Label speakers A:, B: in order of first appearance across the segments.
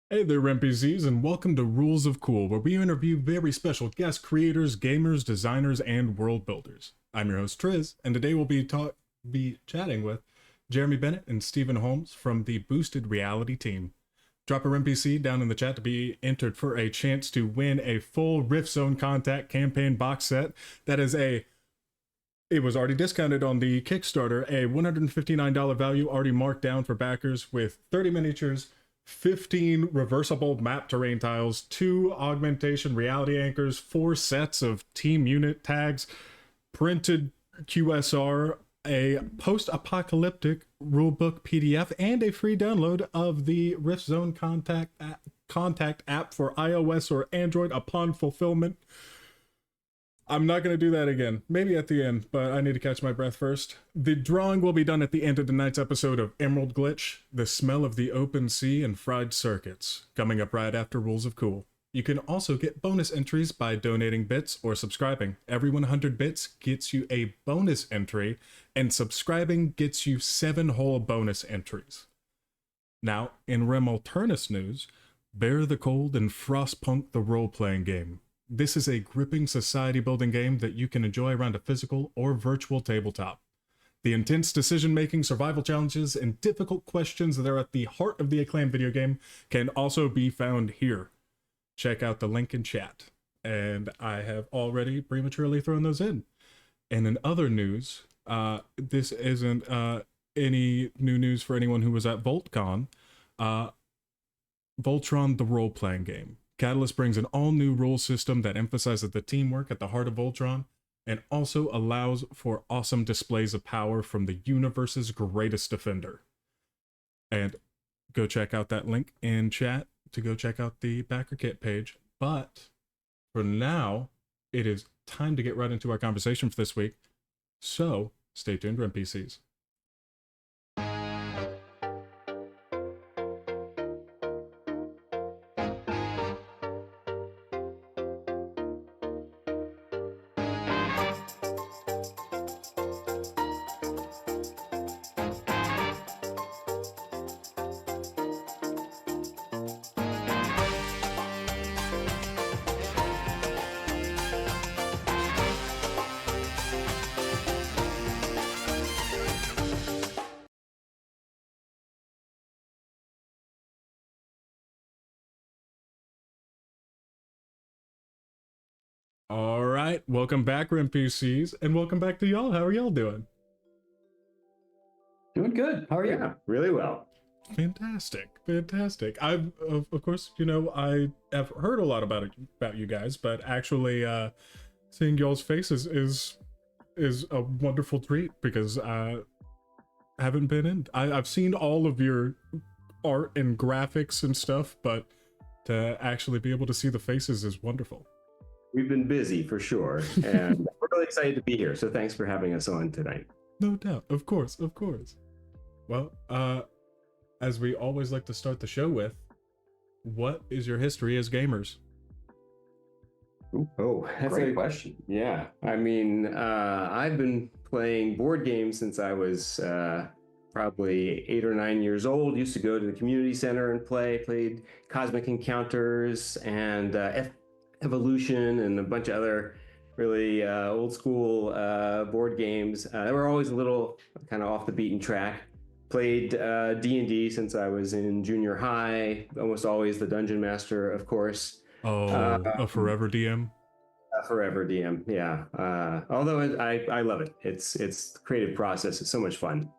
A: Hey there, NPCs, and welcome to Rules of Cool, where we interview very special guest creators, gamers, designers, and world builders. I'm your host, Triz, and today we'll be chatting with Jeremy Bennett and Stephen Holmes from the Boosted Reality team. Drop your NPC down in the chat to be entered for a chance to win a full Rift Zone Contact campaign box set. That is it was already discounted on the Kickstarter, a $159 value already marked down for backers with 30 miniatures, 15 reversible map terrain tiles, 2 augmentation reality anchors, 4 sets of team unit tags, printed QSR, a post-apocalyptic rulebook PDF, and a free download of the Rift Zone Contact app for iOS or Android upon fulfillment. I'm not going to do that again. Maybe at the end, but I need to catch my breath first. The drawing will be done at the end of tonight's episode of Emerald Glitch, The Smell of the Open Sea and Fried Circuits, coming up right after Rules of Cool. You can also get bonus entries by donating bits or subscribing. Every 100 bits gets you a bonus entry, and subscribing gets you 7 whole bonus entries. Now, in Rem Alternis news, Bear the Cold and Frostpunk the role-playing game. This is a gripping society-building game that you can enjoy around a physical or virtual tabletop. The intense decision-making, survival challenges, and difficult questions that are at the heart of the acclaimed video game can also be found here. Check out the link in chat. And I have already prematurely thrown those in. And in other news, this isn't any new news for anyone who was at VoltCon. Voltron, the role-playing game. Catalyst brings an all-new rule system that emphasizes the teamwork at the heart of Voltron and also allows for awesome displays of power from the universe's greatest defender. And go check out that link in chat to go check out the backer kit page. But for now, it is time to get right into our conversation for this week. So stay tuned, NPCs. All right, welcome back, NPCs, and welcome back to y'all. How are y'all doing?
B: Doing good. How are you?
C: Yeah, really well.
A: Fantastic. I've, of course, I have heard a lot about you guys, but actually, seeing y'all's faces is a wonderful treat because I haven't been in. I've seen all of your art and graphics and stuff, but to actually be able to see the faces is wonderful.
C: We've been busy for sure, and we're really excited to be here. So thanks for having us on tonight.
A: No doubt. Of course. Well, as we always like to start the show with, what is your history as gamers?
C: Oh, that's a great question. Yeah, I mean, I've been playing board games since I was probably 8 or 9 years old. Used to go to the community center and played Cosmic Encounters and Evolution and a bunch of other really old school board games. They were always a little kind of off the beaten track. Played D&D since I was in junior high, almost always the dungeon master, of course.
A: Oh, a forever DM?
C: Forever DM, yeah. Although I love it. It's the creative process. It's so much fun.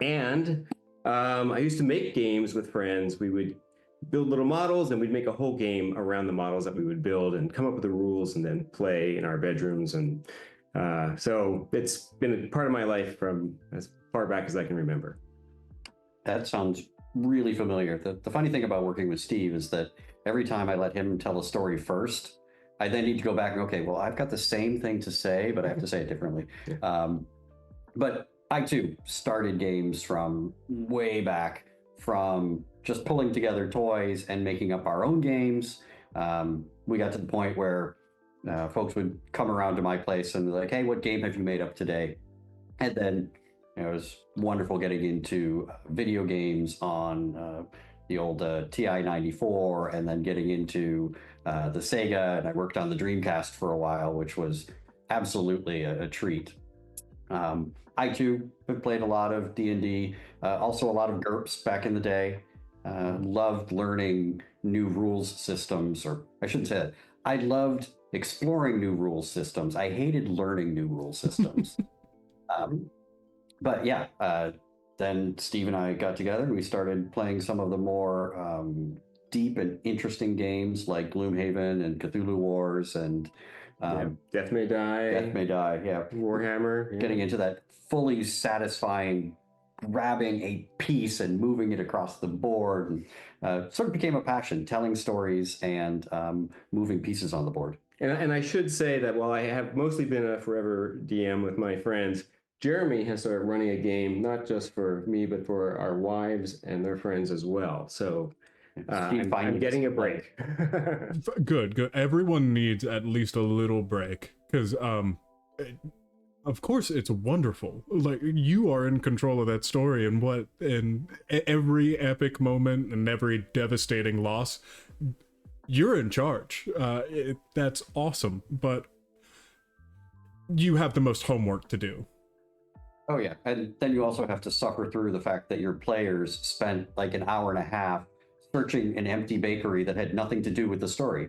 C: And I used to make games with friends. We would build little models and we'd make a whole game around the models that we would build and come up with the rules and then play in our bedrooms. And so it's been a part of my life from as far back as I can remember.
B: That sounds really familiar. The funny thing about working with Steve is that every time I let him tell a story first, I then need to go back and, okay, well, I've got the same thing to say, but I have to say it differently. Yeah. But I too started games from way back, from just pulling together toys and making up our own games. We got to the point where folks would come around to my place and be like, hey, what game have you made up today? And then it was wonderful getting into video games on the old TI-94, and then getting into the Sega, and I worked on the Dreamcast for a while, which was absolutely a treat. I too have played a lot of D&D, also a lot of GURPS back in the day. Loved learning new rules systems, or I shouldn't say that. I loved exploring new rules systems. I hated learning new rule systems. But yeah, then Steve and I got together and we started playing some of the more deep and interesting games like Gloomhaven and Cthulhu Wars and
C: Death May Die.
B: Death May Die, yeah.
C: Warhammer. Yeah.
B: Getting into that fully satisfying grabbing a piece and moving it across the board, and sort of became a passion, telling stories and moving pieces on the board.
C: And I should say that while I have mostly been a forever DM with my friends, Jeremy has started running a game, not just for me, but for our wives and their friends as well. So I'm getting a break.
A: Good. Everyone needs at least a little break, because of course it's wonderful. Like, you are in control of that story, and every epic moment and every devastating loss, you're in charge. That's awesome, but you have the most homework to do.
B: Oh yeah, and then you also have to suffer through the fact that your players spent like an hour and a half searching an empty bakery that had nothing to do with the story.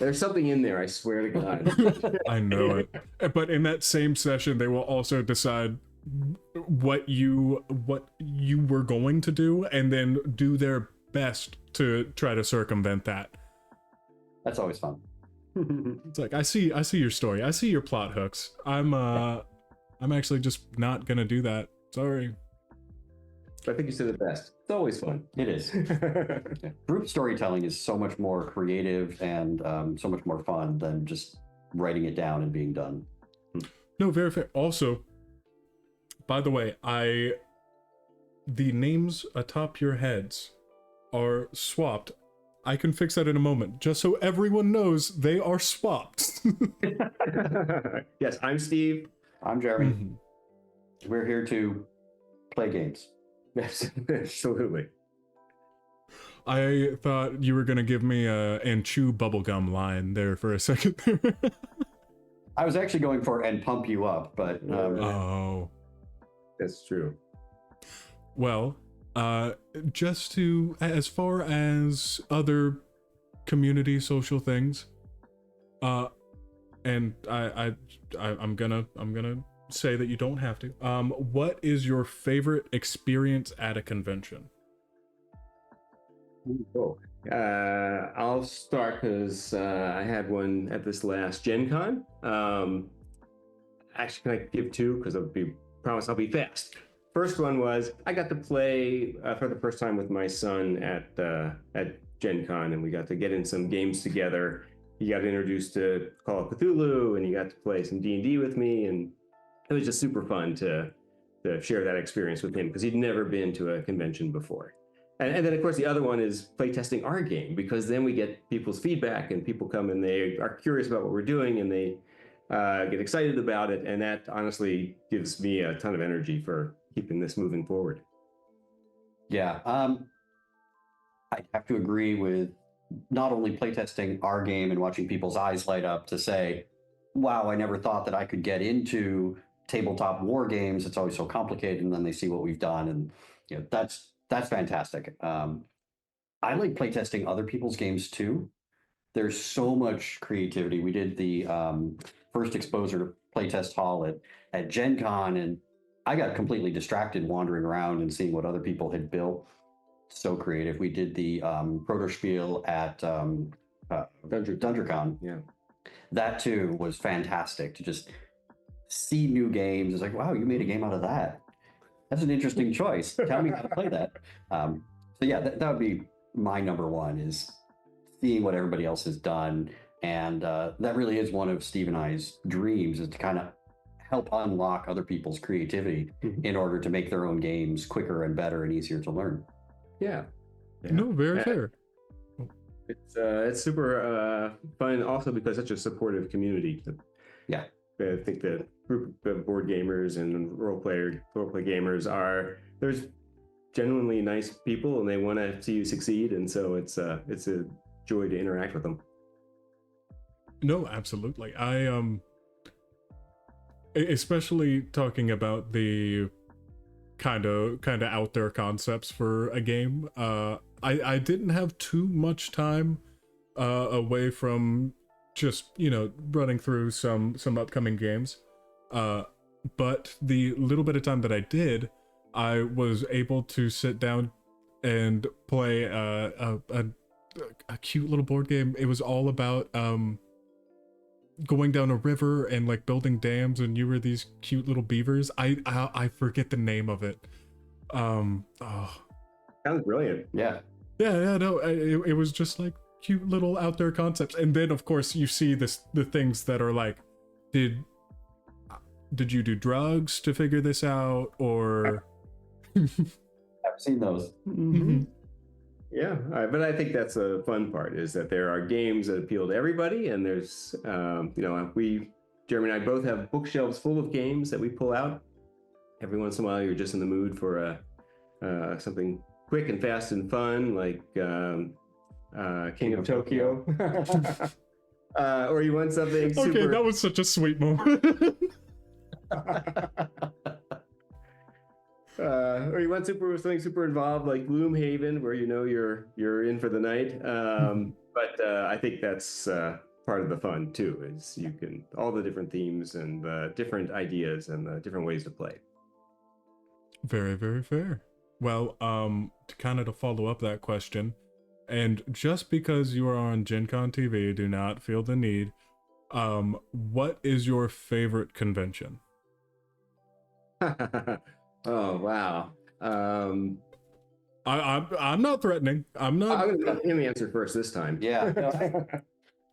C: There's something in there, I swear to God.
A: I know it. But in that same session, they will also decide what you were going to do, and then do their best to try to circumvent that.
B: That's always fun.
A: It's like, I see your story. I see your plot hooks. I'm actually just not gonna do that. Sorry.
C: I think you said it best. It's always fun.
B: It is. Yeah. Group storytelling is so much more creative and so much more fun than just writing it down and being done.
A: No, very fair. Also, by the way, the names atop your heads are swapped. I can fix that in a moment, just so everyone knows they are swapped.
C: Yes, I'm Steve.
B: I'm Jeremy. Mm-hmm. We're here to play games.
C: Yes, absolutely.
A: I thought you were going to give me a and chew bubblegum line there for a second.
B: I was actually going for and pump you up, but...
A: Oh.
C: That's true.
A: Well, just to, as far as other community social things, and I'm gonna say that you don't have to. What is your favorite experience at a convention?
C: Oh, I'll start because I had one at this last Gen Con. Actually, can I give two? Because promise I'll be fast. First one was I got to play for the first time with my son at Gen Con, and we got to get in some games together. He got introduced to Call of Cthulhu, and he got to play some D&D with me, and it was just super fun to share that experience with him because he'd never been to a convention before. And then, of course, the other one is playtesting our game, because then we get people's feedback and people come and they are curious about what we're doing and they get excited about it. And that honestly gives me a ton of energy for keeping this moving forward.
B: Yeah, I have to agree with not only playtesting our game and watching people's eyes light up to say, wow, I never thought that I could get into tabletop war games. It's always so complicated. And then they see what we've done. And that's fantastic. I like playtesting other people's games too. There's so much creativity. We did the first exposure to Playtest Hall at Gen Con, and I got completely distracted wandering around and seeing what other people had built. So creative. We did the Protospiel at DungeonCon.
C: Yeah.
B: That too was fantastic to just see new games. It's like, wow, you made a game out of that. That's an interesting choice. Tell me how to play that. So yeah, that would be my number one, is seeing what everybody else has done. And that really is one of Steve and I's dreams, is to kind of help unlock other people's creativity in order to make their own games quicker and better and easier to learn.
C: Yeah.
A: No, very fair.
C: It's super fun also because such a supportive community.
B: Yeah.
C: I think the group of board gamers and role play gamers there's genuinely nice people, and they want to see you succeed, and so it's a joy to interact with them.
A: No, absolutely. Especially talking about the kind of out there concepts for a game. I didn't have too much time away from just running through some upcoming games. But the little bit of time that I did, I was able to sit down and play a cute little board game. It was all about going down a river and like building dams, and you were these cute little beavers. I forget the name of it. Oh.
C: Sounds brilliant.
B: Yeah.
A: No, it was just like cute little out there concepts. And then of course you see the things that are like, did you do drugs to figure this out, or
B: I've seen those.
A: Mhm.
C: Yeah, but I think that's a fun part, is that there are games that appeal to everybody, and there's, Jeremy and I both have bookshelves full of games that we pull out. Every once in a while, you're just in the mood for something quick and fast and fun, like King of Tokyo. Or you want something super...
A: Okay, that was such a sweet moment.
C: Or you want something super involved, like Gloomhaven, where you're in for the night. But I think that's part of the fun too, is you can all the different themes and different ideas and the different ways to play.
A: Very, very fair. Well, to follow up that question, and just because you are on Gen Con TV, do not feel the need. What is your favorite convention?
C: Oh wow.
A: I'm not threatening. I'm not.
C: I'm gonna let him answer first this time.
B: Yeah. No,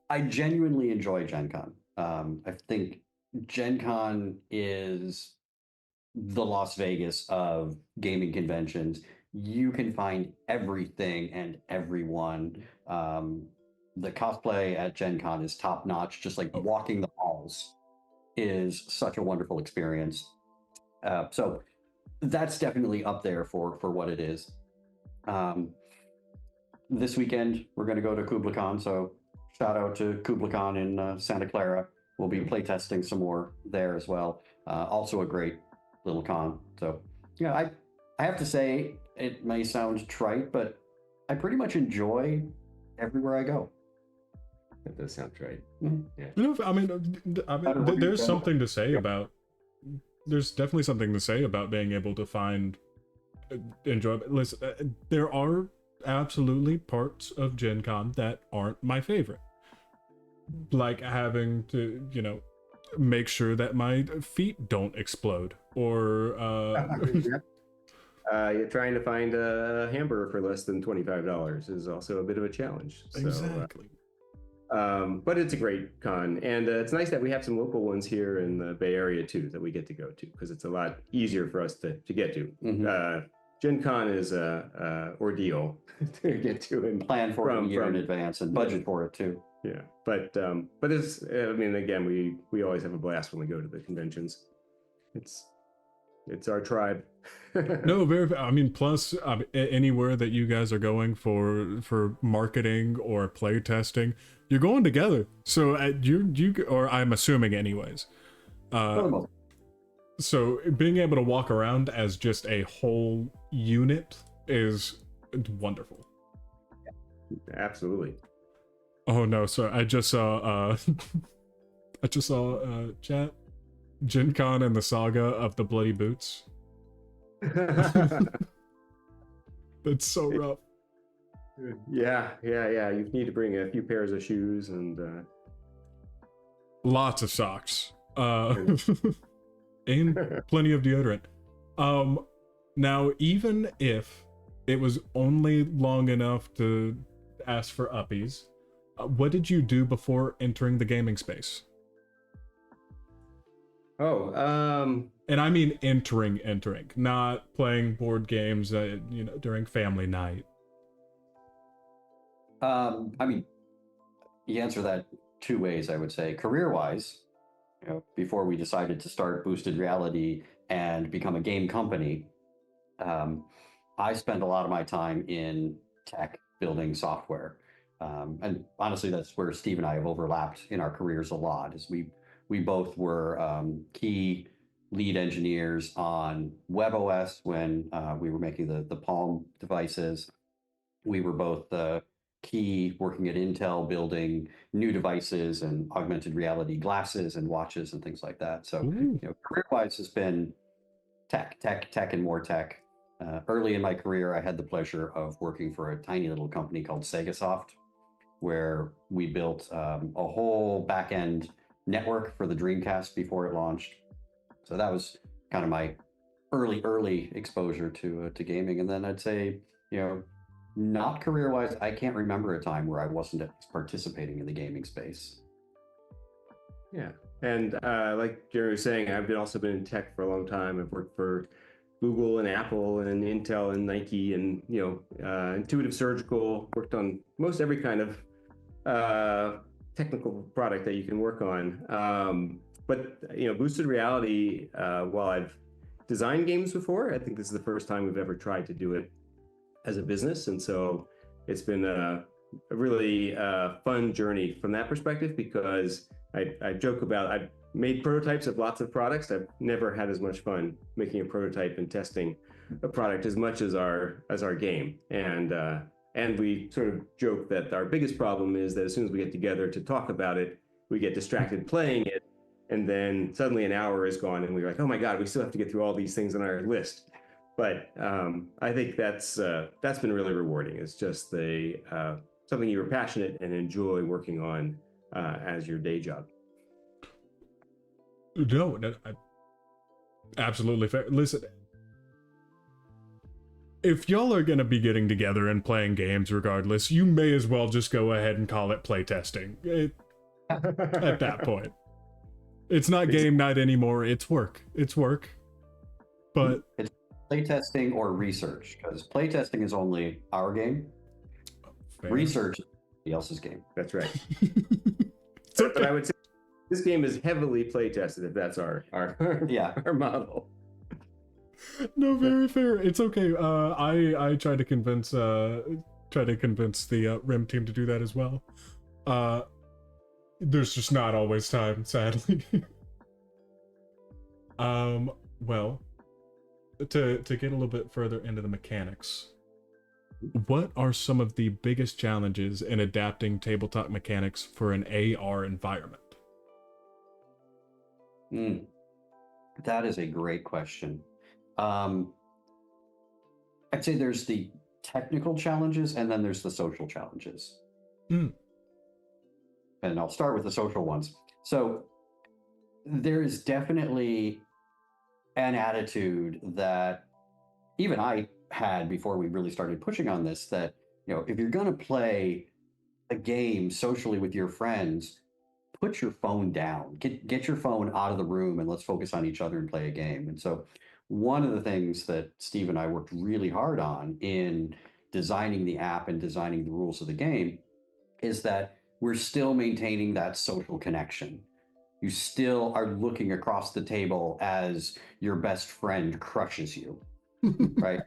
B: I genuinely enjoy Gen Con. I think Gen Con is the Las Vegas of gaming conventions. You can find everything and everyone. The cosplay at Gen Con is top notch. Just like walking the halls is such a wonderful experience. So that's definitely up there for what it is. This weekend we're going to go to Kubla Khan, so shout out to Kubla Khan in Santa Clara. We'll be playtesting some more there as well. Also a great little con. So I have to say, it may sound trite, but I pretty much enjoy everywhere I go.
C: That does sound trite.
B: Mhm.
C: Yeah.
A: I mean, there's something to say about. There's definitely something to say about being able to find enjoyment. Listen, there are absolutely parts of Gen Con that aren't my favorite. Like having to, make sure that my feet don't explode, or
C: you're trying to find a hamburger for less than $25 is also a bit of a challenge. So,
A: exactly.
C: But it's a great con, and it's nice that we have some local ones here in the Bay Area too that we get to go to, because it's a lot easier for us to get to.
B: Mhm.
C: Gen Con is a ordeal to get to and
B: Plan for it a year in advance and budget for it too.
C: Yeah, but it's, I mean, again, we always have a blast when we go to the conventions. It's our tribe.
A: No, very. I mean, plus anywhere that you guys are going for marketing or play testing, you're going together. So you or I'm assuming anyways. So being able to walk around as just a whole unit is wonderful.
C: Absolutely.
A: Oh no! So I just saw chat, Gen Con and the Saga of the Bloody Boots. That's so rough.
C: Yeah. You need to bring a few pairs of shoes and
A: lots of socks. And plenty of deodorant. Now, even if it was only long enough to ask for uppies, what did you do before entering the gaming space? And I mean entering, not playing board games, during family night.
B: I mean, you answer that two ways, I would say. Career-wise, before we decided to start Boosted Reality and become a game company, I spend a lot of my time in tech, building software. And honestly, that's where Steve and I have overlapped in our careers a lot. Is we both were key lead engineers on WebOS when we were making the Palm devices. We were both key working at Intel building new devices and augmented reality glasses and watches and things like that. So,
A: Ooh.
B: career-wise has been tech, and more tech. Early in my career, I had the pleasure of working for a tiny little company called SegaSoft, where we built a whole back-end network for the Dreamcast before it launched. So that was kind of my early exposure to gaming. And then I'd say, not career-wise, I can't remember a time where I wasn't participating in the gaming space.
C: Yeah. And like Jerry was saying, I've also been in tech for a long time. I've worked for Google and Apple and Intel and Nike and, Intuitive Surgical, worked on most every kind of technical product that you can work on. But boosted reality, while I've designed games before, I think this is the first time we've ever tried to do it as a business. And so it's been a really fun journey from that perspective, because I joke about I've made prototypes of lots of products. I've never had as much fun making a prototype and testing a product as much as our game. And we sort of joke that our biggest problem is that as soon as we get together to talk about it, we get distracted playing it, and then suddenly an hour is gone, and we're like, oh my God, we still have to get through all these things on our list. But I think that's been really rewarding. It's just something you're passionate and enjoy working on as your day job.
A: No, absolutely fair. Listen, if y'all are gonna be getting together and playing games regardless, you may as well just go ahead and call it playtesting. At that point, it's not game night anymore. It's work. It's work. But
B: it's playtesting or research, because playtesting is only our game.
A: fair.
B: Research is somebody else's game.
C: That's right.
A: It's okay.
C: But I would say this game is heavily play tested, if that's our model.
A: No, very fair. It's okay. I tried to convince the Rem team to do that as well. There's just not always time, sadly. Well, to get a little bit further into the mechanics, what are some of the biggest challenges in adapting tabletop mechanics for an AR environment?
B: That is a great question. I'd say there's the technical challenges, and then there's the social challenges. And I'll start with the social ones. So there is definitely an attitude that even I had before we really started pushing on this, that, if you're going to play a game socially with your friends, put your phone down, get your phone out of the room, and let's focus on each other and play a game. And so one of the things that Steve and I worked really hard on in designing the app and designing the rules of the game is that we're still maintaining that social connection. You still are looking across the table as your best friend crushes you, right?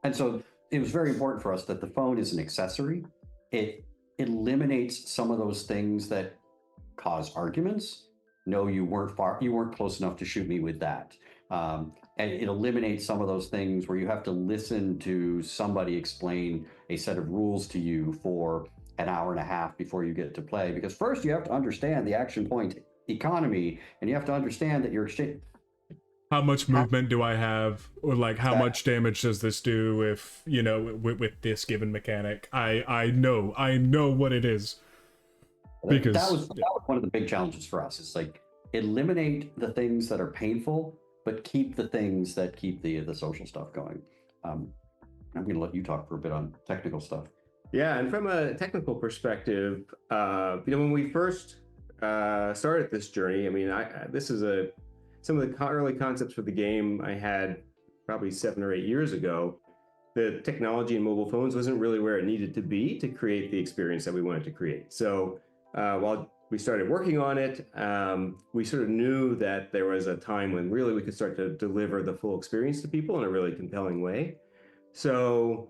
B: And so it was very important for us that the phone is an accessory. It eliminates some of those things that cause arguments. No, you weren't close enough to shoot me with that. And it eliminates some of those things where you have to listen to somebody explain a set of rules to you for an hour and a half before you get to play. Because first you have to understand the action point economy, and you have to understand that you're
A: how much movement do I have, or like how much damage does this do if with this given mechanic? I know what it is. Because
B: that was one of the big challenges for us. It's like eliminate the things that are painful, but keep the things that keep the social stuff going. I'm going to let you talk for a bit on technical stuff.
C: Yeah, and from a technical perspective, when we first started this journey, this is some of the early concepts for the game I had probably 7 or 8 years ago. The technology in mobile phones wasn't really where it needed to be to create the experience that we wanted to create. So while we started working on it, we sort of knew that there was a time when really we could start to deliver the full experience to people in a really compelling way. So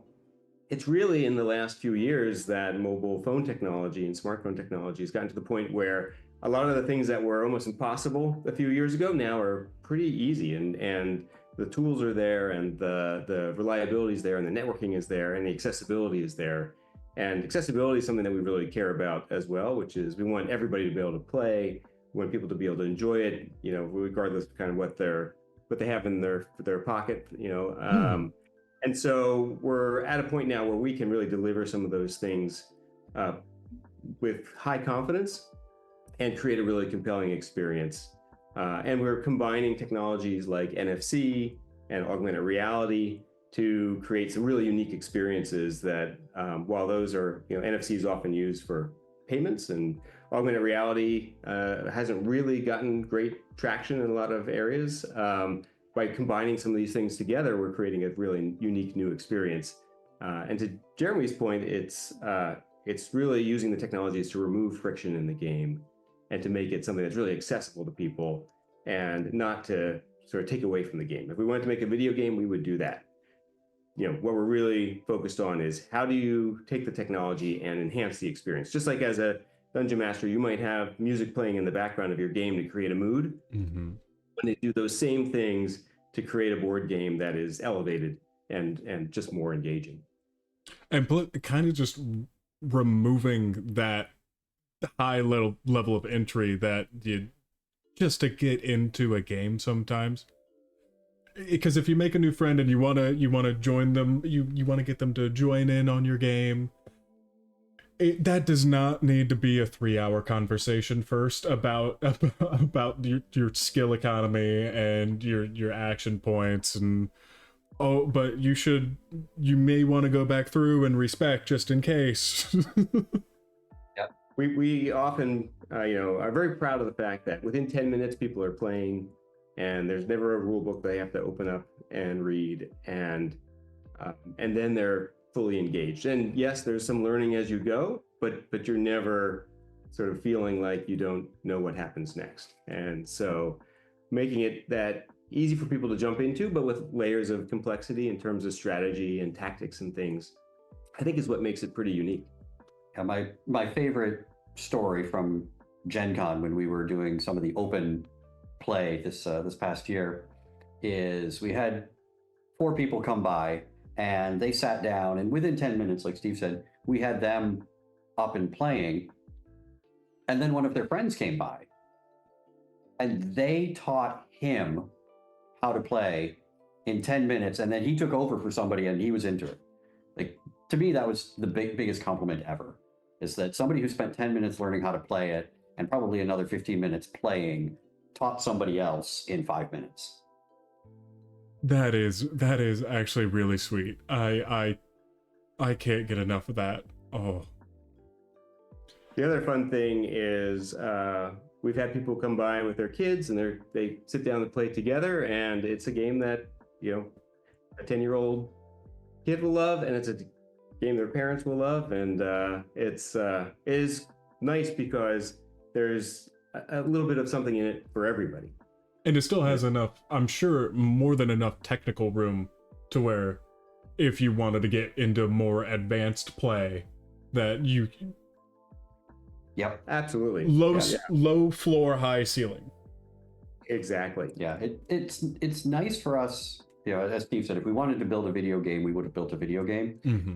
C: it's really in the last few years that mobile phone technology and smartphone technology has gotten to the point where a lot of the things that were almost impossible a few years ago now are pretty easy, and the tools are there, and the reliability is there, and the networking is there, and the accessibility is there. And accessibility is something that we really care about as well, which is we want everybody to be able to play, we want people to be able to enjoy it, regardless of kind of what they have in their pocket. And so we're at a point now where we can really deliver some of those things with high confidence and create a really compelling experience. And we're combining technologies like NFC and augmented reality to create some really unique experiences that, while those are, NFC is often used for payments, and augmented reality hasn't really gotten great traction in a lot of areas. By combining some of these things together, we're creating a really unique new experience. And to Jeremy's point, it's really using the technologies to remove friction in the game and to make it something that's really accessible to people and not to sort of take away from the game. If we wanted to make a video game, we would do that. What we're really focused on is how do you take the technology and enhance the experience? Just like as a dungeon master, you might have music playing in the background of your game to create a mood.
A: Mm-hmm.
C: When they do those same things to create a board game that is elevated and just more engaging.
A: And kind of just removing that high level of entry that you just to get into a game sometimes. Because if you make a new friend and you wanna join them, you want to get them to join in on your game, that does not need to be a 3-hour conversation first about your skill economy and your action points, and but you may want to go back through and respec just in case.
B: Yep.
C: We often are very proud of the fact that within 10 minutes people are playing, and there's never a rule book they have to open up and read, and then they're fully engaged. And yes, there's some learning as you go, but you're never sort of feeling like you don't know what happens next. And so making it that easy for people to jump into, but with layers of complexity in terms of strategy and tactics and things, I think is what makes it pretty unique.
B: Yeah, my favorite story from Gen Con, when we were doing some of the open play this past year, is we had 4 people come by and they sat down, and within 10 minutes, like Steve said, we had them up and playing. And then one of their friends came by and they taught him how to play in 10 minutes. And then he took over for somebody and he was into it. Like, to me, that was the biggest compliment ever, is that somebody who spent 10 minutes learning how to play it and probably another 15 minutes playing taught somebody else in 5 minutes.
A: That is actually really sweet. I can't get enough of that. Oh.
C: The other fun thing is we've had people come by with their kids, and they sit down and play together, and it's a game that a 10-year-old kid will love, and it's a game their parents will love, and it is nice because there's a little bit of something in it for everybody.
A: And it still has enough, I'm sure, more than enough technical room to where if you wanted to get into more advanced play, that you...
B: Yep.
C: Absolutely.
A: Low floor, high ceiling.
C: Exactly.
B: Yeah, it's nice for us, as Steve said, if we wanted to build a video game, we would have built a video game.
A: Mm-hmm.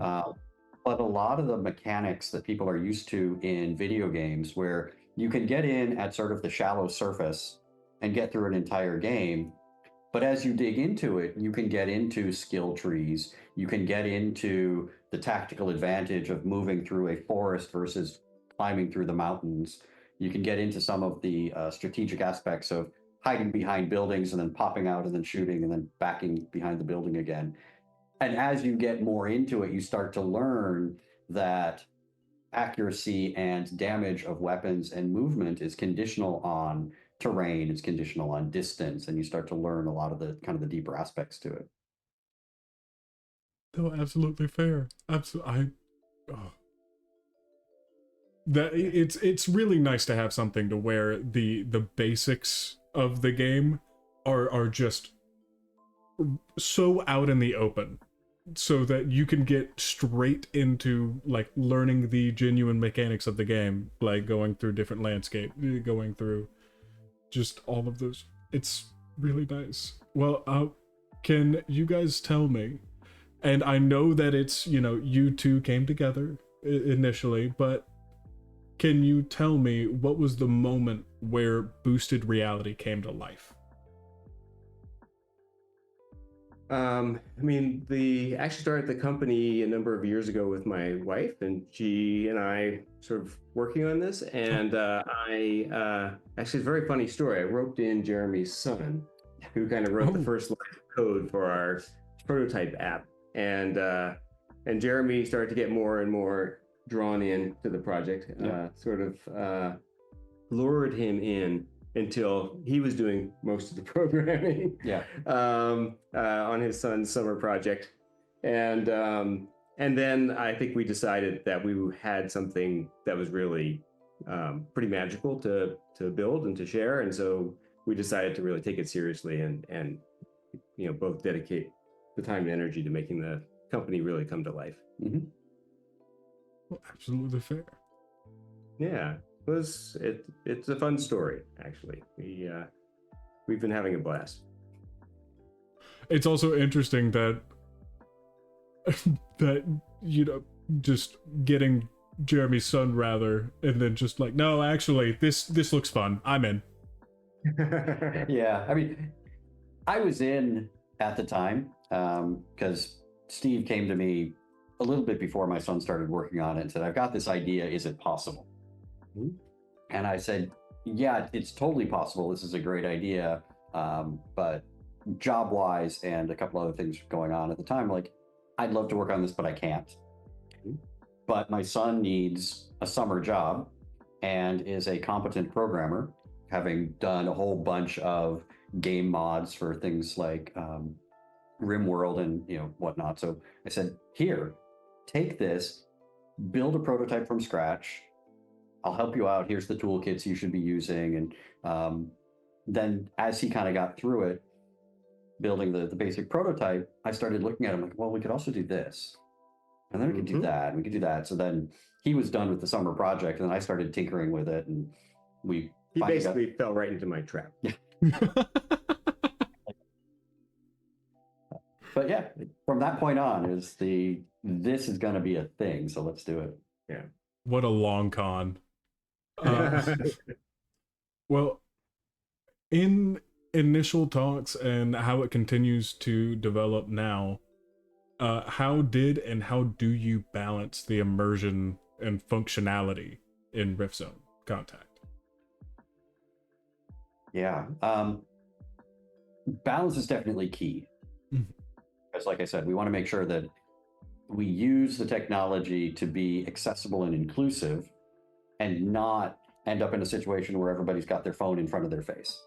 B: But a lot of the mechanics that people are used to in video games, where you can get in at sort of the shallow surface and get through an entire game, but as you dig into it, you can get into skill trees, you can get into the tactical advantage of moving through a forest versus climbing through the mountains. You can get into some of the strategic aspects of hiding behind buildings and then popping out and then shooting and then backing behind the building again. And as you get more into it, you start to learn that accuracy and damage of weapons and movement is conditional on terrain, it's conditional on distance, and you start to learn a lot of the kind of the deeper aspects to it.
A: No, absolutely fair. That it's really nice to have something to where the basics of the game are just so out in the open so that you can get straight into like learning the genuine mechanics of the game, like going through different landscape, going through just all of those. It's really nice. Well, can you guys tell me, and I know that it's, you two came together initially, but can you tell me what was the moment where boosted reality came to life?
C: I mean, actually started the company a number of years ago with my wife, and she and I sort of working on this. And I actually, it's a very funny story. I roped in Jeremy's son, who kind of wrote the first line of code for our prototype app, and Jeremy started to get more and more drawn in to the project. Sort of lured him in until he was doing most of the programming on his son's summer project. And then I think we decided that we had something that was really pretty magical to build and to share. And so we decided to really take it seriously and both dedicate the time and energy to making the company really come to life.
B: Mm-hmm.
A: Well, absolutely fair.
C: Yeah. It's a fun story, actually. We've been having a blast.
A: It's also interesting that just getting Jeremy's son rather, and then just like, no, actually this looks fun, I'm in.
B: Yeah, I mean, I was in at the time because Steve came to me a little bit before my son started working on it and said, I've got this idea, is it possible? And I said, yeah, it's totally possible. This is a great idea. But job-wise and a couple other things going on at the time, like, I'd love to work on this, but I can't. But my son needs a summer job and is a competent programmer, having done a whole bunch of game mods for things like RimWorld and whatnot. So I said, here, take this, build a prototype from scratch. I'll help you out. Here's the toolkits you should be using. And then as he kind of got through it, building the basic prototype, I started looking at him like, well, we could also do this. And then we could do that, and we could do that. So then he was done with the summer project, and then I started tinkering with it, and he
C: basically fell right into my trap.
B: Yeah. But yeah, from that point on, this is going to be a thing, so let's do it.
C: Yeah.
A: What a long con. Well, in initial talks and how it continues to develop now, how did and how do you balance the immersion and functionality in Rift Zone Contact?
B: Yeah, balance is definitely key. Because like I said, we want to make sure that we use the technology to be accessible and inclusive and not end up in a situation where everybody's got their phone in front of their face.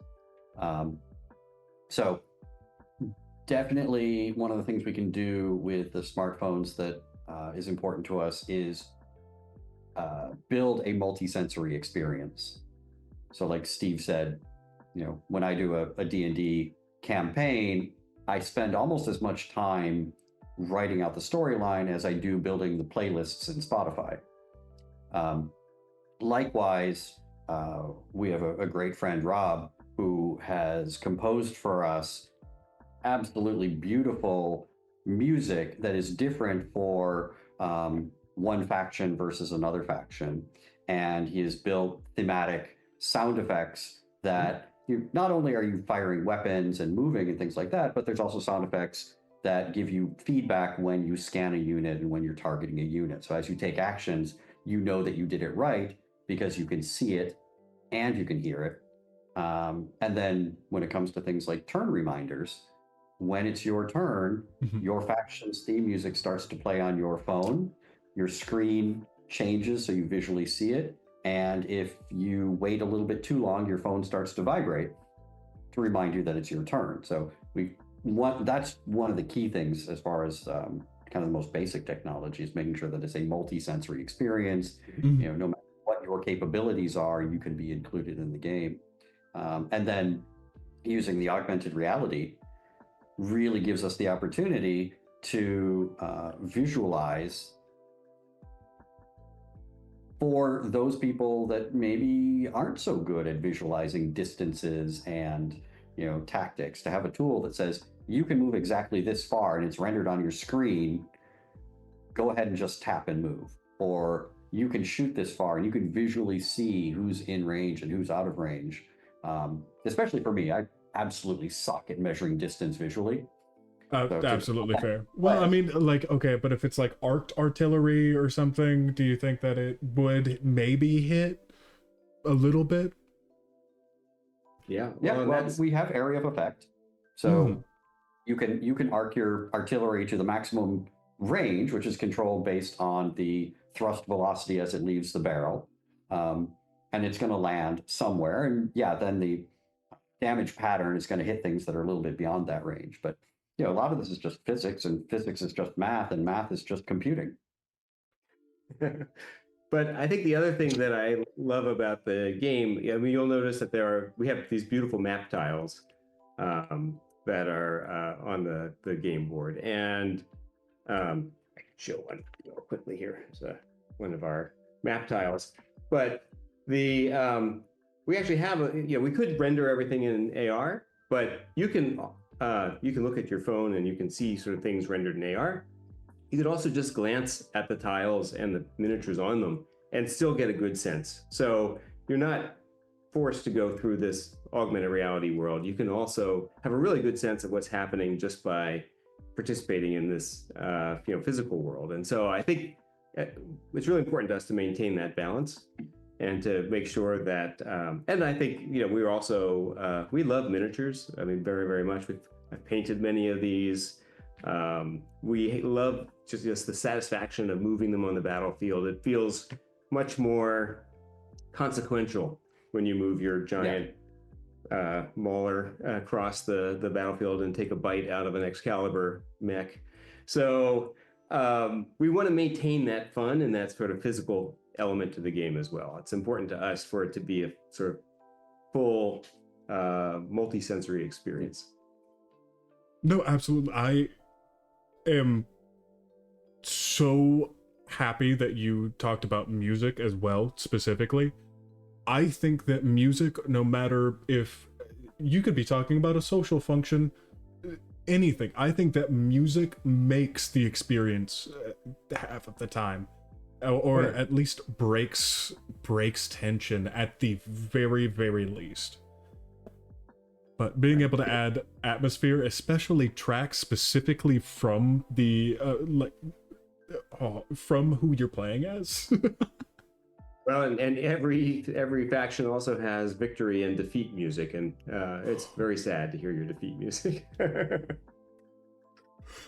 B: So definitely one of the things we can do with the smartphones that is important to us is build a multi-sensory experience. So like Steve said, when I do a D&D campaign, I spend almost as much time writing out the storyline as I do building the playlists in Spotify. Likewise, we have a great friend, Rob, who has composed for us absolutely beautiful music that is different for one faction versus another faction. And he has built thematic sound effects that not only are you firing weapons and moving and things like that, but there's also sound effects that give you feedback when you scan a unit and when you're targeting a unit. So as you take actions, you know that you did it right because you can see it and you can hear it. And then when it comes to things like turn reminders, when it's your turn, your faction's theme music starts to play on your phone, your screen changes so you visually see it. And if you wait a little bit too long, your phone starts to vibrate to remind you that it's your turn. So that's one of the key things as far as kind of the most basic technology is making sure that it's a multi-sensory experience. No matter what your capabilities are, you can be included in the game. And then using the augmented reality really gives us the opportunity to visualize for those people that maybe aren't so good at visualizing distances and tactics, to have a tool that says you can move exactly this far and it's rendered on your screen. Go ahead and just tap and move. Or you can shoot this far and you can visually see who's in range and who's out of range. Especially for me, I absolutely suck at measuring distance visually.
A: Absolutely fair. Well, I mean, like, okay, but if it's like arced artillery or something, do you think that it would maybe hit a little bit?
B: Yeah. Well, we have area of effect, so you can arc your artillery to the maximum range, which is controlled based on the thrust velocity as it leaves the barrel, and it's going to land somewhere. And yeah, then the damage pattern is going to hit things that are a little bit beyond that range. But a lot of this is just physics, and physics is just math, and math is just computing.
C: But I think the other thing that I love about the game, I mean, you'll notice that we have these beautiful map tiles that are on the game board, and I can show one real quickly here. It's one of our map tiles, but we actually have we could render everything in AR, but you can look at your phone and you can see sort of things rendered in AR. You could also just glance at the tiles and the miniatures on them and still get a good sense. So you're not forced to go through this augmented reality world. You can also have a really good sense of what's happening just by participating in this physical world. And so I think it's really important to us to maintain that balance and to make sure that, and I think, we're also, we love miniatures. I mean, very, very much. I've painted many of these. We love just the satisfaction of moving them on the battlefield. It feels much more consequential when you move your giant mauler across the battlefield and take a bite out of an Excalibur mech. So we want to maintain that fun and that sort of physical element to the game as well. It's important to us for it to be a sort of full multi-sensory experience.
A: No, absolutely. I am so happy that you talked about music as well, specifically. I think that music, no matter if you could be talking about a social function, anything, I think that music makes the experience half of the time, or
C: Right.
A: at least breaks tension at the very, very least. But being able to add atmosphere, especially tracks specifically from the from who you're playing as.
C: Well, and every faction also has victory and defeat music, and it's very sad to hear your defeat music.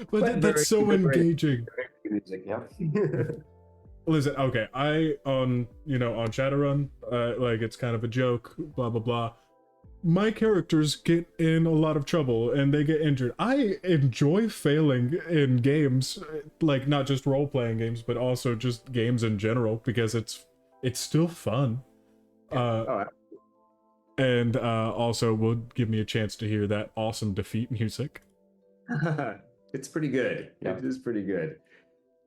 A: But that's so engaging.
B: Music, yeah.
A: Listen, okay, on Shadowrun, like, it's kind of a joke, blah blah blah. My characters get in a lot of trouble and they get injured. I enjoy failing in games, like not just role-playing games, but also just games in general, because it's still fun. And also will give me a chance to hear that awesome defeat music.
C: It's pretty good.
B: Yeah.
C: It is pretty good.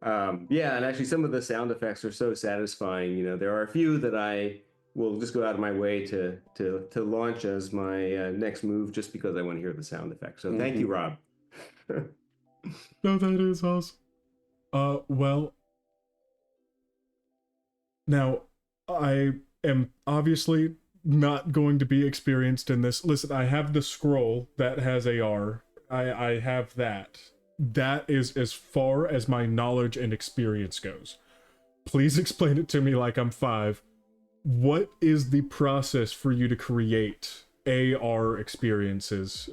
C: Yeah, and actually some of the sound effects are so satisfying. There are a few that I will just go out of my way to launch as my next move, just because I want to hear the sound effects. So thank you, Rob.
A: No, that is awesome. Well, now I am obviously not going to be experienced in this. Listen, I have the scroll that has AR. I have that. That is as far as my knowledge and experience goes. Please explain it to me like I'm 5. What is the process for you to create AR experiences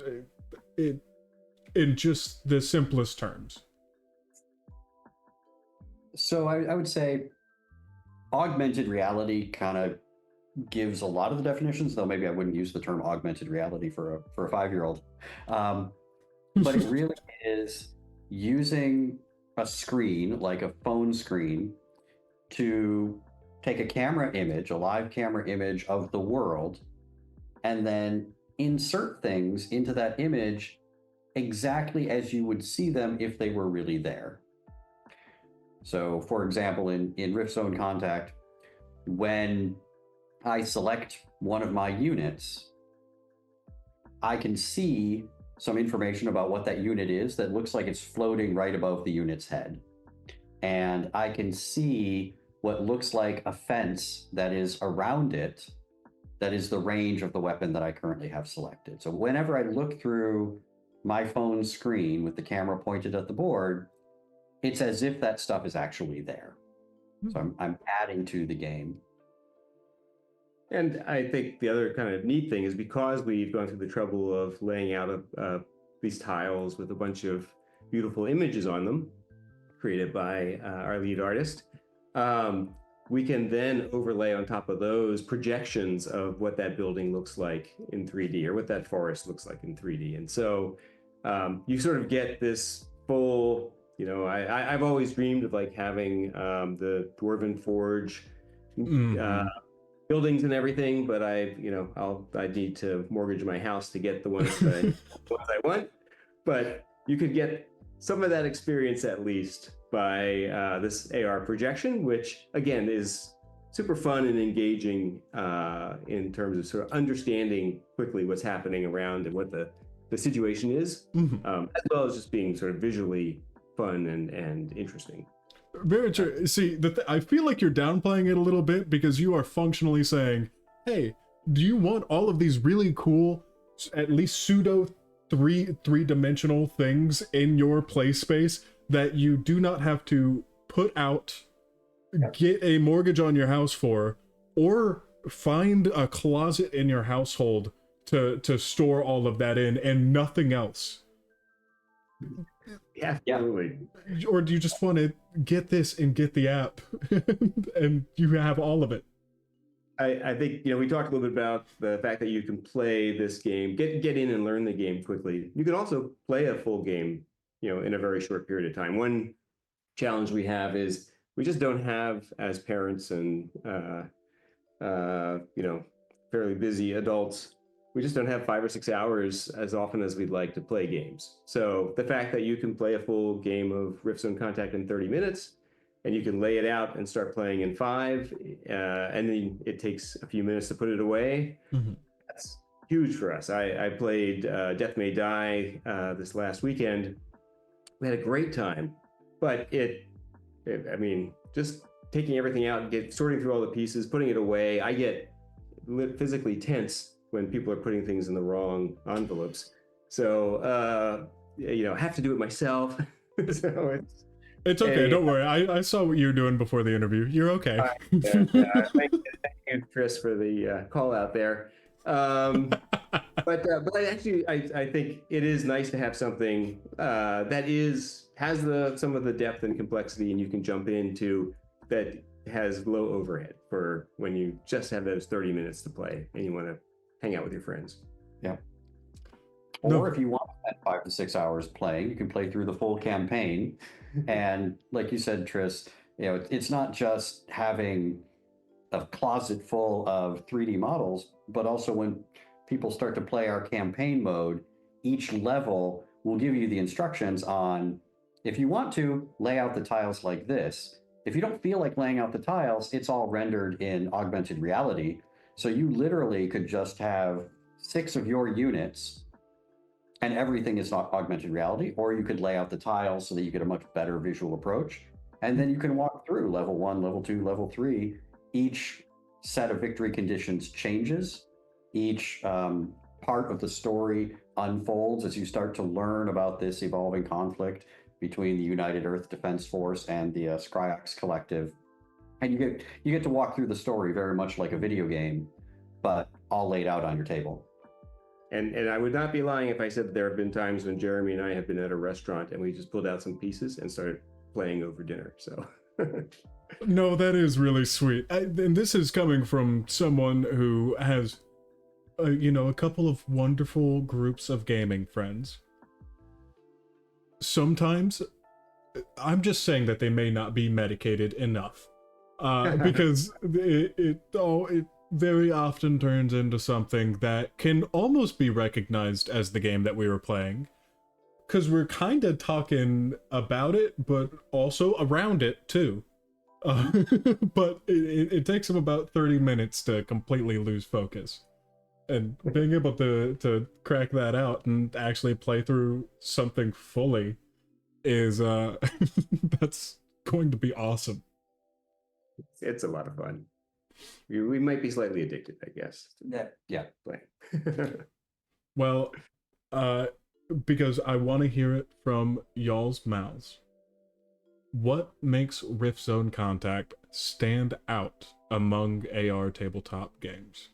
A: in just the simplest terms?
B: So I would say augmented reality kind of gives a lot of the definitions, though maybe I wouldn't use the term augmented reality for a 5-year-old. But it really is using a screen, like a phone screen, to take a camera image, a live camera image of the world, and then insert things into that image exactly as you would see them if they were really there. So, for example, in Rift Zone Contact, when I select one of my units, I can see some information about what that unit is that looks like it's floating right above the unit's head. And I can see what looks like a fence that is around it, that is the range of the weapon that I currently have selected. So whenever I look through my phone screen with the camera pointed at the board, it's as if that stuff is actually there. So I'm adding to the game.
C: And I think the other kind of neat thing is because we've gone through the trouble of laying out these tiles with a bunch of beautiful images on them, created by our lead artist, we can then overlay on top of those projections of what that building looks like in 3D or what that forest looks like in 3D. And so you sort of get this full, I've always dreamed of like having the Dwarven Forge buildings and everything, but I need to mortgage my house to get the ones that I want. But you could get some of that experience at least by this AR projection, which again is super fun and engaging in terms of sort of understanding quickly what's happening around and what the situation is, as well as just being sort of visually fun and interesting.
A: Very true. See, I feel like you're downplaying it a little bit because you are functionally saying, hey, do you want all of these really cool, at least pseudo three-dimensional things in your play space that you do not have to put out, get a mortgage on your house for, or find a closet in your household to store all of that in and nothing else?
C: Yeah, absolutely.
A: Or do you just want to get this and get the app and you have all of it?
C: I think, we talked a little bit about the fact that you can play this game, get in and learn the game quickly. You can also play a full game, in a very short period of time. One challenge we have is we just don't have, as parents and, fairly busy adults, we just don't have 5 or 6 hours as often as we'd like to play games. So the fact that you can play a full game of Rift Zone Contact in 30 minutes, and you can lay it out and start playing in 5, and then it takes a few minutes to put it away, that's huge for us. I played Death May Die this last weekend. We had a great time, but just taking everything out and sorting through all the pieces, putting it away, I get physically tense when people are putting things in the wrong envelopes. So, I have to do it myself. So
A: it's okay. Don't worry. I saw what you were doing before the interview. You're okay.
C: Thank you, Chris, for the call out there. But I think it is nice to have something that has some of the depth and complexity, and you can jump into that has low overhead for when you just have those 30 minutes to play and you want to hang out with your friends.
B: Yeah. Or if you want to spend 5 to 6 hours playing, you can play through the full campaign. And like you said, Tris, it's not just having a closet full of 3D models, but also when people start to play our campaign mode, each level will give you the instructions on, if you want to, lay out the tiles like this. If you don't feel like laying out the tiles, it's all rendered in augmented reality. So you literally could just have 6 of your units and everything is not augmented reality, or you could lay out the tiles so that you get a much better visual approach. And then you can walk through level 1, level 2, level 3. Each set of victory conditions changes. Each part of the story unfolds as you start to learn about this evolving conflict between the United Earth Defense Force and the Scryox Collective. And you get to walk through the story very much like a video game, but all laid out on your table.
C: And I would not be lying if I said that there have been times when Jeremy and I have been at a restaurant and we just pulled out some pieces and started playing over dinner. So
A: no, that is really sweet. And this is coming from someone who has, a couple of wonderful groups of gaming friends. Sometimes I'm just saying that they may not be medicated enough, because it very often turns into something that can almost be recognized as the game that we were playing. because we're kind of talking about it, but also around it too. But it takes him about 30 minutes to completely lose focus. And being able to crack that out and actually play through something fully is that's going to be awesome.
C: It's a lot of fun. We might be slightly addicted, I guess.
B: Yeah.
C: Playing.
A: Well, because I want to hear it from y'all's mouths. What makes Rift Zone Contact stand out among AR tabletop games?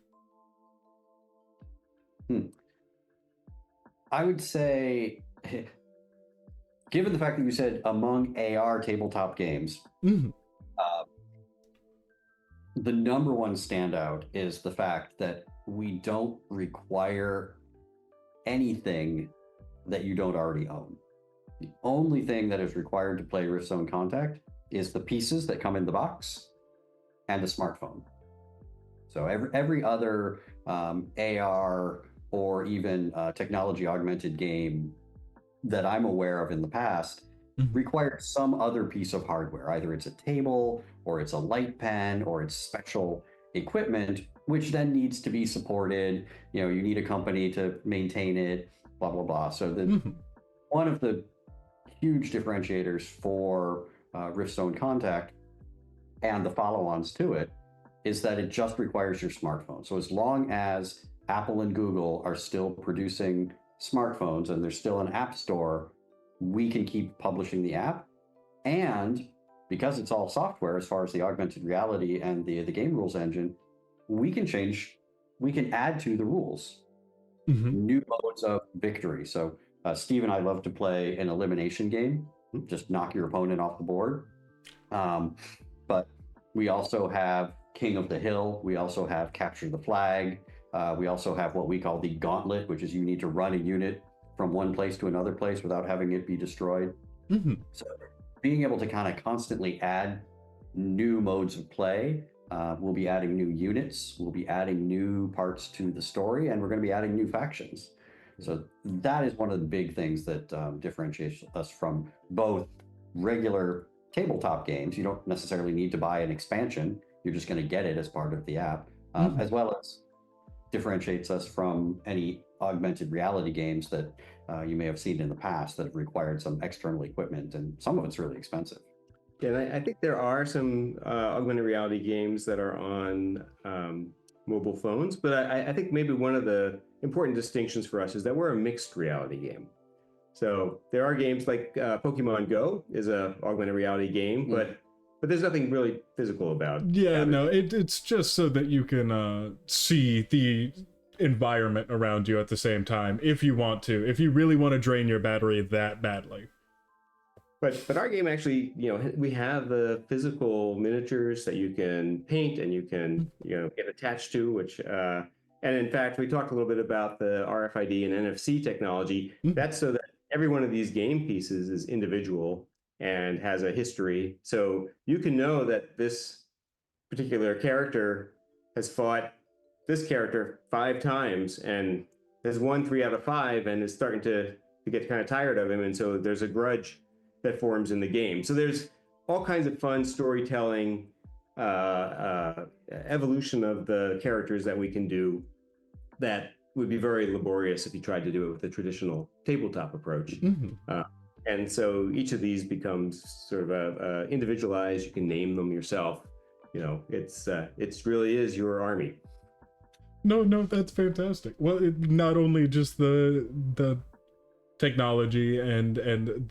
B: I would say, given the fact that you said among AR tabletop games,
A: Mm-hmm.
B: The number one standout is the fact that we don't require anything that you don't already own. The only thing that is required to play Rift Zone Contact is the pieces that come in the box and the smartphone. So every other AR or even technology augmented game that I'm aware of in the past required some other piece of hardware. Either it's a table, or it's a light pen, or it's special equipment, which then needs to be supported. You know, you need a company to maintain it, blah, blah, blah. So one of the huge differentiators for Rift Zone Contact and the follow-ons to it is that it just requires your smartphone. So as long as Apple and Google are still producing smartphones and there's still an app store, we can keep publishing the app. And because it's all software as far as the augmented reality and the game rules engine, we can add to the rules, new modes of victory. So Steve and I love to play an elimination game, just knock your opponent off the board. But we also have King of the Hill. We also have Capture the Flag. We also have what we call the Gauntlet, which is you need to run a unit from one place to another place without having it be destroyed. So being able to kind of constantly add new modes of play, we'll be adding new units, we'll be adding new parts to the story, and we're going to be adding new factions. So that is one of the big things that differentiates us from both regular tabletop games. You don't necessarily need to buy an expansion. You're just going to get it as part of the app, as well as differentiates us from any augmented reality games that you may have seen in the past that have required some external equipment, and some of it's really expensive.
C: Yeah, and I think there are some augmented reality games that are on mobile phones, but I think maybe one of the important distinctions for us is that we're a mixed reality game. So there are games like Pokemon Go is a augmented reality game, but there's nothing really physical about it.
A: Yeah, no, it's just so that you can see the environment around you at the same time if you want to, if you really want to drain your battery that badly.
C: But our game actually, we have the physical miniatures that you can paint and you can, get attached to, which, and in fact, we talked a little bit about the RFID and NFC technology. That's so that every one of these game pieces is individual and has a history. So you can know that this particular character has fought this character 5 times and has won 3 out of 5 and is starting to get kind of tired of him. And so there's a grudge that forms in the game. So there's all kinds of fun storytelling, evolution of the characters that we can do that would be very laborious if you tried to do it with a traditional tabletop approach. And so each of these becomes sort of individualized. You can name them yourself. It's really is your army.
A: No, that's fantastic. Well, not only just the technology and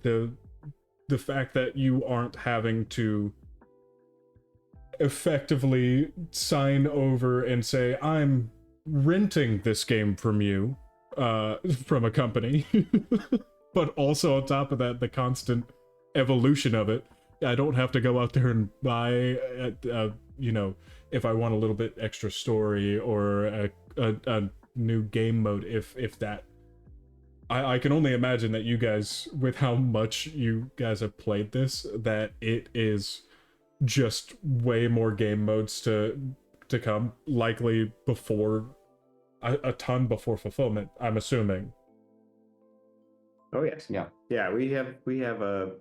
A: the fact that you aren't having to effectively sign over and say, I'm renting this game from you, from a company, but also on top of that, the constant evolution of it. I don't have to go out there and buy, if I want a little bit extra story or a new game mode, if that. I can only imagine that you guys, with how much you guys have played this, that it is just way more game modes to come, likely before a ton before fulfillment, I'm assuming.
C: Oh yes.
B: Yeah.
C: Yeah, we have a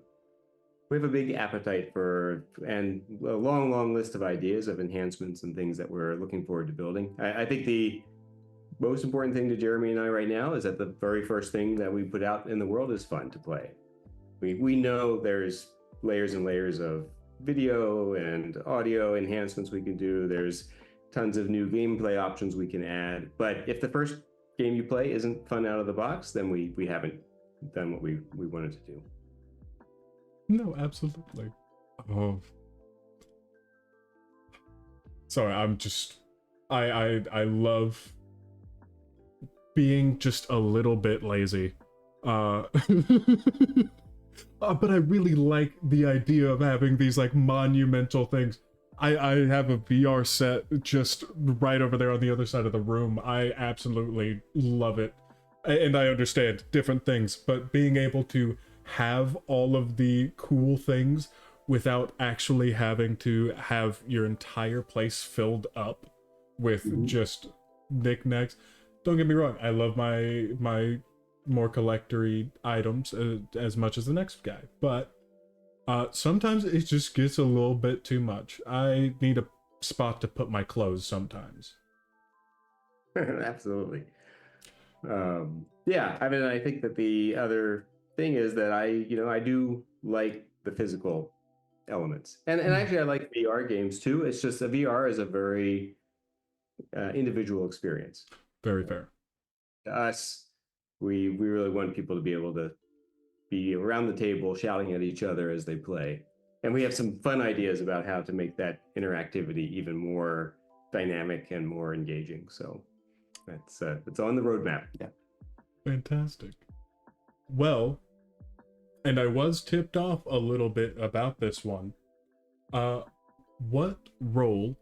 C: big appetite for and a long list of ideas of enhancements and things that we're looking forward to building. I think the most important thing to Jeremy and I right now is that the very first thing that we put out in the world is fun to play. We know there's layers and layers of video and audio enhancements we can do. There's tons of new gameplay options we can add. But if the first game you play isn't fun out of the box, then we haven't done what we wanted to do.
A: No, absolutely. Oh, sorry. I love being just a little bit lazy. But I really like the idea of having these like monumental things. I have a VR set just right over there on the other side of the room. I absolutely love it. And I understand different things, but being able to have all of the cool things without actually having to have your entire place filled up with just knickknacks. Don't get me wrong, I love my more collectory items as much as the next guy, but sometimes it just gets a little bit too much. I need a spot to put my clothes sometimes.
C: Absolutely. Yeah, I mean, I think that the other thing is that I do like the physical elements, and actually I like VR games too. It's just a VR is a very individual experience.
A: Very fair.
C: To us, we really want people to be able to be around the table shouting at each other as they play, and we have some fun ideas about how to make that interactivity even more dynamic and more engaging. So it's on the roadmap.
B: Yeah.
A: Fantastic. Well, and I was tipped off a little bit about this one. What role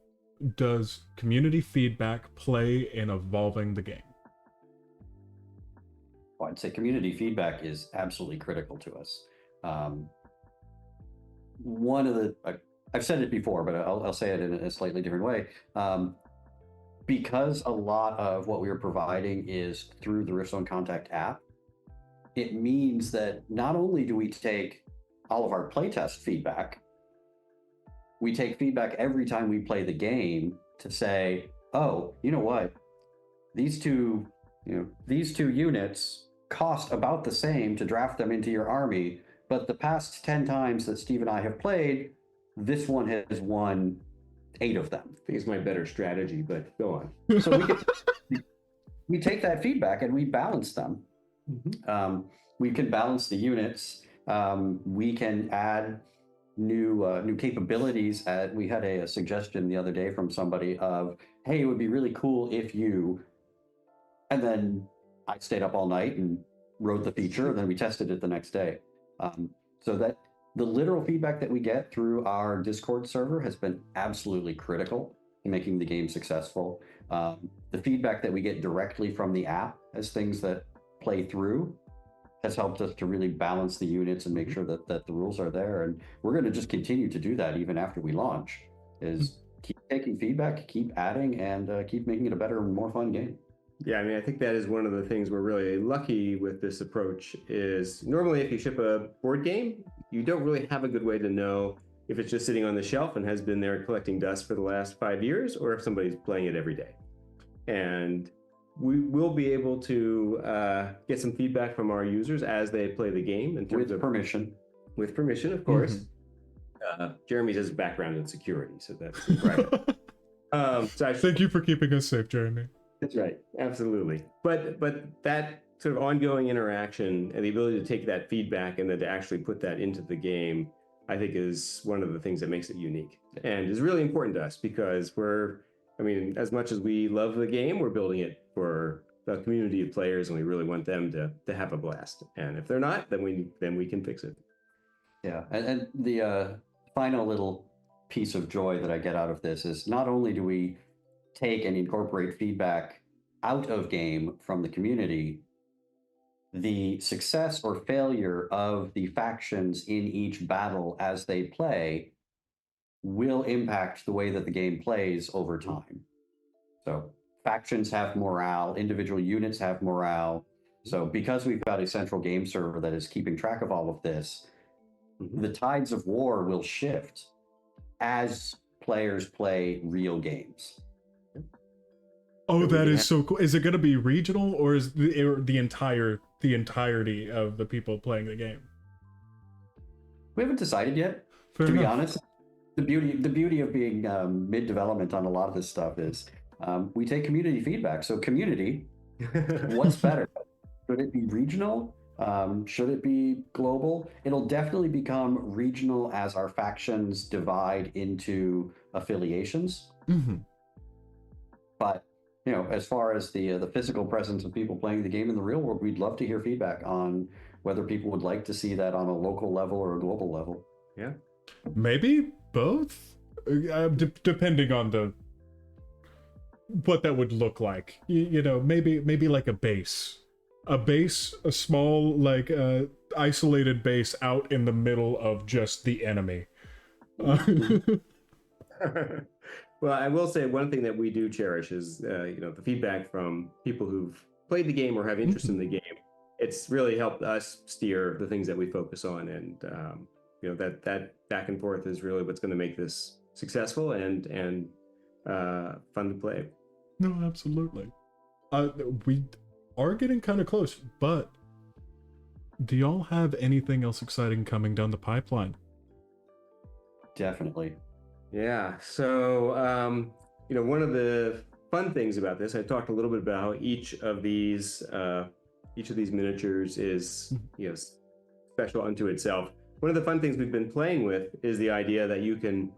A: does community feedback play in evolving the game?
B: Well, I'd say community feedback is absolutely critical to us. One of the, I've said it before, but I'll say it in a slightly different way. Because a lot of what we are providing is through the Rift Zone Contact app, it means that not only do we take all of our playtest feedback, we take feedback every time we play the game to say, oh, you know what? These two units cost about the same to draft them into your army, but the past 10 times that Steve and I have played, this one has won 8 of them.
C: I think it's my better strategy, but go on.
B: So we take that feedback and we balance them. We can balance the units. We can add new capabilities. We had a suggestion the other day from somebody of, hey, it would be really cool if you, and then I stayed up all night and wrote the feature, and then we tested it the next day. So that the literal feedback that we get through our Discord server has been absolutely critical in making the game successful. The feedback that we get directly from the app as things that play through has helped us to really balance the units and make sure that the rules are there. And we're going to just continue to do that even after we launch, is keep taking feedback, keep adding, and keep making it a better and more fun game.
C: Yeah, I mean, I think that is one of the things we're really lucky with this approach is normally if you ship a board game, you don't really have a good way to know if it's just sitting on the shelf and has been there collecting dust for the last 5 years, or if somebody's playing it every day. And we will be able to get some feedback from our users as they play the game in terms
B: With permission.
C: With permission, of course. Jeremy has a background in security, so that's private.
A: Thank you for keeping us safe, Jeremy.
C: That's right, absolutely. But that sort of ongoing interaction and the ability to take that feedback and then to actually put that into the game, I think is one of the things that makes it unique and is really important to us because as much as we love the game, we're building it for the community of players, and we really want them to have a blast. And if they're not, then we can fix it.
B: Yeah, and the final little piece of joy that I get out of this is not only do we take and incorporate feedback out of game from the community, the success or failure of the factions in each battle as they play will impact the way that the game plays over time. So factions have morale, individual units have morale. So because we've got a central game server that is keeping track of all of this, the tides of war will shift as players play real games.
A: Oh, that is so cool. Is it going to be regional, or is the entirety of the people playing the game?
B: We haven't decided yet.
A: Fair
B: to
A: enough.
B: be honest, the beauty of being mid-development on a lot of this stuff is we take community feedback. So community, what's better? Should it be regional? Should it be global? It'll definitely become regional as our factions divide into affiliations. But as far as the physical presence of people playing the game in the real world, we'd love to hear feedback on whether people would like to see that on a local level or a global level.
C: Yeah,
A: maybe both, depending on what that would look like. Maybe like a base, a small like isolated base out in the middle of just the enemy.
C: Well, I will say one thing that we do cherish is the feedback from people who've played the game or have interest in the game. It's really helped us steer the things that we focus on, and that back and forth is really what's going to make this successful and fun to play.
A: No, absolutely. We are getting kind of close, but do y'all have anything else exciting coming down the pipeline?
B: Definitely.
C: Yeah. So, one of the fun things about this, I talked a little bit about how each of these miniatures is, special unto itself. One of the fun things we've been playing with is the idea that you can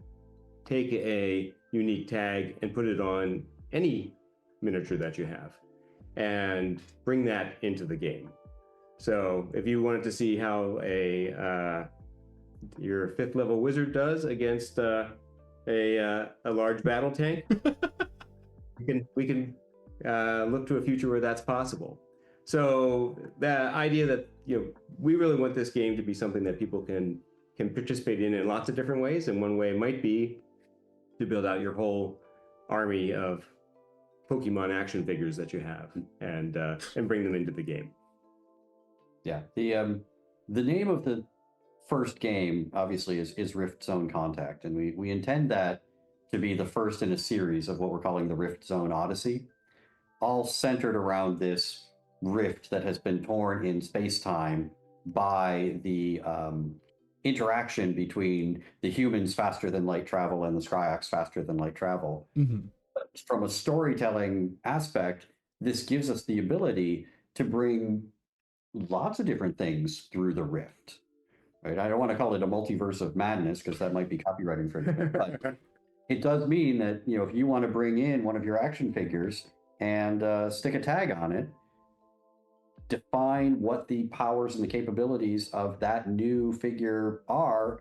C: take a unique tag and put it on any miniature that you have and bring that into the game. So if you wanted to see how your 5th level wizard does against a large battle tank, we can look to a future where that's possible. So the idea that we really want this game to be something that people can participate in lots of different ways, and one way might be to build out your whole army of Pokemon action figures that you have and bring them into the game.
B: Yeah, the name of the first game obviously is Rift Zone Contact, and we intend that to be the first in a series of what we're calling the Rift Zone Odyssey, all centered around this rift that has been torn in space-time by the interaction between the humans faster than light travel and the Skryox faster than light travel. But from a storytelling aspect, this gives us the ability to bring lots of different things through the rift. Right? I don't want to call it a multiverse of madness because that might be copyright infringement, but it does mean that if you want to bring in one of your action figures and stick a tag on it, define what the powers and the capabilities of that new figure are,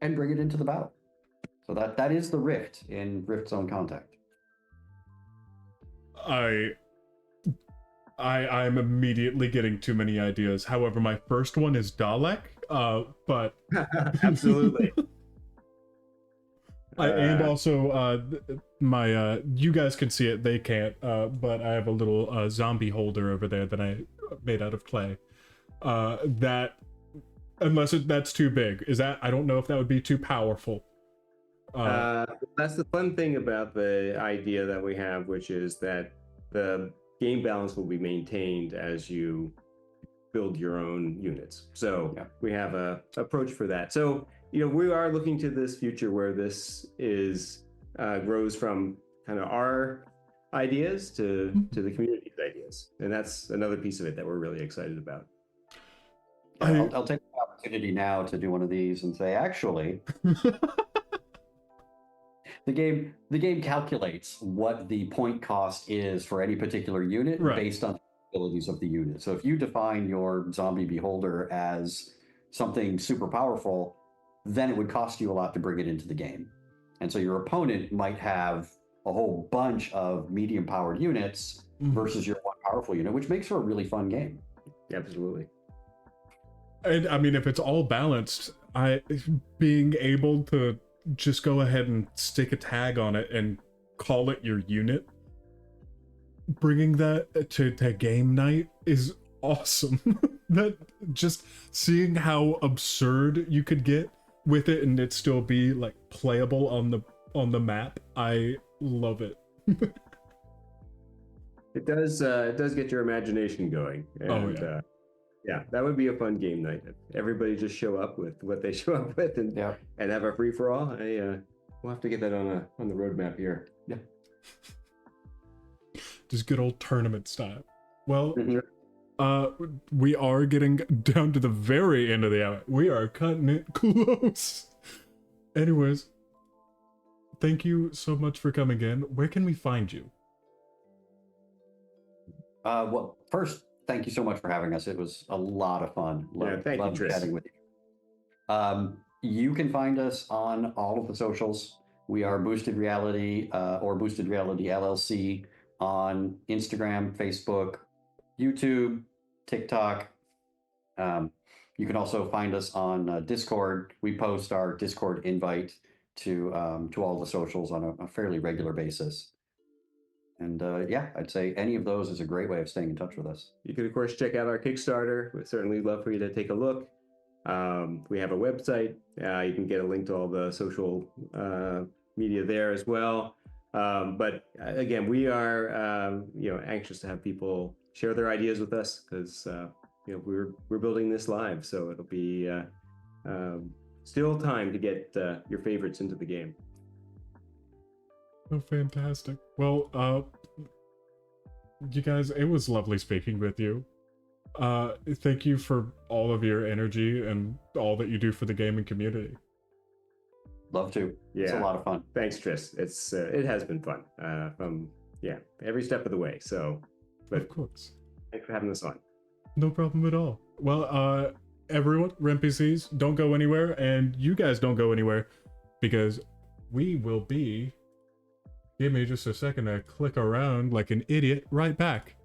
B: and bring it into the battle. So that is the rift in Rift Zone Contact.
A: I'm immediately getting too many ideas. However, my first one is Dalek, but
C: absolutely.
A: And also my you guys can see it, they can't, but I have a little zombie holder over there that I made out of clay. That, unless that's too big, I don't know if that would be too powerful.
C: That's the fun thing about the idea that we have, which is that the game balance will be maintained as you build your own units. So we have a approach for that. So we are looking to this future where this is grows from kind of our ideas to the community's ideas, and that's another piece of it that we're really excited about.
B: I'll take the opportunity now to do one of these and say, actually, the game calculates what the point cost is for any particular unit based on the abilities of the unit. So if you define your zombie beholder as something super powerful, then it would cost you a lot to bring it into the game. And so your opponent might have a whole bunch of medium powered units versus your one powerful unit, which makes for a really fun game.
C: Absolutely.
A: And I mean, if it's all balanced, being able to just go ahead and stick a tag on it and call it your unit bringing that to game night is awesome. That just seeing how absurd you could get with it and it still be like playable on the map. I love it.
C: It does get your imagination going. And, yeah, that would be a fun game night. Everybody just show up with what they show up with and have a free for all. We'll have to get that on the roadmap here.
B: Yeah.
A: Just good old tournament style. Well, we are getting down to the very end of the hour. We are cutting it close. Anyways, thank you so much for coming in. Where can we find you?
B: Well, first, thank you so much for having us. It was a lot of fun.
C: Thank you, Tris.
B: Chatting with you. You can find us on all of the socials. We are Boosted Reality or Boosted Reality LLC on Instagram, Facebook, YouTube, TikTok. You can also find us on Discord. We post our Discord invite to all the socials on a fairly regular basis. And I'd say any of those is a great way of staying in touch with us.
C: You can, of course, check out our Kickstarter. We'd certainly love for you to take a look. We have a website. You can get a link to all the social media there as well. But again, we are anxious to have people share their ideas with us because we're building this live, so it'll be still time to get your favorites into the game.
A: Oh, fantastic. Well, you guys, it was lovely speaking with you. Thank you for all of your energy and all that you do for the gaming community.
B: Love to. It's a lot of fun.
C: Thanks, Tris. It has been fun from every step of the way. So, but
A: of course.
C: Thanks for having us on.
A: No problem at all. Well, everyone, RemPCs, don't go anywhere, and you guys don't go anywhere, because we will be... Give me just a second to click around like an idiot. Right back.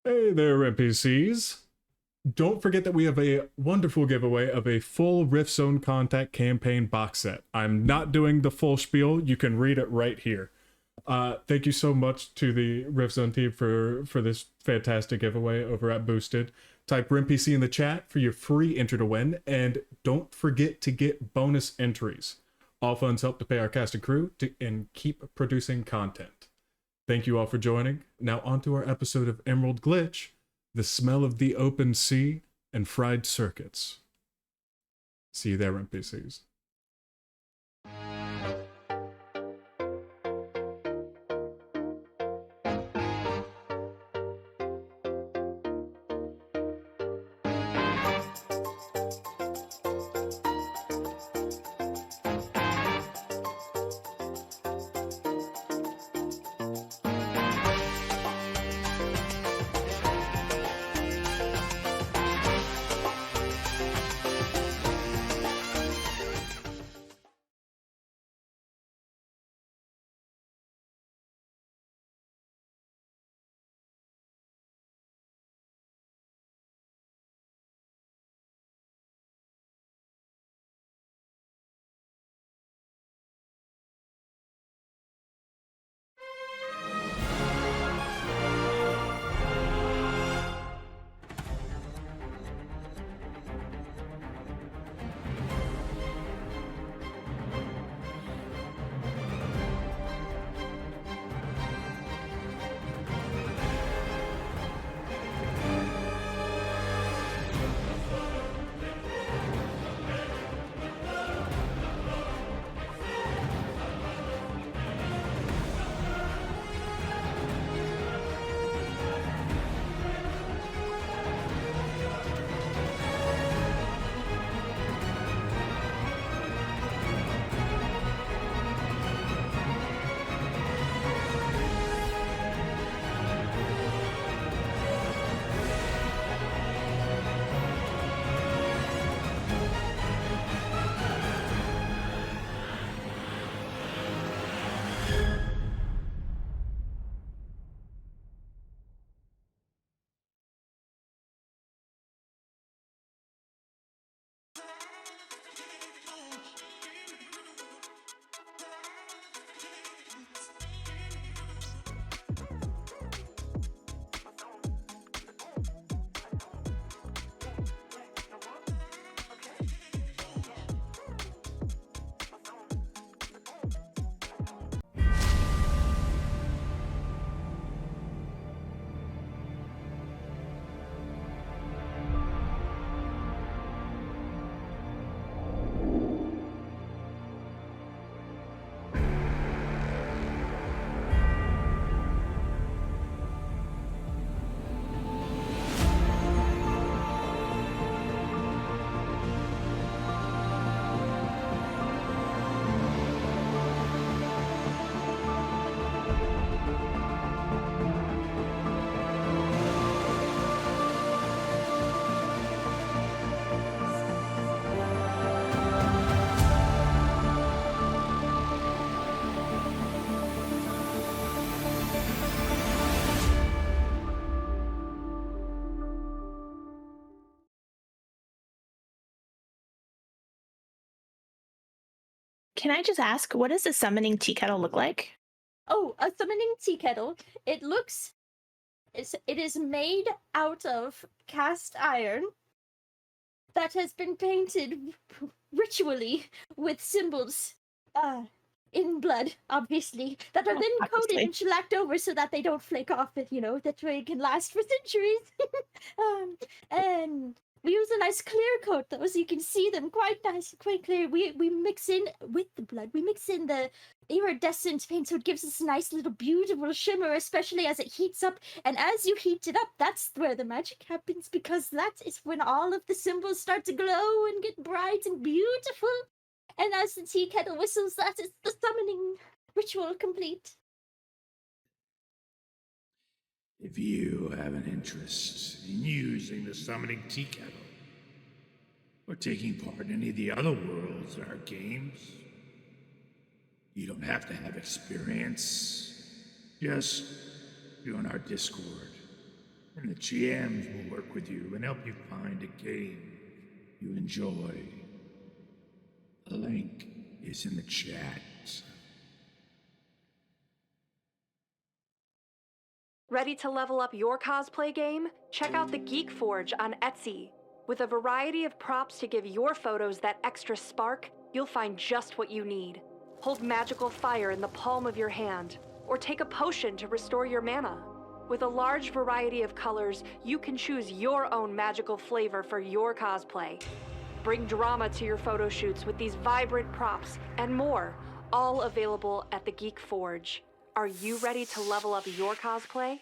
A: Hey there, NPCs. Don't forget that we have a wonderful giveaway of a full Rift Zone Contact campaign box set. I'm not doing the full spiel. You can read it right here. Thank you so much to the Rift Zone team for this fantastic giveaway over at Boosted. Type RemPC in the chat for your free enter to win, and don't forget to get bonus entries. All funds help to pay our cast and crew and keep producing content. Thank you all for joining. Now on to our episode of Emerald Glitch, the smell of the open sea and fried circuits. See you there, RemPCs.
D: Can I just ask, what does a summoning tea kettle look like?
E: Oh, a summoning tea kettle. It is made out of cast iron that has been painted ritually with symbols in blood, obviously, that are then coated
D: Obviously.
E: and shellacked over so that they don't flake off. That way it can last for centuries. And we use a nice clear coat though, so you can see them quite nice, quite clear. We mix in with the blood. We mix in the iridescent paint, so it gives us a nice little beautiful shimmer, especially as it heats up. And as you heat it up, that's where the magic happens, because that is when all of the symbols start to glow and get bright and beautiful. And as the tea kettle whistles, that is the summoning ritual complete.
F: If you have an interest in using the summoning tea kettle, or taking part in any of the other worlds in our games, you don't have to have experience. Just join our Discord, and the GMs will work with you and help you find a game you enjoy. The link is in the chat.
G: Ready to level up your cosplay game? Check out the Geek Forge on Etsy. With a variety of props to give your photos that extra spark, you'll find just what you need. Hold magical fire in the palm of your hand, or take a potion to restore your mana. With a large variety of colors, you can choose your own magical flavor for your cosplay. Bring drama to your photo shoots with these vibrant props and more, all available at the Geek Forge. Are you ready to level up your cosplay?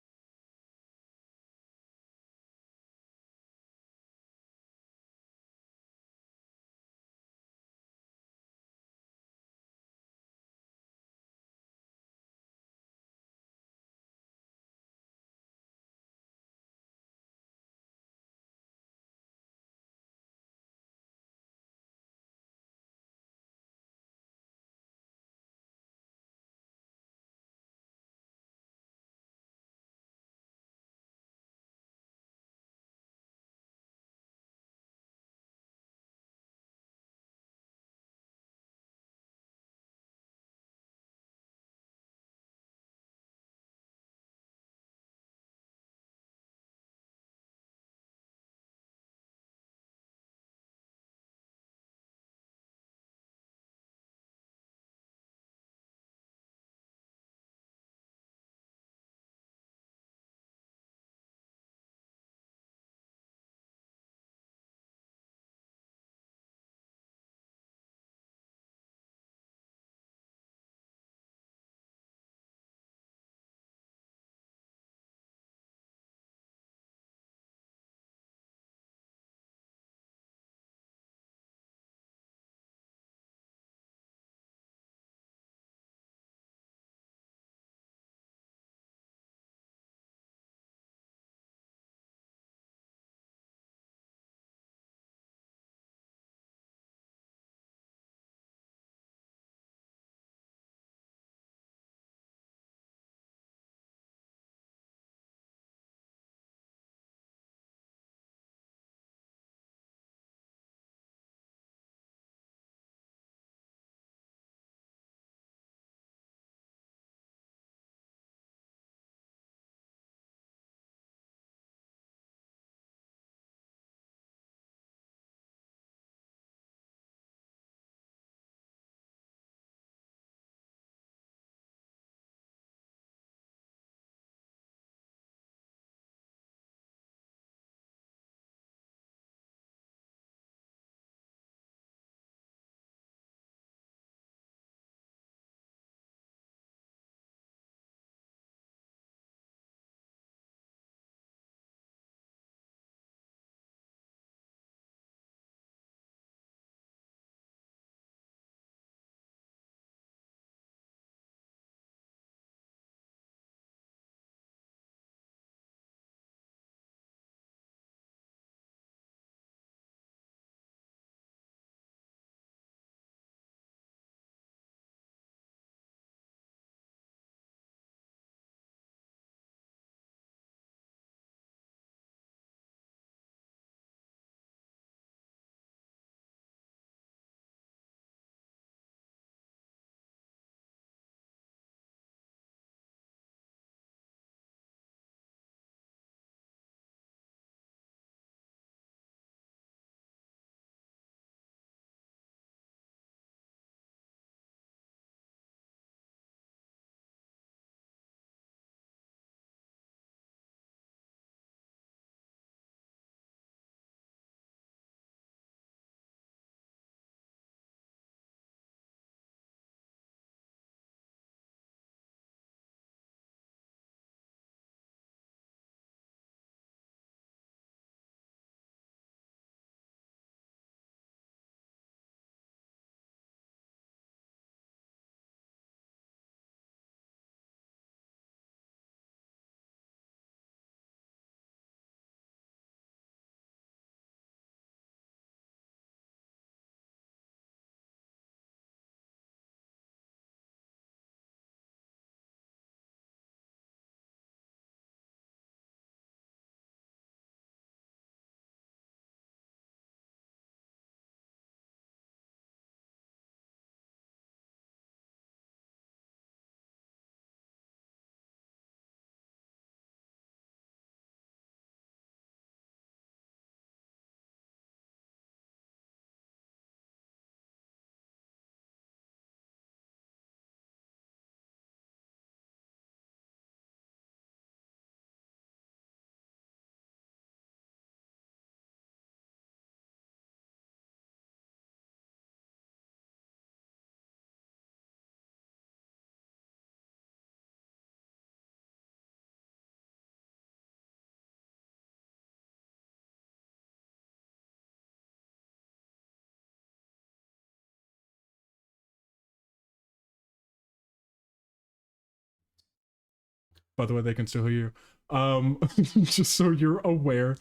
A: By the way, they can still hear you. Just so you're aware.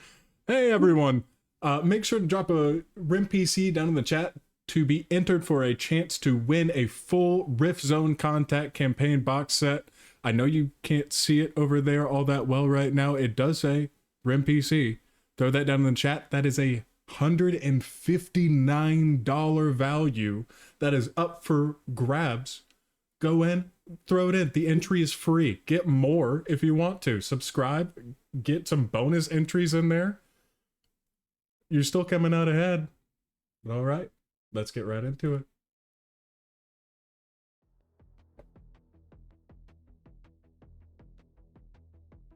A: Hey everyone, make sure to drop a Rim PC down in the chat to be entered for a chance to win a full Rift Zone Contact campaign box set. I know you can't see it over there all that well right now. It does say Rim PC. Throw that down in the chat. That is a $159 value that is up for grabs. Go in, throw it in. The entry is free. Get more if you want to. Subscribe, get some bonus entries in there. You're still coming out ahead. But all right, let's get right into it.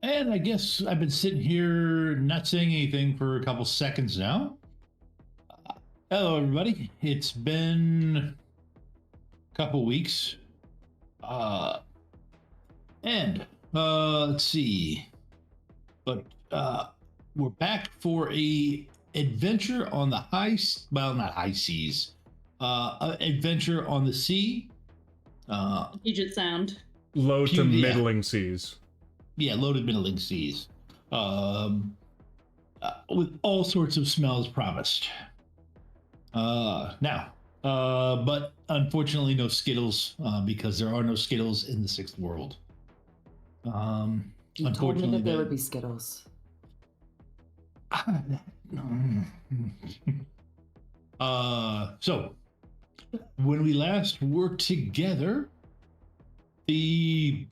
H: And I guess I've been sitting here not saying anything for a couple seconds now. Hello, everybody. It's been a couple weeks. Let's see. But we're back for a adventure on the not high seas. Adventure on the sea.
I: Puget Sound.
A: Low to middling seas.
H: Yeah, low to middling seas. With all sorts of smells promised. But unfortunately no Skittles, because there are no Skittles in the Sixth World.
J: You told me that there would be Skittles.
H: So when we last worked together, the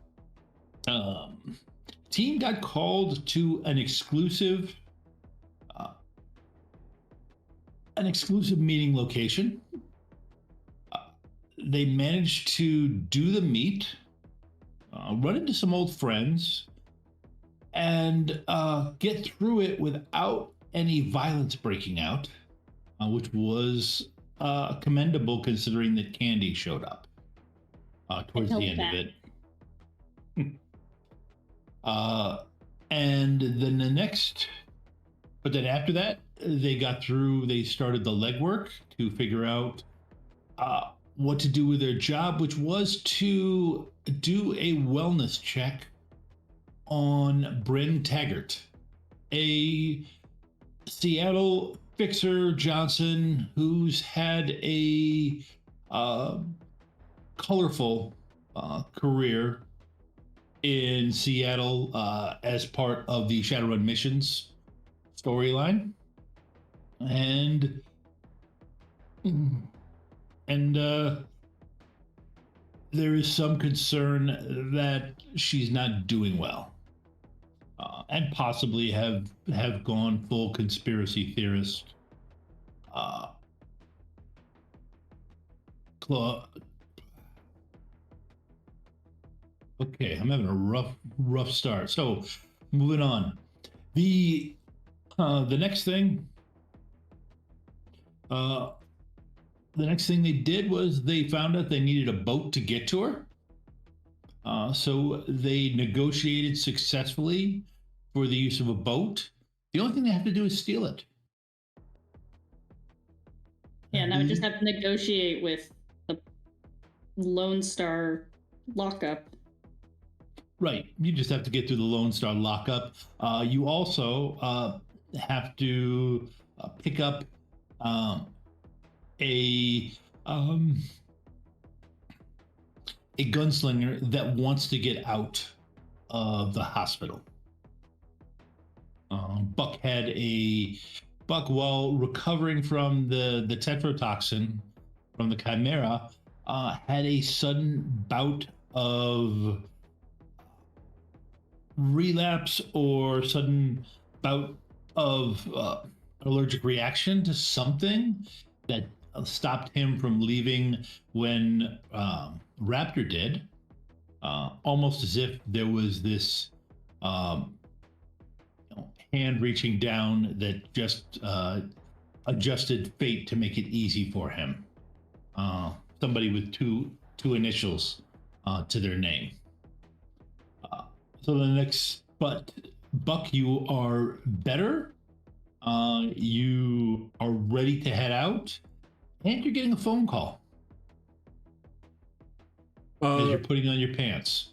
H: team got called to an exclusive meeting location. They managed to do the meet, run into some old friends, and get through it without any violence breaking out, which was commendable considering that Candy showed up towards the end of it. And then after that, they started the legwork to figure out what to do with their job, which was to do a wellness check on Bryn Taggart, a Seattle fixer Johnson who's had a colorful career in Seattle as part of the Shadowrun missions storyline, and there is some concern that she's not doing well, and possibly have gone full conspiracy theorist. Okay, I'm having a rough start. So, moving on. The next thing they did was they found out they needed a boat to get to her. So they negotiated successfully for the use of a boat. The only thing they have to do is steal it.
I: Yeah, now we just have to negotiate with the Lone Star lockup.
H: Right. You just have to get through the Lone Star lockup. You also have to pick up a gunslinger that wants to get out of the hospital. Buck, while recovering from the tetrotoxin from the Chimera, had a sudden bout of relapse or sudden bout of allergic reaction to something that stopped him from leaving when Raptor did, almost as if there was this hand reaching down that just adjusted fate to make it easy for him. Somebody with two initials to their name. So the next, but Buck, you are better. You are ready to head out, and you're getting a phone call as you're putting on your pants.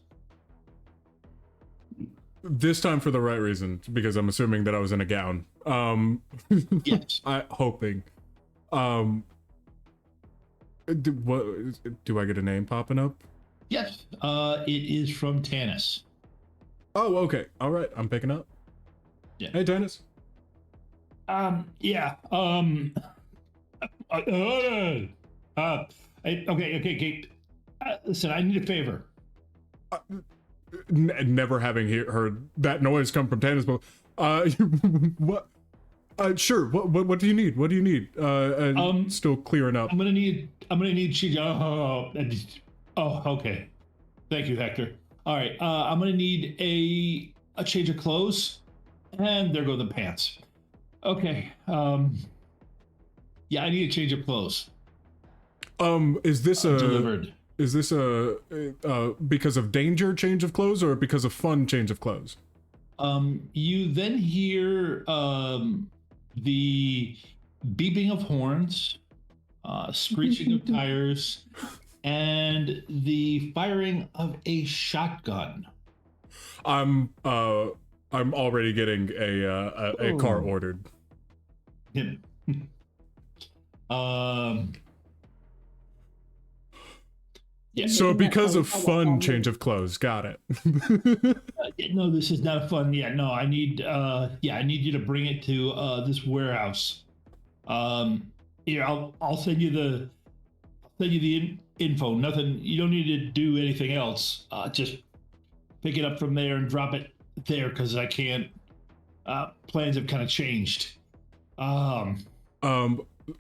A: This time for the right reason, because I'm assuming that I was in a gown.
H: Yes.
A: Hoping. Do I get a name popping up?
H: Yes. It is from Tanis.
A: Oh, okay. All right. I'm picking up.
H: Yeah.
A: Hey, Tanis.
H: Yeah. Okay. Listen, I need a favor.
A: Never having heard that noise come from Tanis, but what? Sure. What do you need? What do you need? Still clearing up.
H: I'm gonna need she. Oh, okay. Thank you, Hector. All right. I'm gonna need a change of clothes, and there go the pants. Okay. Yeah, I need a change of clothes.
A: Is this
H: delivered?
A: Is this because of danger change of clothes or because of fun change of clothes?
H: You then hear the beeping of horns, screeching of tires, and the firing of a shotgun.
A: I'm already getting a car ordered.
H: Yeah. Yeah.
A: So because of fun change of clothes, got it.
H: No, this is not fun. Yeah, no, I need you to bring it to this warehouse. Here, I'll send you the info. Nothing, you don't need to do anything else. Just pick it up from there and drop it there because I can't. Plans have kind of changed.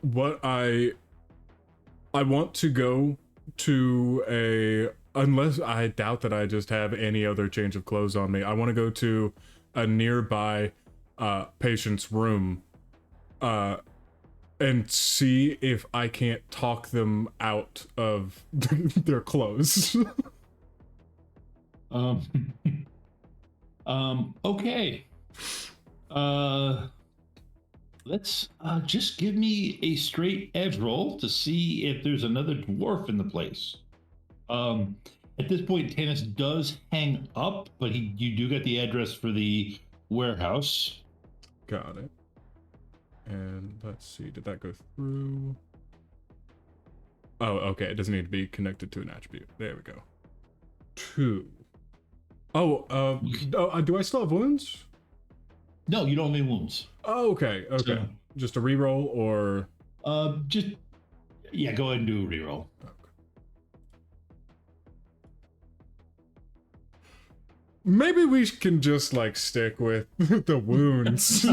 A: What I want to go to unless I doubt that I just have any other change of clothes on me. I want to go to a nearby patient's room and see if I can't talk them out of their clothes.
H: Okay. Let's just give me a straight edge roll to see if there's another dwarf in the place. At this point, Tanis does hang up, but you do get the address for the warehouse.
A: Got it. And let's see, did that go through? Oh, okay, it doesn't need to be connected to an attribute. There we go. 2. Oh, do I still have wounds?
H: No, you don't have any wounds.
A: Oh, okay. So, just a reroll or?
H: Go ahead and do a reroll.
A: Okay. Maybe we can just stick with the wounds.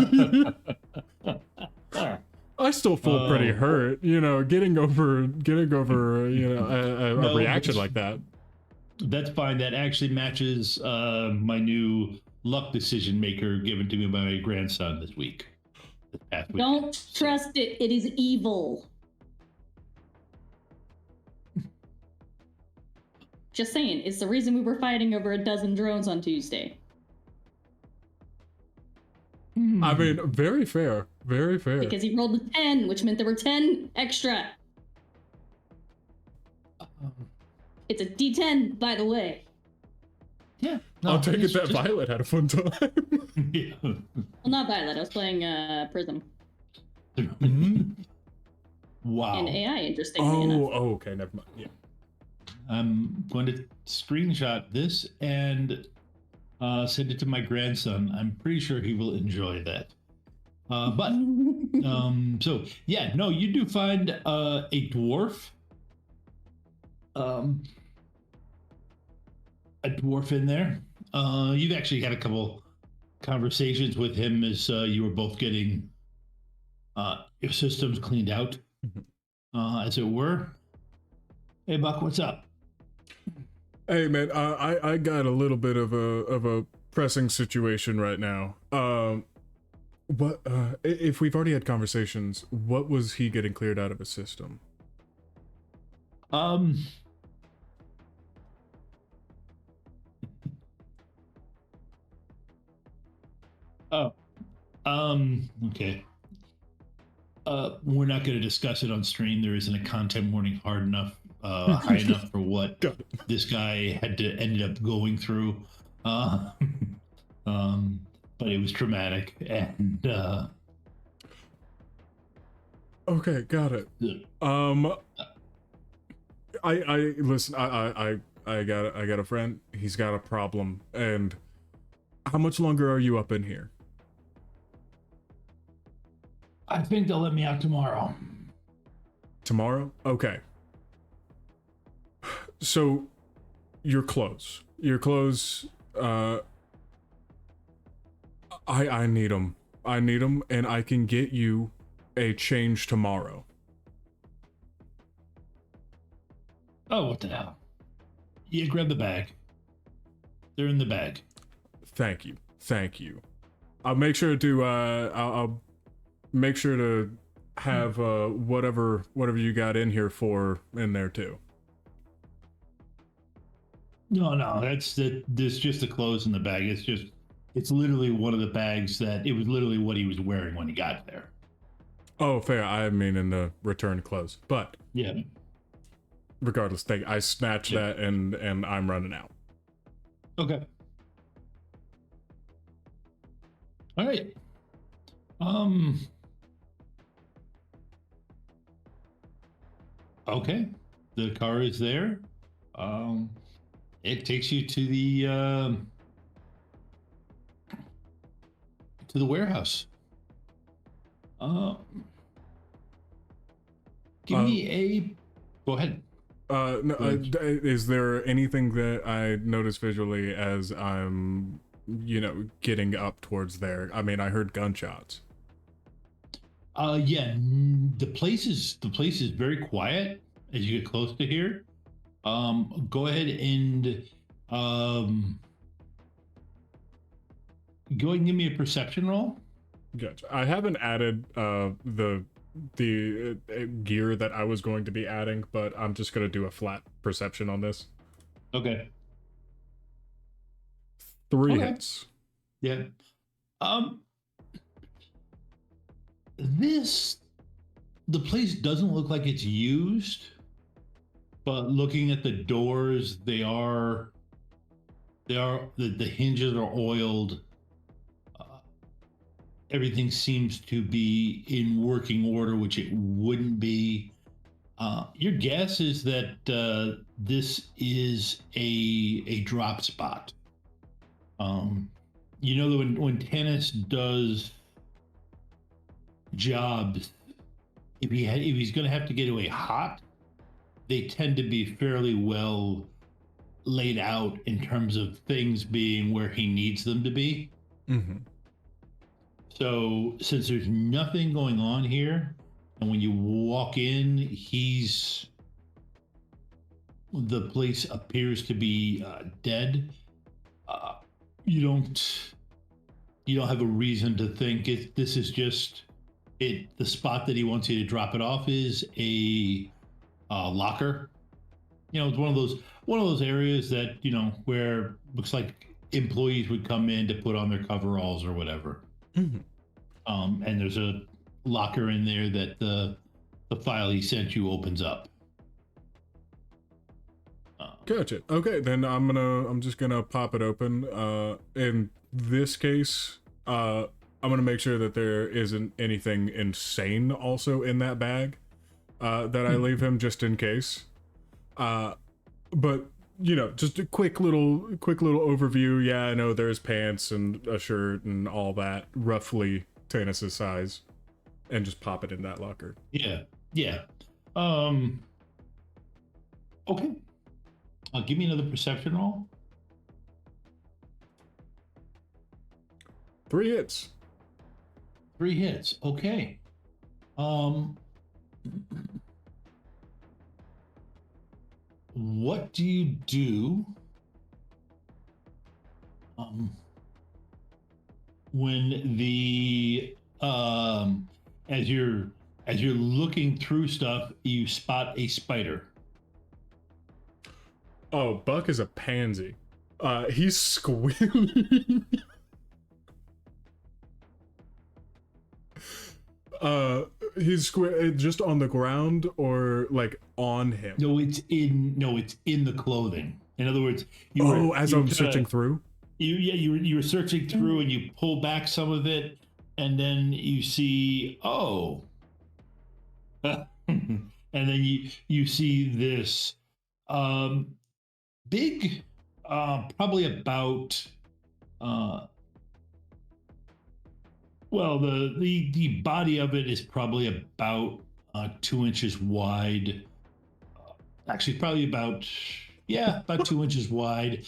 A: I still feel pretty hurt, getting over, a reaction like that.
H: That's fine. That actually matches my new luck decision maker given to me by my grandson this week.
K: Don't trust it. It is evil. Just saying, it's the reason we were fighting over a dozen drones on Tuesday.
A: I mean, very fair. Very fair.
K: Because he rolled a 10, which meant there were 10 extra. It's a D10, by the way.
H: Yeah.
A: No, I'll take it that Violet had a fun time.
H: Yeah.
K: Well, not Violet. I was playing Prism.
H: Wow.
K: And AI, interestingly enough.
A: Oh, okay. Never mind. Yeah.
H: I'm going to screenshot this and send it to my grandson. I'm pretty sure he will enjoy that. So yeah, no, you do find a dwarf. A dwarf in there. You've actually had a couple conversations with him as you were both getting your systems cleaned out, as it were. Hey, Buck, what's up?
A: Hey, man, I got a little bit of a pressing situation right now. What if we've already had conversations? What was he getting cleared out of his system?
H: Okay. We're not going to discuss it on stream. There isn't a content warning hard enough, high enough for what this guy ended up going through. But it was traumatic, and
A: Okay, got it. I listen. I got a friend. He's got a problem. And how much longer are you up in here?
H: I think they'll let me out tomorrow.
A: Tomorrow? Okay. So, your clothes. Your clothes. I need them. I need them, and I can get you a change tomorrow.
H: Oh, what the hell? Yeah, grab the bag. They're in the bag.
A: Thank you. Thank you. I'll make sure to I'll make sure to have whatever you got in here for in there too.
H: No, that's just the clothes in the bag. It's literally one of the bags it was literally what he was wearing when he got there.
A: Oh, fair. I mean in the return clothes. But
H: yeah.
A: Regardless, I snatched that and I'm running out.
H: Okay. All right. Okay. The car is there. It takes you to the warehouse. Give me a. Go ahead.
A: No, is there anything that I notice visually as I'm, getting up towards there? I mean, I heard gunshots.
H: Yeah, the place is very quiet as you get close to here. Go ahead and go ahead and give me a perception roll.
A: Gotcha. I haven't added the gear that I was going to be adding, but I'm just going to do a flat perception on this.
H: Okay.
A: 3 hits.
H: Yeah. The place doesn't look like it's used, but looking at the doors, the hinges are oiled. Everything seems to be in working order, which it wouldn't be. Your guess is that this is a drop spot. That when Tennis does jobs, if he's going to have to get away hot, they tend to be fairly well laid out in terms of things being where he needs them to be.
A: Mm-hmm.
H: So since there's nothing going on here, and when you walk in, the place appears to be dead. You don't have a reason to think this is just it. The spot that he wants you to drop it off is a locker. It's one of those areas that where looks like employees would come in to put on their coveralls or whatever.
A: Mm-hmm.
H: And there's a locker in there that the file he sent you opens up.
A: Gotcha. Okay, then I'm just gonna pop it open. In this case, I'm gonna make sure that there isn't anything insane also in that bag that I leave him just in case. But just a quick little overview. Yeah, I know there's pants and a shirt and all that, roughly Tannis's size, and just pop it in that locker.
H: Yeah. Okay. Give me another perception roll.
A: 3 hits.
H: 3 hits. Okay. What do you do when as you're looking through stuff, you spot a spider?
A: Oh, Buck is a pansy. He's squealing. He's just on the ground or like on him?
H: No, it's in the clothing. In other words,
A: as I'm searching through.
H: you were searching through and you pull back some of it, and then you see and then you see this big, probably about well, the body of it is probably about 2 inches wide. Actually, probably about 2 inches wide.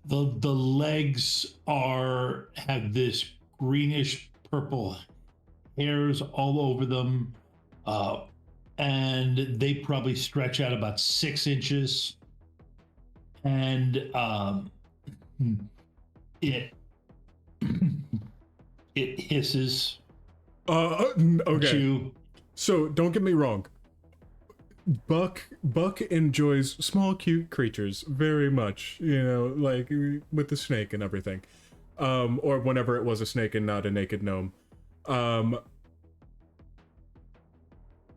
H: The legs have this greenish purple hairs all over them, and they probably stretch out about 6 inches. And it it hisses.
A: Okay. So don't get me wrong. Buck enjoys small, cute creatures very much. You know, like with the snake and everything, or whenever it was a snake and not a naked gnome.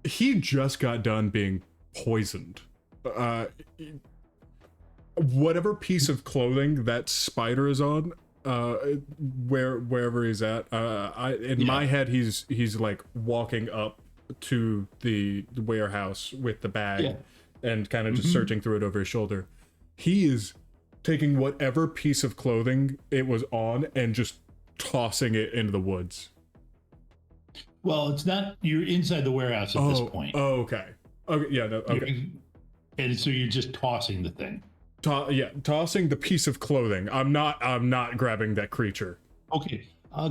A: He just got done being poisoned. Whatever piece of clothing that spider is on, wherever he's at, in my head he's like walking up to the warehouse with the bag and kind of just searching through it over his shoulder. He is taking whatever piece of clothing it was on and just tossing it into the woods.
H: Well, it's not. You're inside the warehouse at this point.
A: Oh, okay. Okay, yeah, no, okay.
H: And so you're just tossing the thing.
A: Tossing the piece of clothing. I'm not grabbing that creature.
H: Okay.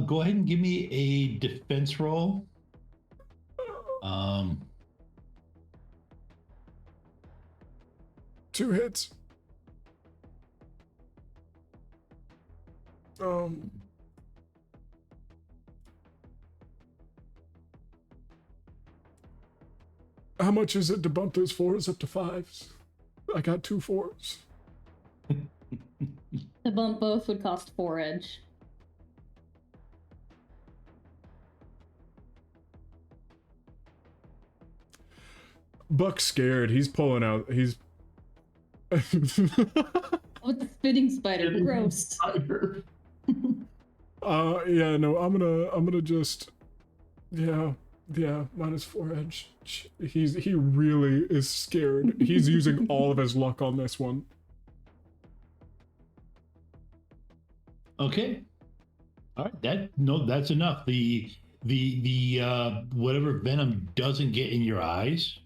H: Go ahead and give me a defense roll.
A: 2 hits. How much is it to bump those 4s up to 5s? I got 2 4s.
K: To bump both would cost 4 edge.
A: Buck's scared. He's pulling out. He's.
K: With the spitting spider, gross.
A: Yeah, no, I'm gonna just, yeah, -4 edge. He really is scared. He's using all of his luck on this one.
H: Okay. All right. That's enough. The whatever venom doesn't get in your eyes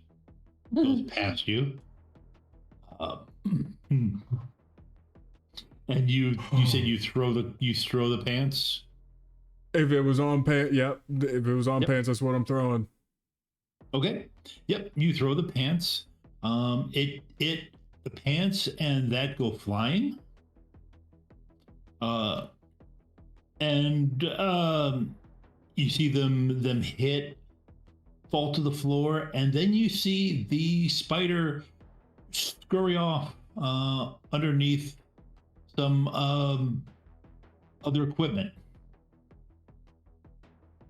H: goes past you. And you said you throw the pants.
A: If it was on pants, yep. If it was on pants, that's what I'm throwing.
H: Okay. Yep. You throw the pants. The pants and that go flying. And you see them hit, fall to the floor, and then you see the spider scurry off underneath some other equipment.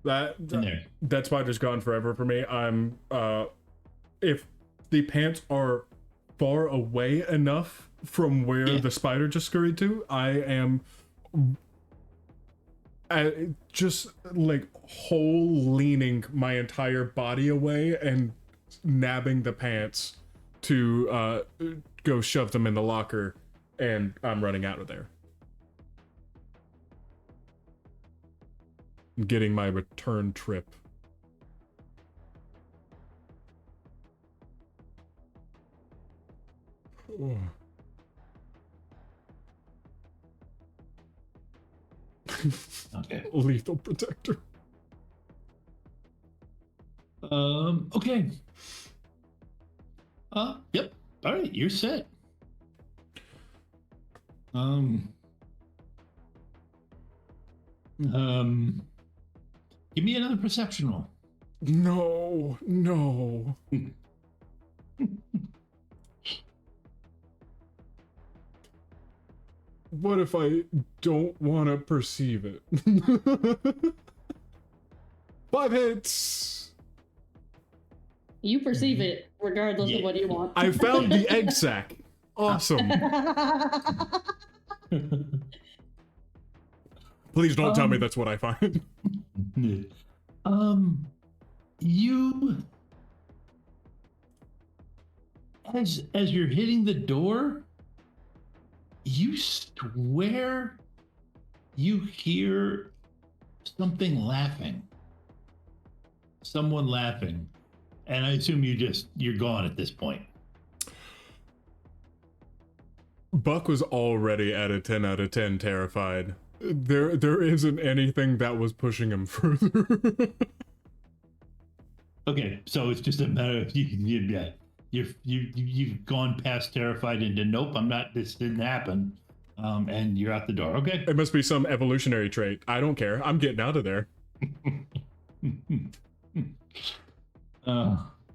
A: That spider's gone forever for me. I'm if the pants are far away enough from where the spider just scurried to, I am just like leaning my entire body away and nabbing the pants to go shove them in the locker, and I'm running out of there. Getting my return trip. Oh.
H: Okay.
A: Lethal protector.
H: Okay. Yep. All right, you're set. Give me another perception roll.
A: No. What if I don't want to perceive it? 5 hits.
K: You perceive it regardless of what you want.
A: I found the egg sack. Awesome. Please don't tell me that's what I find.
H: You, as you're hitting the door, you swear you hear something laughing. Someone laughing. And I assume you're gone at this point.
A: Buck was already at a 10 out of 10 terrified. There isn't anything that was pushing him further.
H: Okay, so it's just a matter of you've gone past terrified into nope, I'm not. This didn't happen, and you're out the door. Okay,
A: it must be some evolutionary trait. I don't care. I'm getting out of there.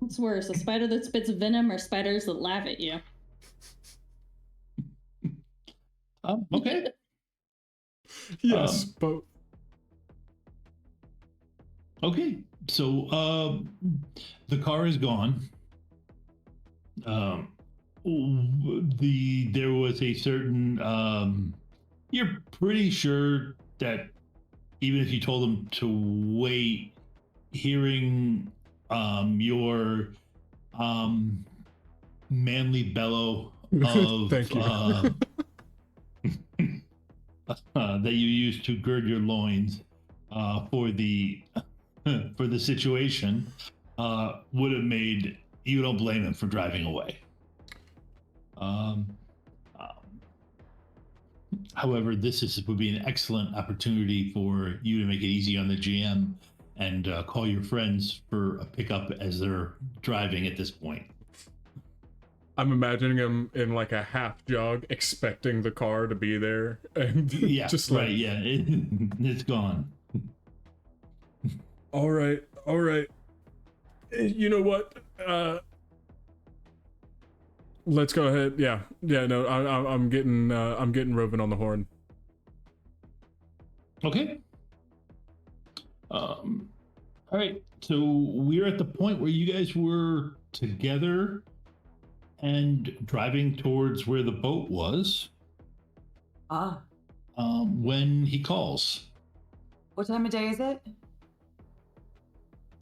K: What's worse, a spider that spits venom or spiders that laugh at you?
H: Okay.
A: Yes, both.
H: Okay, so the car is gone. There was a certain you're pretty sure that even if you told them to wait, hearing your manly bellow of
A: Thank you.
H: that you used to gird your loins for the situation would have made you don't blame him for driving away. However, this would be an excellent opportunity for you to make it easy on the GM and call your friends for a pickup as they're driving at this point.
A: I'm imagining him in like a half jog, expecting the car to be there, and
H: Yeah,
A: just
H: right.
A: like,
H: Yeah, it's gone.
A: all right. You know what? Let's go ahead. Yeah. No, I'm getting Roven on the horn.
H: Okay. All right. So we're at the point where you guys were together and driving towards where the boat was. When he calls.
J: What time of day is it?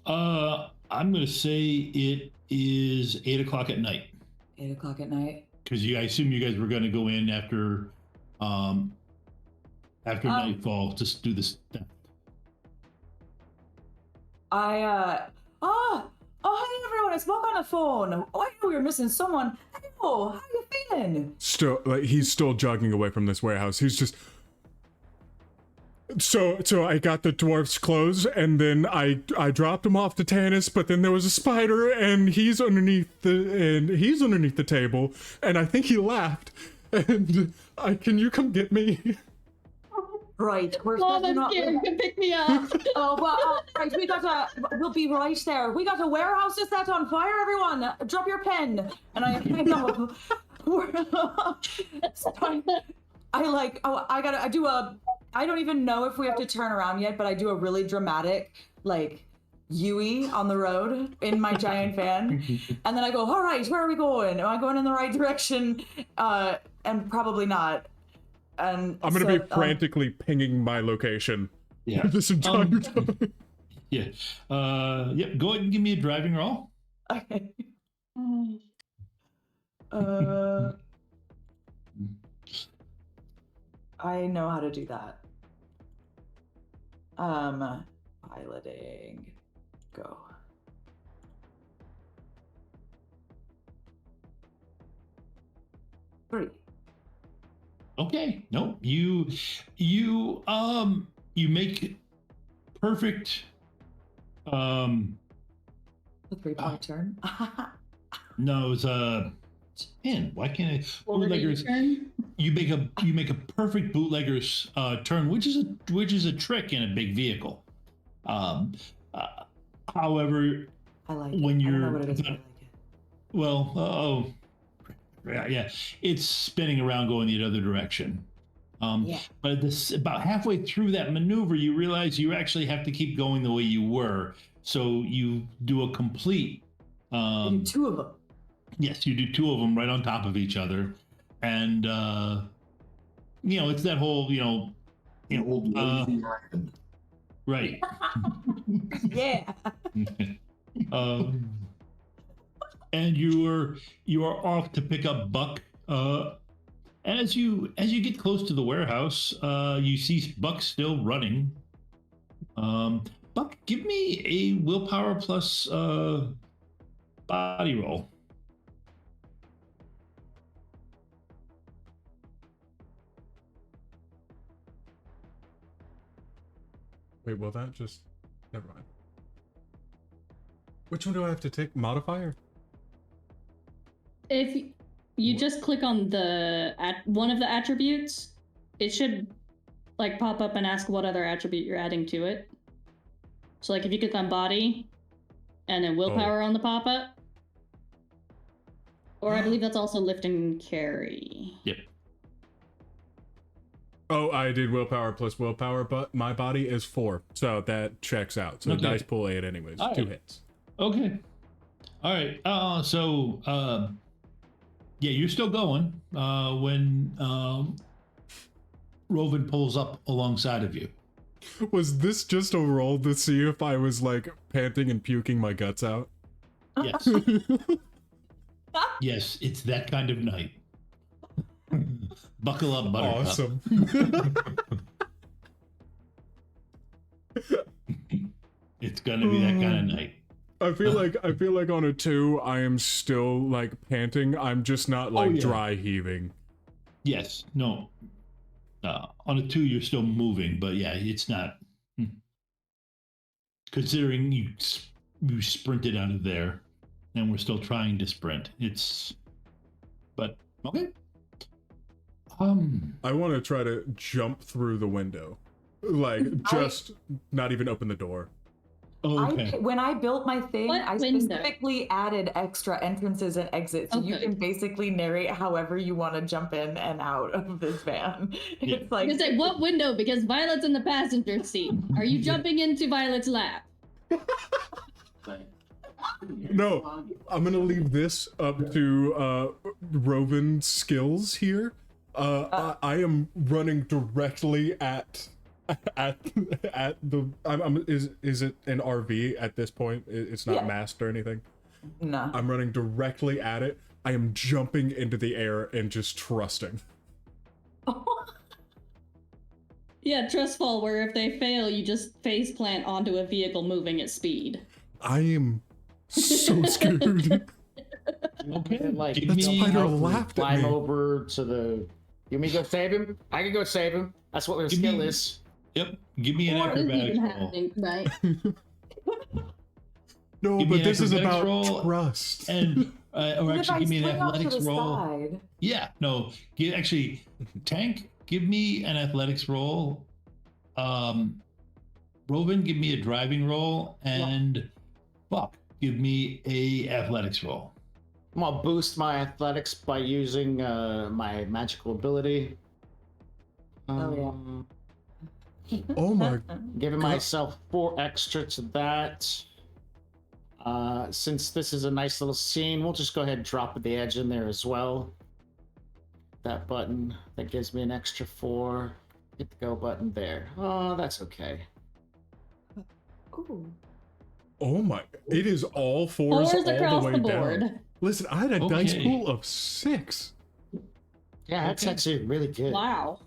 H: I'm gonna say it is 8 o'clock at night.
J: 8 o'clock at night.
H: Because I assume you guys were gonna go in after nightfall to do this.
J: Hey everyone, it's Buck on the phone. Oh, I knew we were missing someone. Hello, how you feeling?
A: Still, like, he's still jogging away from this warehouse. He's just. So I got the dwarf's clothes, and then I dropped him off to Tannis, but then there was a spider, and he's underneath the table, and I think he laughed. And can you come get me?
J: Right, we're
K: Mom, I'm scared. Come pick me up.
J: Right, we'll be right there. We got a warehouse to set on fire, everyone. Drop your pen. And I know. I don't even know if we have to turn around yet, but I do a really dramatic, like, Yui on the road in my giant van. And then I go, all right, where are we going? Am I going in the right direction? And probably not. And
A: I'm gonna be frantically pinging my location.
H: Yeah.
A: This entire time.
H: Yeah. Yep. Go ahead and give me a driving roll.
J: Okay. I know how to do that. Piloting. Go. Three.
H: Okay. No, you make perfect.
J: The 3-point turn.
H: No, it's man. Why can't I? Bootleggers. You make a perfect bootlegger's turn, which is a trick in a big vehicle. However,
J: I like
H: when
J: it.
H: you're
J: I don't know what it is, but I like it.
H: well, yeah, it's spinning around going the other direction. But about halfway through that maneuver, you realize you actually have to keep going the way you were. So you do a complete.
J: You do two of them.
H: Yes, you do two of them right on top of each other, and it's that whole You know, right.
J: Yeah.
H: And you are off to pick up Buck. As you get close to the warehouse, you see Buck still running. Buck, give me a willpower plus body roll.
A: Wait, will that just... Never mind. Which one do I have to take? Modifier?
K: If you just click on one of the attributes, it should like pop up and ask what other attribute you're adding to it. So like if you click on body and then willpower on the pop-up, or I believe that's also lift and carry.
H: Yep.
A: Oh, I did willpower plus willpower, but my body is 4, so that checks out. So
H: Okay.
A: dice pool 8 anyways.
H: All
A: 2
H: right.
A: hits.
H: Okay. All right. Yeah, you're still going when Rovin pulls up alongside of you.
A: Was this just a roll to see if I was like panting and puking my guts out?
H: Yes. Yes, it's that kind of night. Buckle up, Buttercup.
A: Awesome.
H: It's gonna be that kind of night.
A: I feel like on a 2, I am still like panting. I'm just not like
H: yeah.
A: dry heaving.
H: Yes. No. On a 2, you're still moving, but yeah, it's not. Considering you sprinted out of there, and we're still trying to sprint. But okay.
A: I want to try to jump through the window, like just not even open the door.
H: Okay.
J: When I built my thing,
K: What
J: I
K: window?
J: specifically added extra entrances and exits, so you
K: Okay.
J: can basically narrate however you want to jump in and out of this van.
H: Yeah.
J: It's
K: I
J: like
K: was gonna say, what window? Because Violet's in the passenger seat. Are you jumping into Violet's lap?
A: No, I'm gonna leave this up to Rovin's skills here. I am running directly at the. Is it an RV at this point? It's not
J: Yeah.
A: masked or anything.
J: no.
A: I'm running directly at it. I am jumping into the air and just trusting.
K: Yeah, trust fall, where if they fail, you just face plant onto a vehicle moving at speed.
A: I am so scared.
H: Okay.
L: And, like,
H: Give
A: That
H: me-
A: spider
L: help
A: laughed at
L: climb
A: me.
L: over to the. You mean go save him? I can go save him. That's what their
H: Give
L: skill
H: me-
L: is.
H: Yep. Give me an
K: What is
H: acrobatics
K: even
H: roll.
K: happening, right?
A: No,
H: Give me
A: but
H: an
A: this is
H: acrobatics
A: about
H: roll.
A: trust.
H: And or
J: But if
H: actually,
J: I
H: give me an
J: swing off to
H: athletics
J: the
H: roll.
J: side-
H: Yeah. No. Actually, Tank, give me an athletics roll. Rovin, give me a driving roll, and Buck, give me a athletics roll.
L: I'm gonna boost my athletics by using my magical ability.
J: Oh,
A: Oh my
L: Giving
A: God.
L: myself 4 extra to that. Since this is a nice little scene, we'll just go ahead and drop the edge in there as well. That button that gives me an extra 4. Hit the go button there. Oh, that's okay.
J: Ooh.
A: Oh my! It is all fours
K: Fours
A: all
K: across
A: the way
K: the board.
A: down. Listen, I had a dice
H: Okay.
A: pool of 6.
L: Yeah, that's
H: Okay.
L: actually really good.
K: Wow.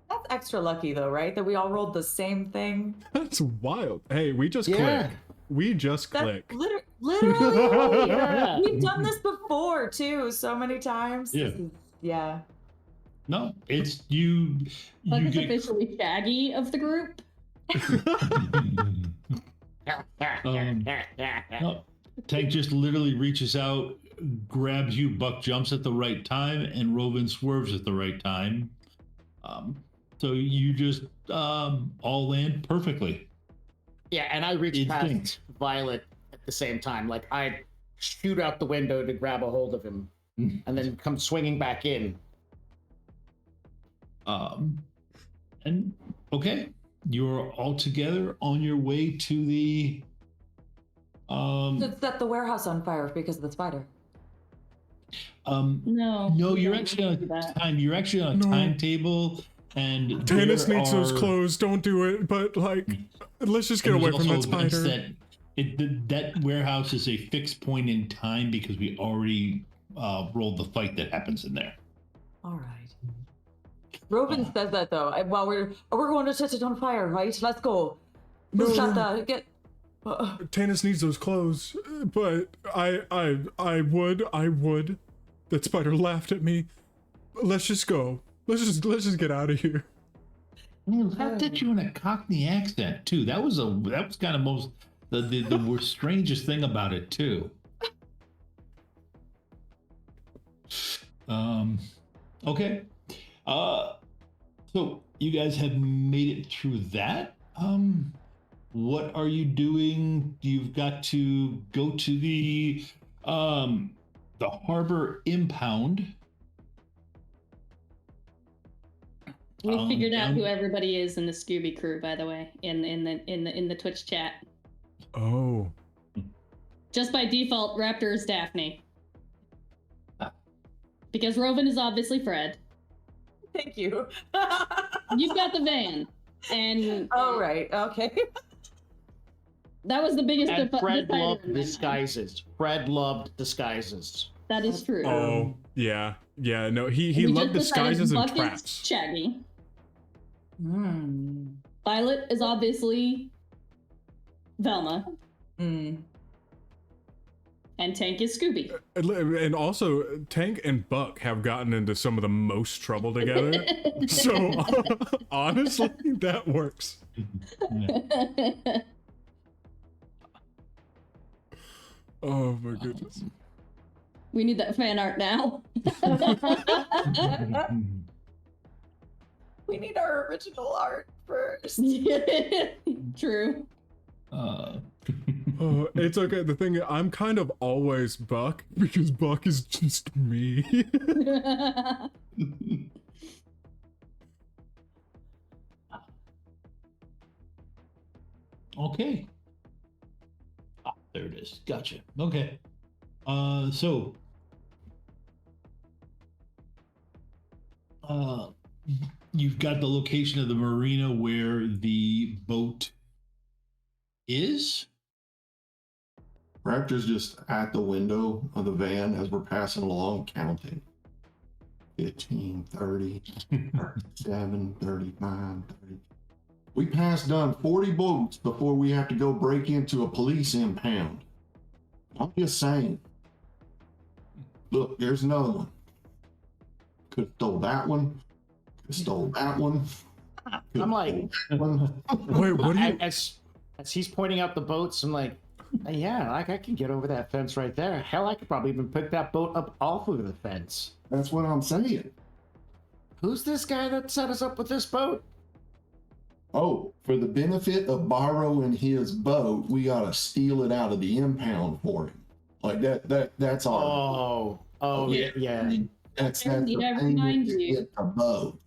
J: That's extra lucky though, right? That we all rolled the same thing.
A: That's wild. Hey, we just
L: Yeah.
A: click. We just
J: That's
A: click.
J: literally.
L: Yeah.
J: We've done this before too, so many times.
H: Yeah.
J: Yeah.
H: No, it's you.
K: Buck
H: You
K: is
H: get.
K: officially Shaggy of the group.
H: No, Tank just literally reaches out, grabs you. Buck jumps at the right time, and Rovin swerves at the right time. So you just all land perfectly.
L: Yeah, and I reach past
H: Instinct.
L: Violet at the same time. Like I shoot out the window to grab a hold of him, and then come swinging back in.
H: And okay, you're all together on your way to the.
J: To set the warehouse on fire because of the spider.
K: No.
H: No,
K: we
H: you're
K: don't
H: actually
K: need to do
H: on a
K: that.
H: time. You're actually on a
A: No.
H: timetable, and
A: Tannis
H: there
A: needs those
H: are-
A: clothes. Don't do it. But like, let's just get
H: and
A: away
H: there's
A: from that
H: also events
A: spider.
H: that warehouse is a fixed point in time because we already rolled the fight that happens in there.
J: All right. Robin says that though. While we're going to set it on fire, right? Let's go. Who's got the get?
A: Tannis needs those clothes, but I would. That spider laughed at me. Let's just go. Let's just get out of here.
H: He laughed at you in a Cockney accent too. That was kind of most the worst, strangest thing about it too. Okay. So you guys have made it through that. What are you doing? You've got to go to the harbor impound.
K: We figured out
H: down-
K: who everybody is in the Scooby crew, by the way, in the Twitch chat.
A: Oh.
K: Just by default, Raptor is Daphne. Because Rovan is obviously Fred.
J: Thank you.
K: You've got the van. And
J: oh right, okay.
K: That was the biggest
L: And Fred
K: decider
L: loved
K: in my mind.
L: disguises. Fred loved disguises.
K: That is true.
A: Oh yeah. No, he
K: We
A: loved
K: just decided
A: disguises and
K: Buck is
A: traps.
K: Shaggy. Violet is obviously Velma. And Tank is Scooby.
A: And also, Tank and Buck have gotten into some of the most trouble together. So, honestly, that works. Oh my goodness.
K: We need that fan art now.
J: We need our original art first.
K: True.
A: Oh, it's okay. The thing is, I'm kind of always Buck because Buck is just me.
H: Okay. There it is. Gotcha. Okay. So you've got the location of the marina where the boat is.
M: Raptor's just at the window of the van as we're passing along, counting. 15, 30, 37, 35, 30. We passed done 40 boats before we have to go break into a police impound. I'm just saying. Look, there's another one. Could have stole that one. Could have stole that one.
L: I'm like,
A: wait, what do you?
L: As he's pointing out the boats, I'm like, yeah, like I can get over that fence right there. Hell, I could probably even pick that boat up off of the fence.
M: That's what I'm saying.
L: Who's this guy that set us up with this boat?
M: Oh, for the benefit of borrowing his boat, we gotta steal it out of the impound for him. Like that's our.
L: Oh, yeah.
M: That's
K: I need
M: the
K: to
M: thing
K: remind
M: with
K: you.
M: the boat.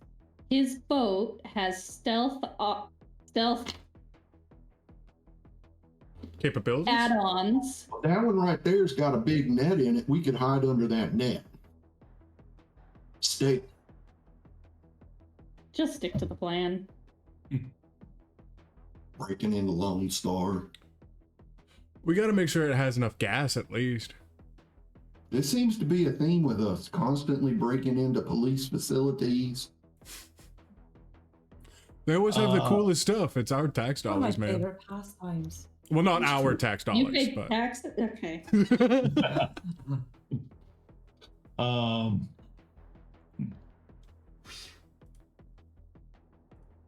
K: His boat has stealth
A: Capabilities?
K: add-ons.
M: That one right there's got a big net in it. We could hide under that net. Stay.
K: Just stick to the plan.
M: Breaking into Lone Star.
A: We got to make sure it has enough gas at least.
M: This seems to be a theme with us, constantly breaking into police facilities.
A: They always have the coolest stuff. It's our tax
J: One of my
A: dollars, man.
J: favorite pastimes.
A: Well, not our tax dollars,
K: You pay
A: but
K: tax? Okay.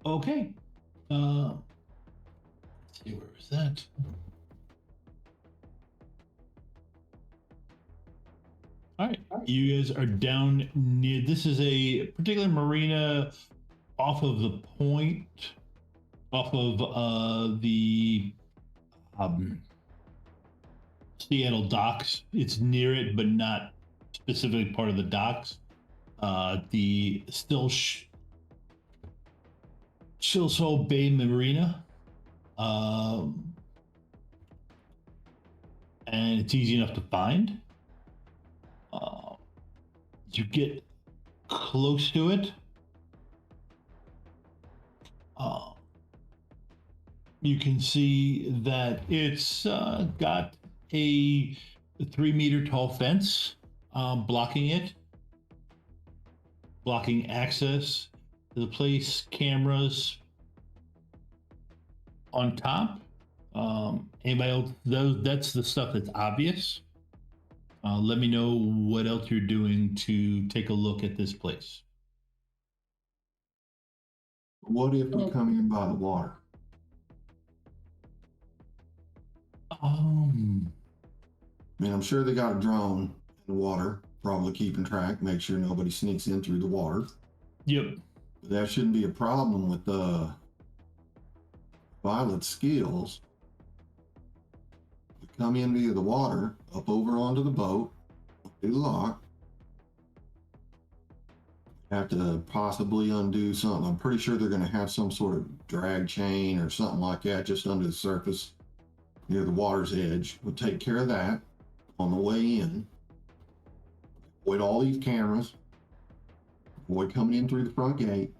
H: Okay. Let's see, where was that? All right, you guys are down near. This is a particular marina off of the point, off of the Seattle docks. It's near it, but not specifically part of the docks. The Chilsol Bay Marina. And it's easy enough to find. you get close to it, you can see that it's got a 3-meter tall fence blocking it, blocking access to the place, cameras on top. Anybody else? That's the stuff that's obvious. Let me know what else you're doing to take a look at this place.
M: What if we come in by the water? I mean, I'm sure they got a drone in the water, probably keeping track, make sure nobody sneaks in through the water.
H: Yep.
M: But that shouldn't be a problem with Violet's skills. We come in via the water, up over onto the boat, do the lock. Have to possibly undo something. I'm pretty sure they're going to have some sort of drag chain or something like that just under the surface near the water's edge. We'll take care of that on the way in. Avoid all these cameras. Avoid coming in through the front gate.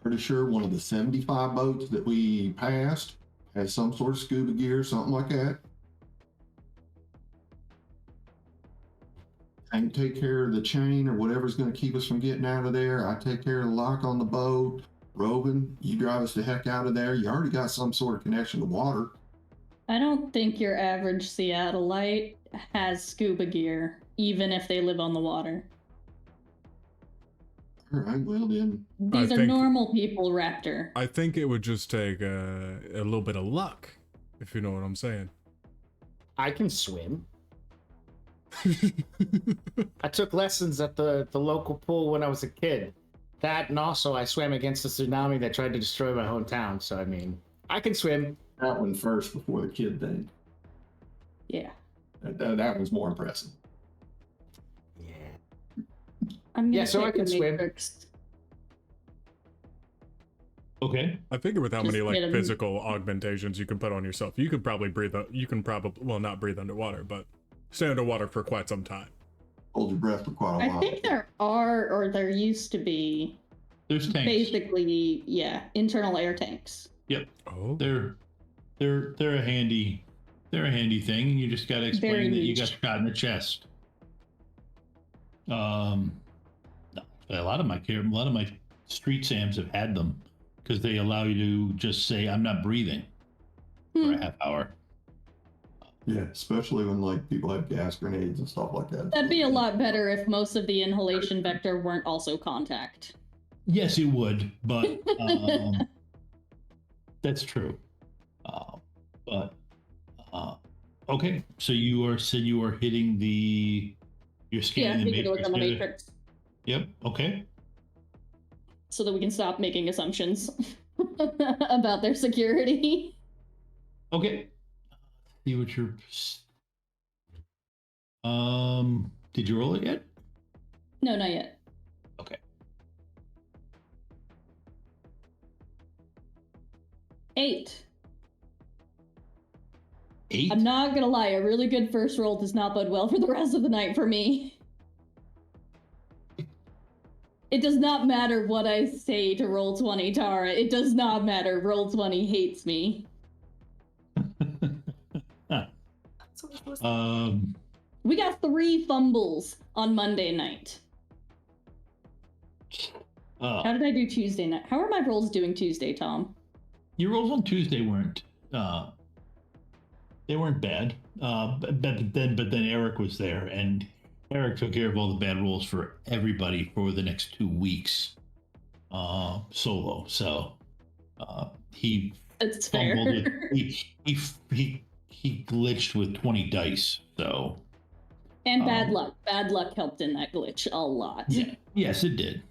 M: Pretty sure one of the 75 boats that we passed has some sort of scuba gear, something like that. I can take care of the chain or whatever's going to keep us from getting out of there. I take care of the lock on the boat. Robin, you drive us the heck out of there. You already got some sort of connection to water.
K: I don't think your average Seattleite has scuba gear, even if they live on the water.
M: All right, well then.
K: These are normal people, Raptor.
A: I think it would just take a little bit of luck, if you know what I'm saying.
L: I can swim. I took lessons at the local pool when I was a kid. That, and also I swam against the tsunami that tried to destroy my hometown. So, I mean, I can swim.
M: That one first before the kid thing.
K: Yeah.
M: That one's more impressive.
K: Yeah,
L: so I can swim.
H: Okay.
A: I figure with how
K: Just
A: many like
K: get 'em-
A: physical augmentations you can put on yourself, you could probably breathe. You can probably, well, not breathe underwater, but stay underwater for quite some time.
M: Hold your breath for quite a while.
K: I think there are, or there used to be,
H: There's tanks.
K: basically, internal air tanks.
H: Yep.
A: Oh.
H: They're a handy thing. You just got to explain
K: Very
H: that you
K: niche.
H: got shot in the chest. A lot of my street Sams have had them because they allow you to just say, "I'm not breathing" for a half hour.
M: Yeah, especially when like people have gas grenades and stuff like that.
K: That'd be a lot better if most of the inhalation vector weren't also contact.
H: Yes, it would, but that's true. Okay, so you are hitting you're scanning the
K: we could look on the
H: matrix.
K: matrix
H: Yep. Okay.
K: so that we can stop making assumptions about their security.
H: Okay. See what you're. Did you roll it yet?
K: No, not yet.
H: Okay.
K: 8.
H: 8?
K: I'm not gonna lie, a really good first roll does not bode well for the rest of the night for me. It does not matter what I say to Roll20, Tara. It does not matter. Roll20 hates me. We got 3 fumbles on Monday night. How did I do Tuesday night? How are my rolls doing Tuesday, Tom?
H: Your rolls on Tuesday weren't they weren't bad. But then Eric was there, and Eric took care of all the bad rolls for everybody for the next 2 weeks, solo. So he
K: It's
H: fumbled
K: fair.
H: he glitched with 20 dice. So
K: And bad luck. Bad luck helped in that glitch a lot.
H: yeah, yes, it did.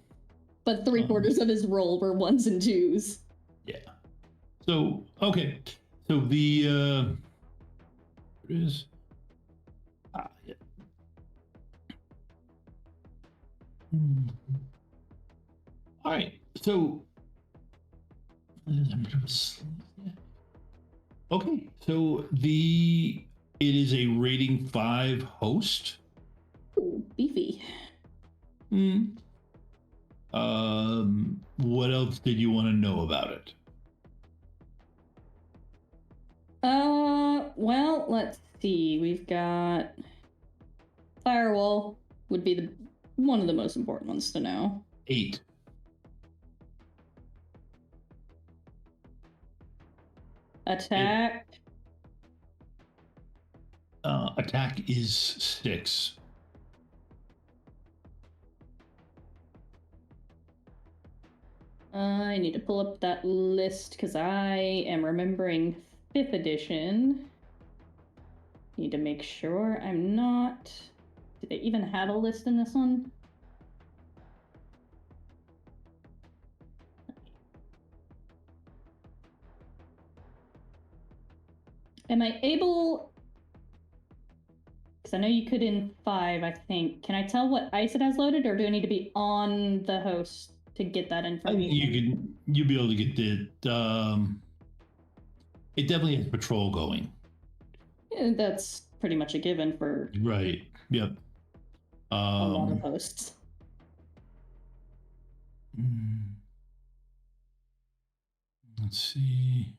K: But 3/4 of his roll were 1s and 2s.
H: Yeah. So okay. So the it is. Yeah. All right. So. Okay. So it is a rating 5 host.
K: Ooh, beefy.
H: What else did you want to know about it?
K: Well, let's see. We've got firewall would be the one of the most important ones to know.
H: 8.
K: Attack.
H: Attack is 6.
K: I need to pull up that list because I am remembering 5th edition. Need to make sure I'm not. Do they even have a list in this one? Am I able? Because I know you could in 5, I think. Can I tell what ice it has loaded, or do I need to be on the host to get that
H: I
K: information?
H: think you'll be able to get the. It definitely has patrol going.
K: Yeah, that's pretty much a given for
H: Right. Yep.
K: a lot of hosts.
H: Let's see.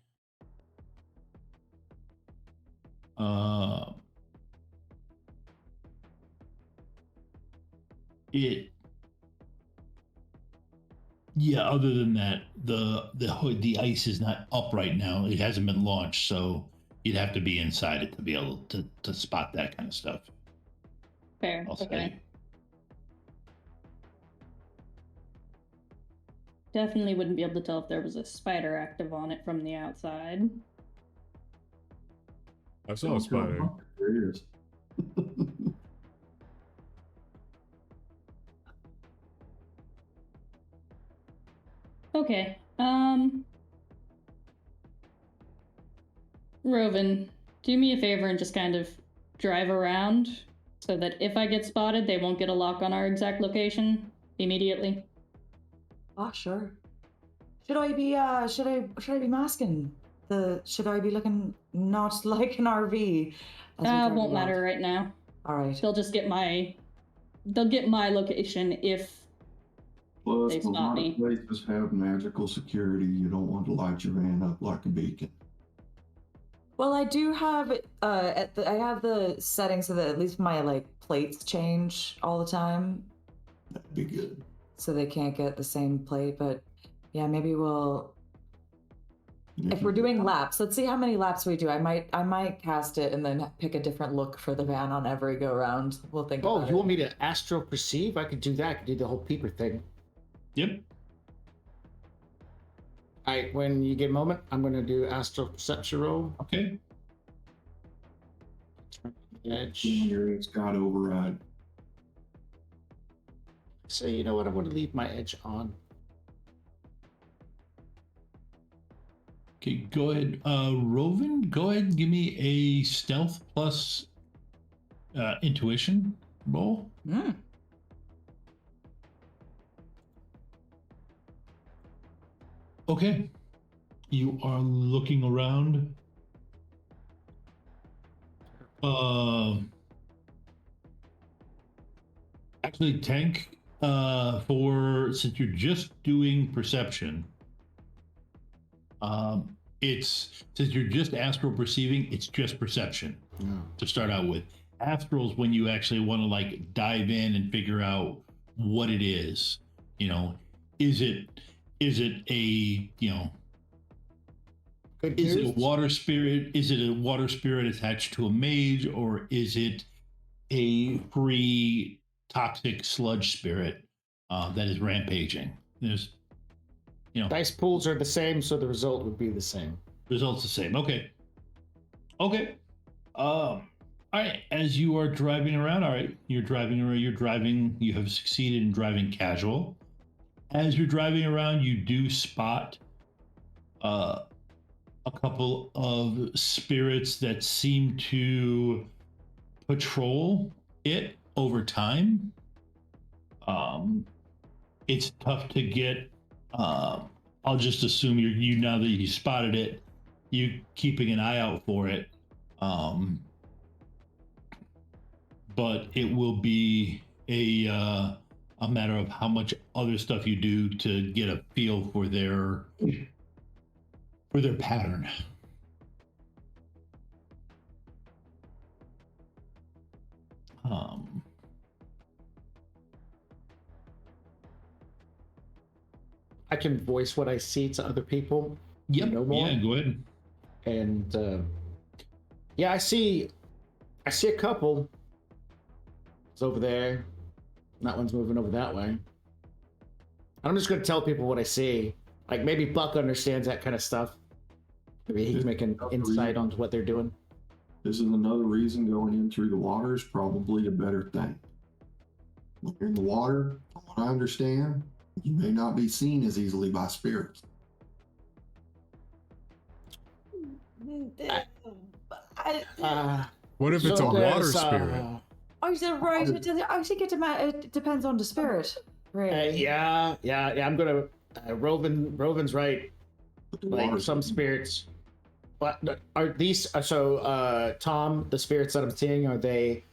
H: Yeah, other than that, the ice is not up right now. It hasn't been launched, so you'd have to be inside it to be able to spot that kind of stuff.
K: Fair.
H: I'll
K: Okay.
H: say.
K: Definitely wouldn't be able to tell if there was a spider active on it from the outside.
A: I saw a spider.
M: There it is.
K: Okay. Roven, do me a favor and just kind of drive around so that if I get spotted, they won't get a lock on our exact location immediately.
J: Ah, sure. Should I be masking? Should I be looking not like an RV?
K: Won't matter right now.
J: All right.
K: They'll get my location if
M: Plus,
K: they
M: a
K: spot
M: lot
K: me.
M: of places have magical security. You don't want to light your van up like a beacon.
J: Well, I do have I have the settings so that at least my plates change all the time.
M: That'd be good.
J: So they can't get the same plate, but yeah, maybe we'll. If we're doing laps, let's see how many laps we do. I might cast it and then pick a different look for the van on every go round. We'll think.
L: Oh,
J: about
L: you
J: it.
L: want me to astral perceive? I could do that. I could do the whole peeper thing.
H: Yep.
L: All right, when you get a moment, I'm going to do astral perception roll.
H: Okay.
L: Edge.
M: It's got override.
L: So you know what? I'm going to leave my edge on.
H: Okay, go ahead. Roven, go ahead and give me a stealth plus intuition roll. Okay. You are looking around. Actually, Tank, since you're just doing perception, since you're just astral perceiving, it's just perception to start out with. Astral is when you actually want to dive in and figure out what it is. Is it a is it a water spirit? Is it a water spirit attached to a mage, or is it a free toxic sludge spirit that is rampaging? There's
L: dice pools are the same, so the result would be the same.
H: Results the same. Okay. All right. As you are driving around, all right, you're driving around. You have succeeded in driving casual. As you're driving around, you do spot a couple of spirits that seem to patrol it over time. It's tough to get. I'll just assume you now that you spotted it, you keeping an eye out for it. But it will be a a matter of how much other stuff you do to get a feel for their pattern.
L: I can voice what I see to other people.
H: Yep.
L: No more.
H: Yeah, go ahead.
L: And yeah, I see a couple. It's over there. That one's moving over that way. I'm just gonna tell people what I see. Like maybe Buck understands that kind of stuff. Maybe he can make an insight on what they're doing.
M: This is another reason going in through the water is probably a better thing. When you're in the water, from what I understand, you may not be seen as easily by spirits.
A: What if it's a water spirit?
J: I said right. I think it depends on the spirit. Really.
L: Yeah. I'm gonna. Rovin's right. Like some spirits. But are these Tom? The spirits that I'm seeing, are they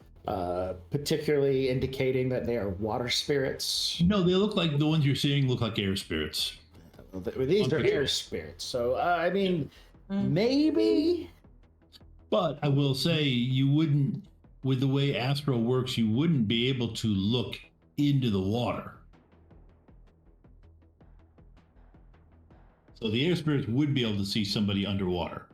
L: particularly indicating that they are water spirits?
H: No, they look like the ones you're seeing look like air spirits.
L: These are air spirits. So I mean, maybe.
H: But I will say, you wouldn't, with the way Astro works, you wouldn't be able to look into the water. So the air spirits would be able to see somebody underwater.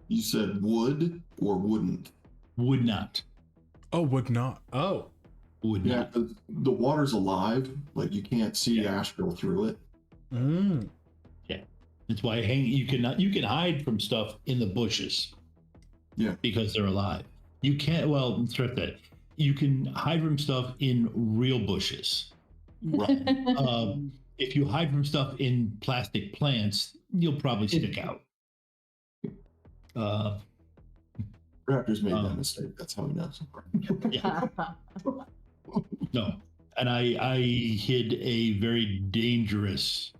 M: You said would or wouldn't?
H: Would not.
A: Oh, would not. Oh.
H: Would
M: Yeah,
H: not.
M: the water's alive. Like you can't see Astro through it.
H: Yeah. That's why you can hide from stuff in the bushes.
M: Yeah.
H: Because they're alive. You can't, well, strip that. You can hide from stuff in real bushes.
M: Right.
H: If you hide from stuff in plastic plants, you'll probably stick out.
M: Raptors made that mistake. That's how he knows.
H: Yeah. No. And I hid a very dangerous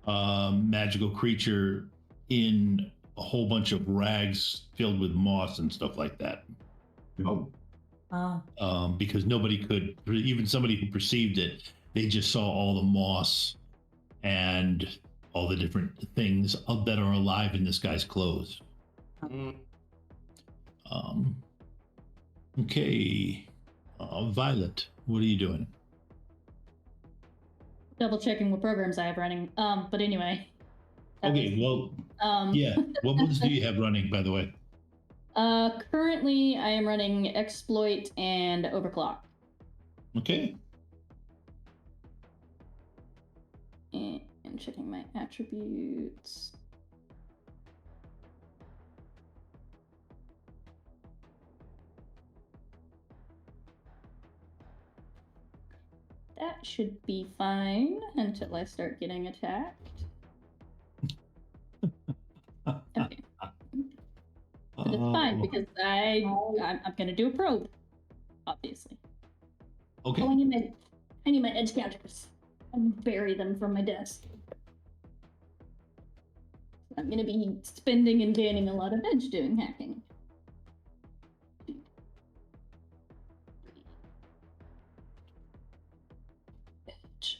H: magical creature in a whole bunch of rags filled with moss and stuff like that. Because nobody could, even somebody who perceived it, they just saw all the moss and all the different things that are alive in this guy's clothes. Okay. Violet, what are you doing?
K: Double checking what programs I have running. But anyway.
H: Okay, well, yeah. What ones do you have running, by the way?
K: Currently I am running Exploit and Overclock.
H: Okay.
K: And checking my attributes. That should be fine until I start getting attacked. Okay. But it's fine because I'm gonna do a probe, obviously.
H: Okay.
K: Oh, I need my edge counters. And bury them from my desk. I'm gonna be spending and gaining a lot of edge doing hacking.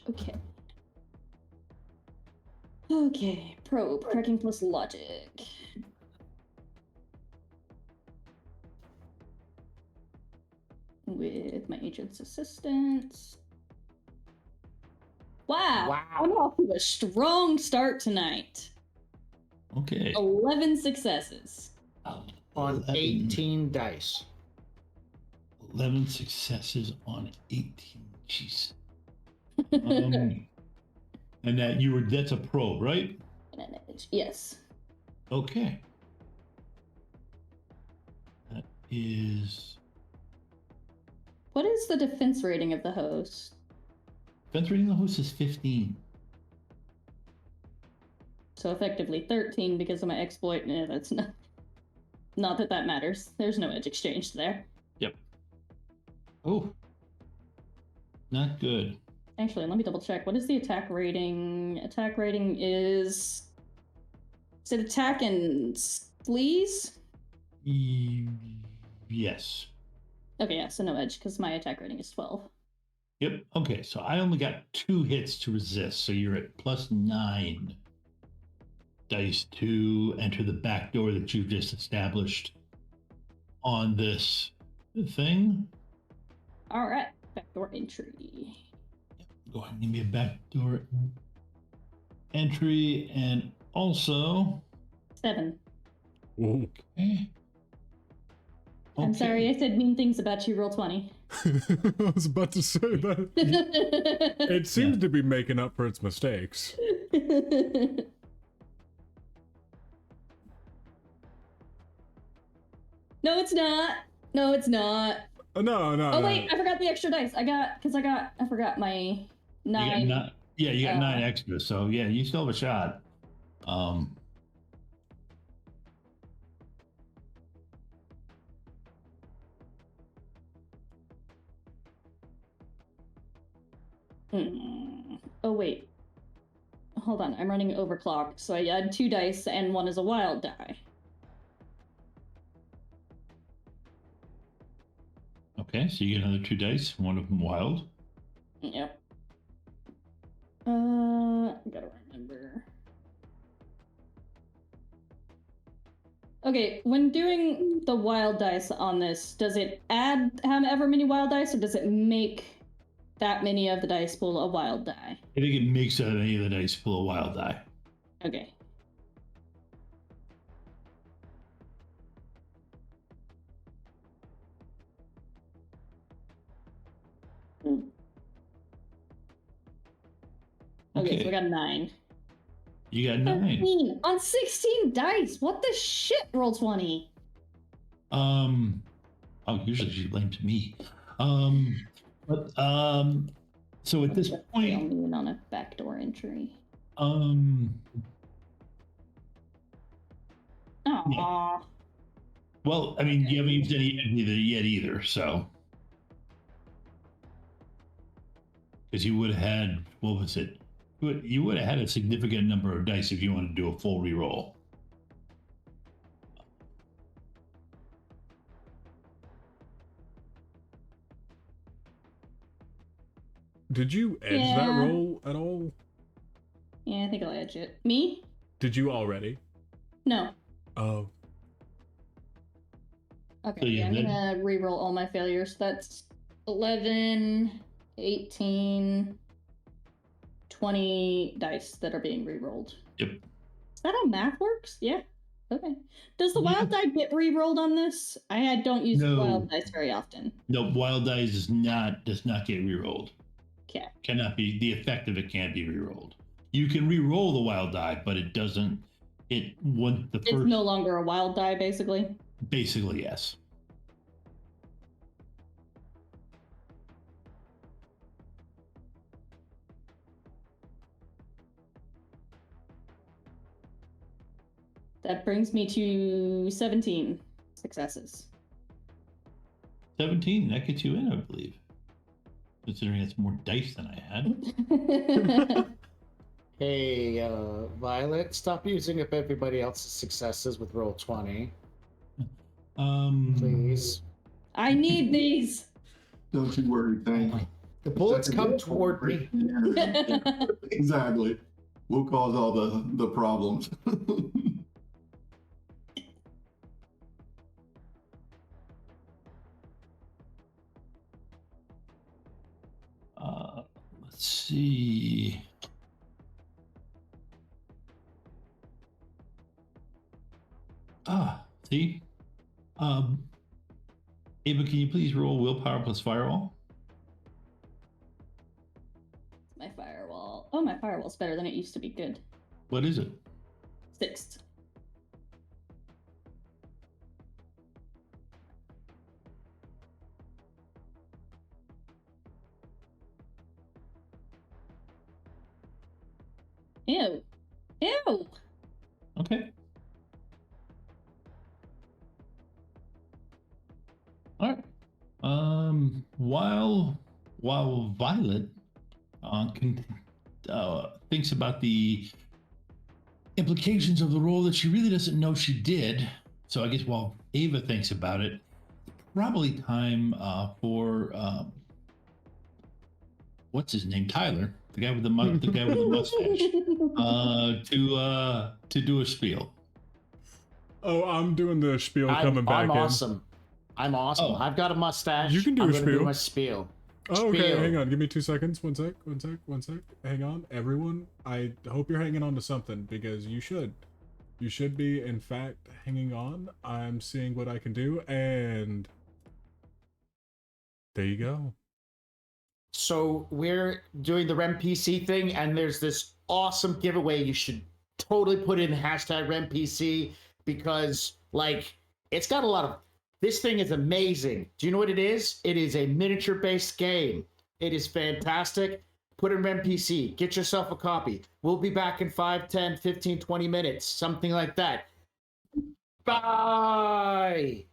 K: Okay. Okay, probe, cracking plus logic. With my agent's assistance. Wow. I'm off to a strong start tonight.
H: Okay.
K: 11 successes.
L: On 18 dice.
H: 11 successes on 18. Jeez. And that's a probe, right?
K: Yes.
H: Okay. That is.
K: What is the defense rating of the host?
H: Defense rating of the host is 15.
K: So effectively 13 because of my exploit. Yeah, that's not that matters. There's no edge exchange there.
H: Yep. Oh. Not good.
K: Actually, let me double check. What is the attack rating? Attack rating is it attack and fleas?
H: Yes.
K: Okay, yeah, so no edge because my attack rating is 12.
H: Yep. Okay, so I only got 2 hits to resist, so you're at +9 dice to enter the back door that you've just established on this thing.
K: All right, backdoor entry.
H: Go ahead and give me a backdoor entry, and also
K: 7.
H: Okay.
K: I'm sorry, I said mean things about you. Roll 20.
A: I was about to say that. It seems to be making up for its mistakes.
K: No, it's not. No, it's not.
A: No.
K: Oh wait, I forgot the extra dice. I forgot my 9.
H: You got you got 9 extra, so yeah, you still have a shot.
K: Oh wait. Hold on, I'm running overclock, so I add 2 dice and 1 is a wild die.
H: Okay, so you get another 2 dice, one of them wild.
K: Yep. Gotta remember. Okay, when doing the wild dice on this, does it add however many wild dice, or does it make that many of the dice pool a wild die?
H: I think it makes out any of the dice pool a wild die.
K: Okay. Okay, so we got 9.
H: You got 9.
K: 13 on 16 dice. What the shit? Roll 20.
H: Oh, usually she blames me. So at this point,
K: on a backdoor entry.
H: Yeah. Well, I mean, you haven't used any of it yet either, so. Because you would have had, what was it? You would have had a significant number of dice if you wanted to do a full reroll.
A: Did you edge that roll at all?
K: Yeah, I think I'll edge it. Me?
A: Did you already?
K: No.
A: Oh.
K: Okay,
H: So
K: yeah, I'm gonna reroll all my failures. That's 11, 18, 20 dice that are being rerolled.
H: Yep.
K: Is that how math works? Yeah. Okay. Does the wild die get rerolled on this? I don't use wild dice very often.
H: No, wild dice does not get rerolled.
K: Okay.
H: Cannot be, the effect of it can't be rerolled. You can reroll the wild die, but it doesn't. It's
K: no longer a wild die, basically.
H: Basically, yes.
K: That brings me to 17 successes.
H: 17, that gets you in, I believe. Considering it's more dice than I had.
L: Hey, Violet, stop using up everybody else's successes with roll 20. Please.
K: I need these.
M: Don't you worry, thank
L: The bullets come toward me.
M: Exactly. We'll cause all the problems.
H: Let's see. See? Ava, can you please roll willpower plus firewall?
K: My firewall. Oh, my firewall's better than it used to be. Good.
H: What is it?
K: 6th. Ew. Ew.
H: Okay. All right. While Violet thinks about the implications of the role that she really doesn't know she did, so I guess while Ava thinks about it, probably time for what's his name, Tyler, the guy with the mustache, to do a spiel.
A: Oh, I'm doing the spiel coming back
L: I'm
A: in.
L: awesome. I'm awesome.
A: Oh.
L: I've got a mustache.
A: You can do
L: I'm
A: a
L: gonna
A: spiel.
L: do my spiel.
A: Oh, okay.
L: Spiel.
A: Hang on. Give me 2 seconds. One sec. Hang on. Everyone, I hope you're hanging on to something because you should. You should be, in fact, hanging on. I'm seeing what I can do, and there you go.
L: So we're doing the Rem PC thing, and there's this awesome giveaway. You should totally put in hashtag Rem PC because, like, it's got a lot of. This thing is amazing. Do you know what it is? It is a miniature-based game. It is fantastic. Put in Rem PC. Get yourself a copy. We'll be back in 5, 10, 15, 20 minutes, something like that. Bye.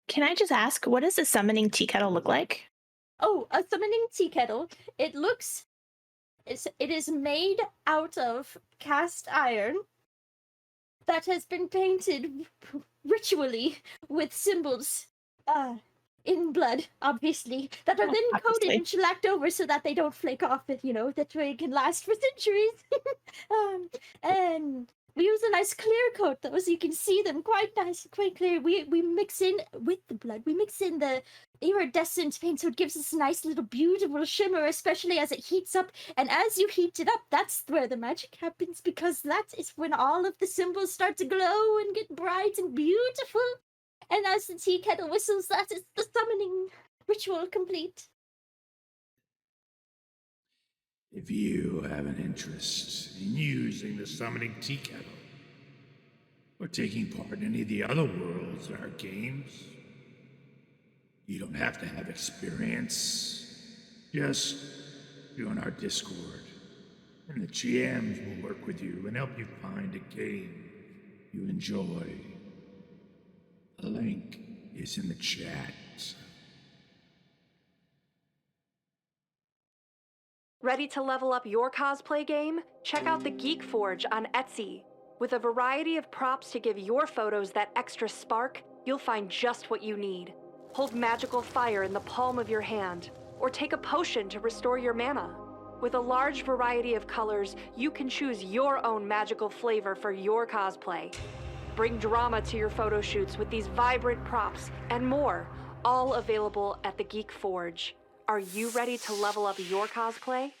D: Can I just ask, what does a summoning tea kettle look like?
E: Oh, a summoning tea kettle. It is made out of cast iron that has been painted ritually with symbols in blood, obviously, that are then coated and shellacked over so that they don't flake off. That way it can last for centuries. And we use a nice clear coat though, so you can see them quite nice, quite clear. We mix in with the blood. We mix in the iridescent paint, so it gives us a nice little beautiful shimmer, especially as it heats up. And as you heat it up, that's where the magic happens, because that is when all of the symbols start to glow and get bright and beautiful. And as the tea kettle whistles, that is the summoning ritual complete.
F: If you have an interest in using the summoning tea kettle, or taking part in any of the other worlds in our games, you don't have to have experience. Just join our Discord, and the GMs will work with you and help you find a game you enjoy. The link is in the chat.
G: Ready to level up your cosplay game? Check out the Geek Forge on Etsy. With a variety of props to give your photos that extra spark, you'll find just what you need. Hold magical fire in the palm of your hand, or take a potion to restore your mana. With a large variety of colors, you can choose your own magical flavor for your cosplay. Bring drama to your photo shoots with these vibrant props and more, all available at the Geek Forge. Are you ready to level up your cosplay?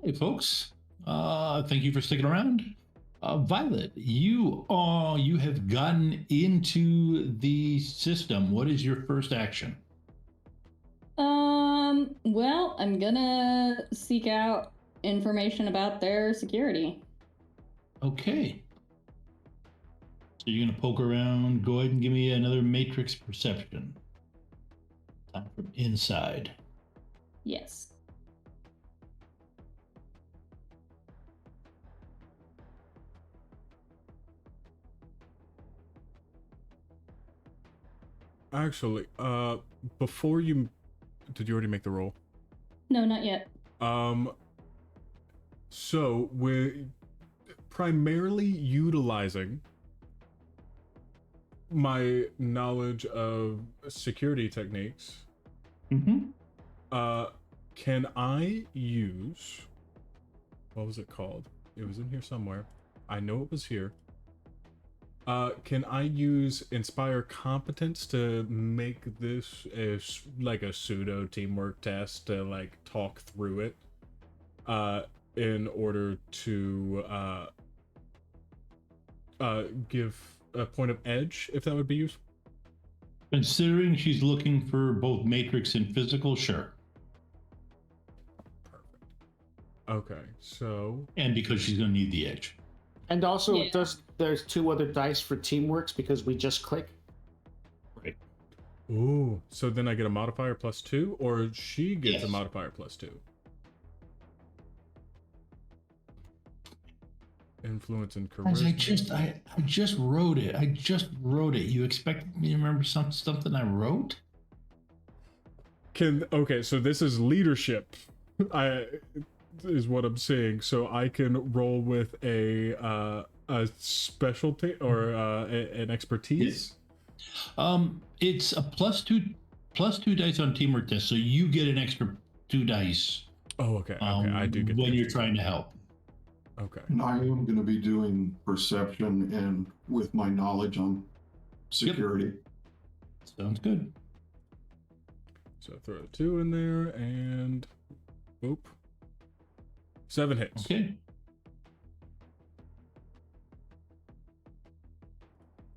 H: Hey, folks. Thank you for sticking around. Violet, you have gotten into the system. What is your first action?
K: Well, I'm gonna seek out information about their security.
H: Okay. So you're gonna poke around. Go ahead and give me another matrix perception. Time from inside.
K: Yes.
A: Actually, before you, did you already make the roll?
K: No, not yet.
A: So we're primarily utilizing my knowledge of security techniques.
H: Mm-hmm.
A: Can I use, what was it called? It was in here somewhere. I know it was here. Can I use Inspire Competence to make this like a pseudo teamwork test to like talk through it? In order to give a point of edge, if that would be useful.
H: Considering she's looking for both matrix and physical, sure.
A: Perfect. Okay, so.
H: And because she's going to need the edge.
L: And also, there's 2 other dice for teamworks because we just click.
H: Right.
A: Ooh, so then I get a modifier +2, or she gets a modifier +2? Influence and
H: Guys,
A: charisma.
H: I just wrote it. I just wrote it. You expected me to remember something I wrote?
A: Okay, so this is leadership. Is what I'm saying. So I can roll with a specialty or an expertise.
H: It's a +2 dice on teamwork test, so you get an extra 2 dice.
A: Oh, okay. Okay, I do get
H: when you're trying to help.
A: Okay.
M: And I am going to be doing perception and with my knowledge on security.
H: Sounds good.
A: So throw a 2 in there and oop. 7 hits.
H: Okay.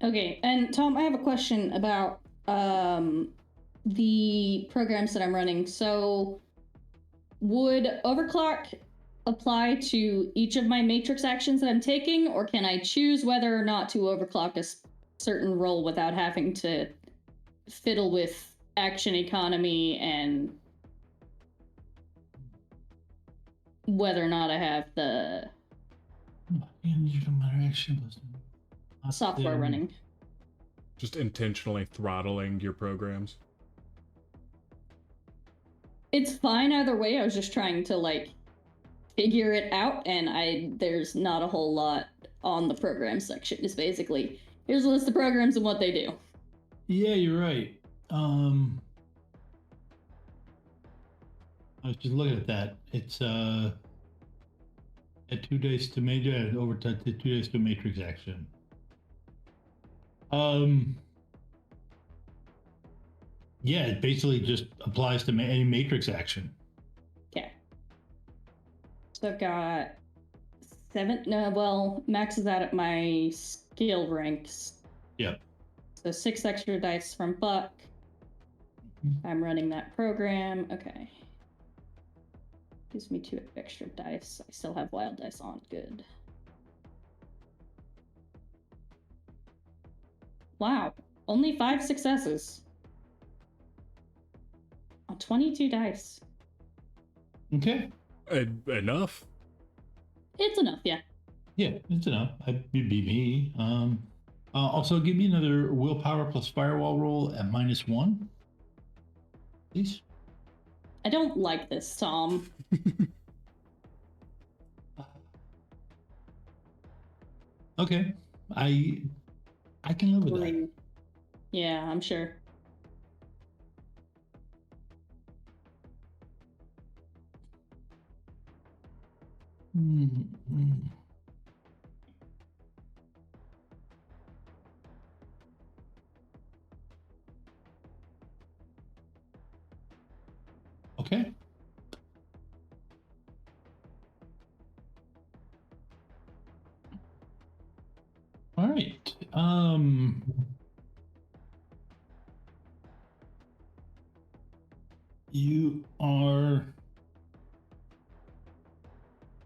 K: Okay, and Tom, I have a question about the programs that I'm running. So, would overclock apply to each of my matrix actions that I'm taking, or can I choose whether or not to overclock a certain role without having to fiddle with action economy and whether or not I have the software running?
A: Just intentionally throttling your programs.
K: It's fine either way. I was just trying to like figure it out, and there's not a whole lot on the program section. It's basically here's a list of programs and what they do.
H: Yeah, you're right. I was just looking at that. It's at 2 days to major over to 2 days to matrix action. Yeah, it basically just applies to any matrix action.
K: Okay. So I've got 7. No, well, max is out at my skill ranks.
H: Yep.
K: So 6 extra dice from Buck. I'm running that program. Okay. Gives me 2 extra dice. I still have wild dice on. Good. Wow. Only 5 successes. On 22 dice.
H: Okay.
A: Enough?
K: It's enough, yeah.
H: Yeah, it's enough. It'd be me. Also, give me another willpower plus firewall roll at -1. Please.
K: I don't like this, Tom.
H: Okay. I can live with that.
K: Yeah, I'm sure.
H: Okay. right. You are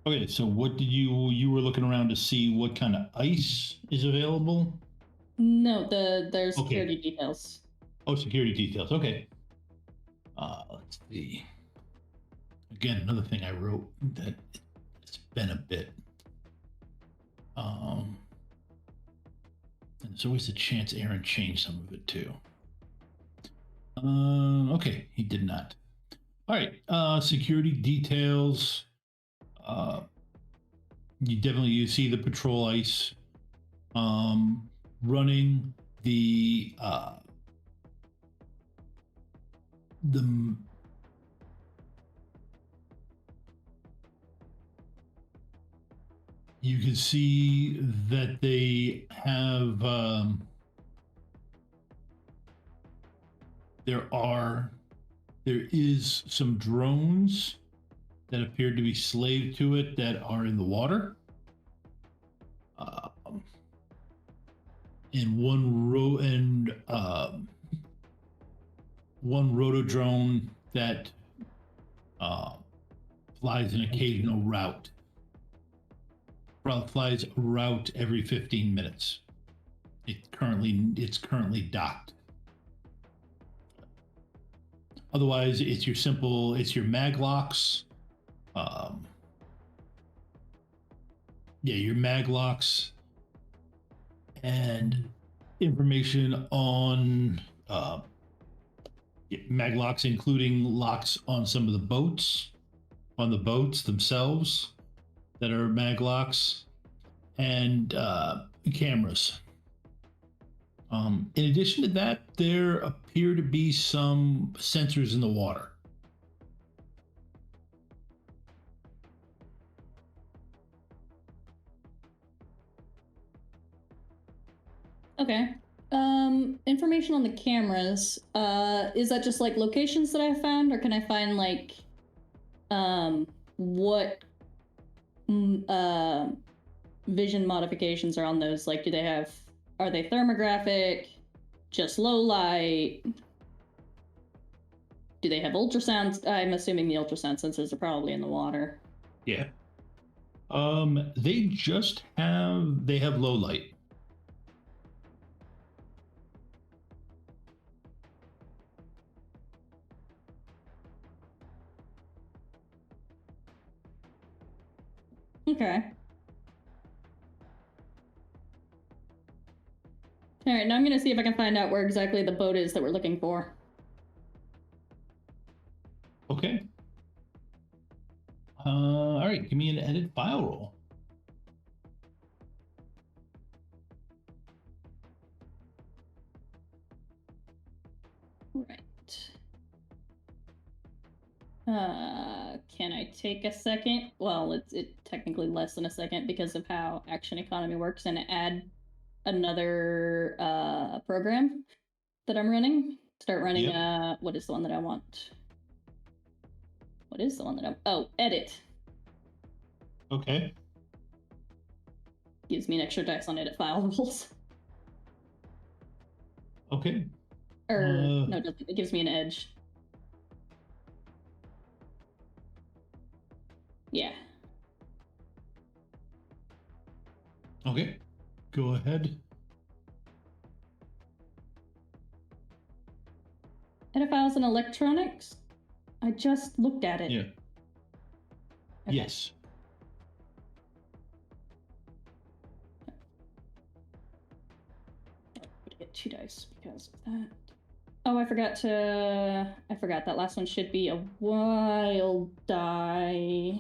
H: okay. So, what did you were looking around to see what kind of ice is available?
K: No, there's
H: Okay.
K: security details.
H: Oh, security details. Okay. Let's see. Again, another thing I wrote that it's been a bit. And there's always a chance Aaron changed some of it too. Okay, he did not. All right. Security details. You see the patrol ice. Running the you can see that they have there is some drones that appear to be slave to it that are in the water. And one rotodrone that flies an occasional route. Flies a route every 15 minutes. It's currently docked. Otherwise, it's your maglocks. Your maglocks and information on maglocks, including locks on some of the boats, on the boats themselves that are maglocks, and cameras. In addition to that, there appear to be some sensors in the water.
K: Okay. Information on the cameras. Is that just like locations that I found, or can I find like what vision modifications are on those? Like, are they thermographic, just low light? Do they have ultrasound? I'm assuming the ultrasound sensors are probably in the water.
H: Yeah. They have low light.
K: Okay. All right, now I'm gonna see if I can find out where exactly the boat is that we're looking for.
H: Okay. All right, give me an edit file roll.
K: Right. Can I take a second? Well, it's technically less than a second because of how action economy works, and add another program that I'm running. Start running. Yep. What is the one that I want? What is the one that edit.
H: Okay.
K: Gives me an extra dice on edit file rules.
H: Okay.
K: No, it doesn't. It gives me an edge. Yeah.
H: Okay. Go ahead.
K: Edit files and electronics? I just looked at it.
H: Yeah.
K: Okay.
H: Yes.
K: I would get 2 dice because of that. Oh, I forgot that last one should be a wild die.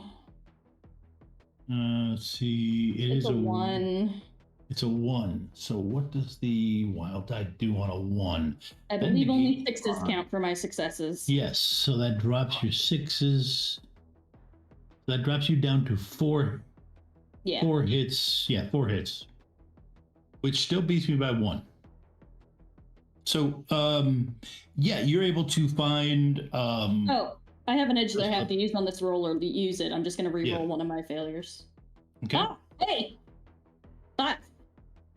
H: Let's see.
K: It's a 1.
H: It's a 1. So what does the wild die do on a 1?
K: I believe only 6s count for my successes.
H: Yes, so that drops your 6s. That drops you down to 4.
K: Yeah.
H: 4 hits. Yeah, 4 hits. Which still beats me by 1. So, yeah, you're able to find.
K: Oh, I have an edge that I have to use on this roll, or use it. I'm just going to re-roll one of my failures.
H: Okay.
K: Ah, hey! 5.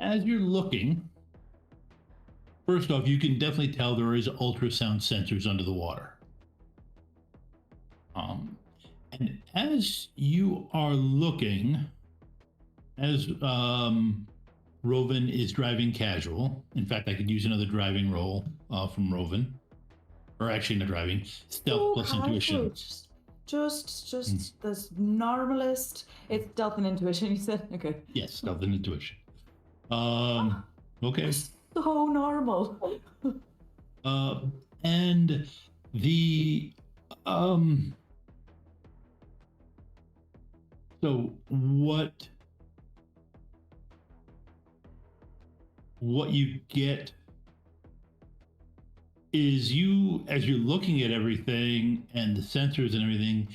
H: as you're looking, first off, you can definitely tell there is ultrasound sensors under the water. And as you are looking, as Rovan is driving casual. In fact, I could use another driving roll from Rovan. Or actually not driving, stealth plus intuition.
J: Just the normalist. It's stealth and intuition, you said? Okay.
H: Yes, stealth and intuition. Okay.
J: So normal.
H: And the so what you get is you, as you're looking at everything and the sensors and everything,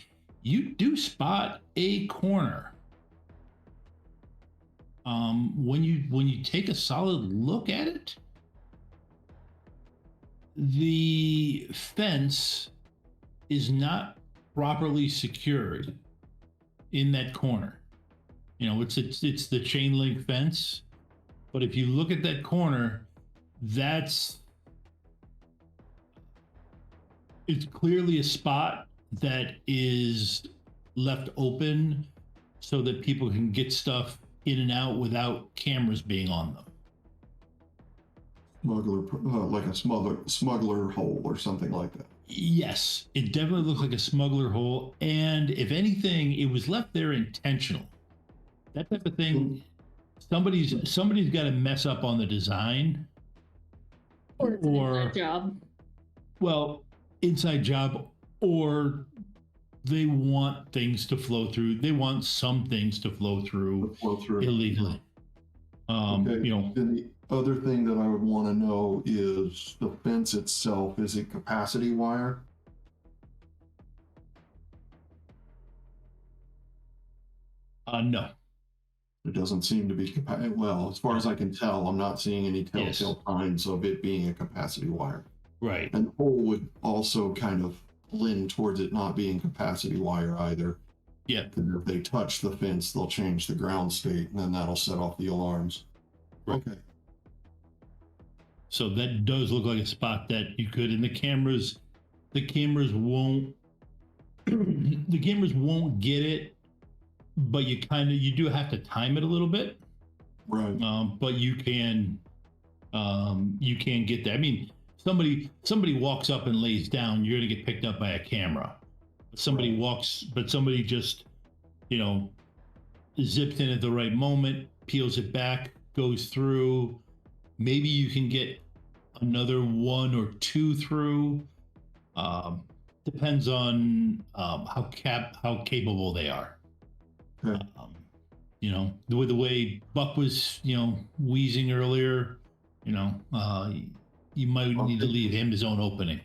H: you do spot a corner. When you take a solid look at it, the fence is not properly secured in that corner. You know, it's the chain link fence, but if you look at that corner, it's clearly a spot that is left open so that people can get stuff in and out without cameras being on them.
M: Like a smuggler hole or something like that.
H: Yes, it definitely looks like a smuggler hole, and if anything, it was left there intentional. That type of thing. Somebody's got to mess up on the design,
K: or inside job.
H: Well, inside job, or they want things to flow through. They want some things to flow through illegally.
M: Okay.
H: You know.
M: Then the other thing that I would want to know is the fence itself. Is it capacity wire?
H: No.
M: It doesn't seem to be well, as far as I can tell, I'm not seeing any telltale signs of it being a capacity wire.
H: Right.
M: And the hole would also kind of lean towards it not being capacity wire either.
H: Yeah.
M: If they touch the fence, they'll change the ground state, and then that'll set off the alarms.
H: Right.
M: Okay.
H: So that does look like a spot that you could, and the cameras won't get it, but you do have to time it a little bit.
M: Right.
H: But you can get that. I mean, somebody walks up and lays down, you're gonna get picked up by a camera. Somebody just, zips in at the right moment, peels it back, goes through. Maybe you can get another one or two through. Depends on how capable they are.
M: Okay.
H: The way Buck was, wheezing earlier, you might need to leave him his own opening.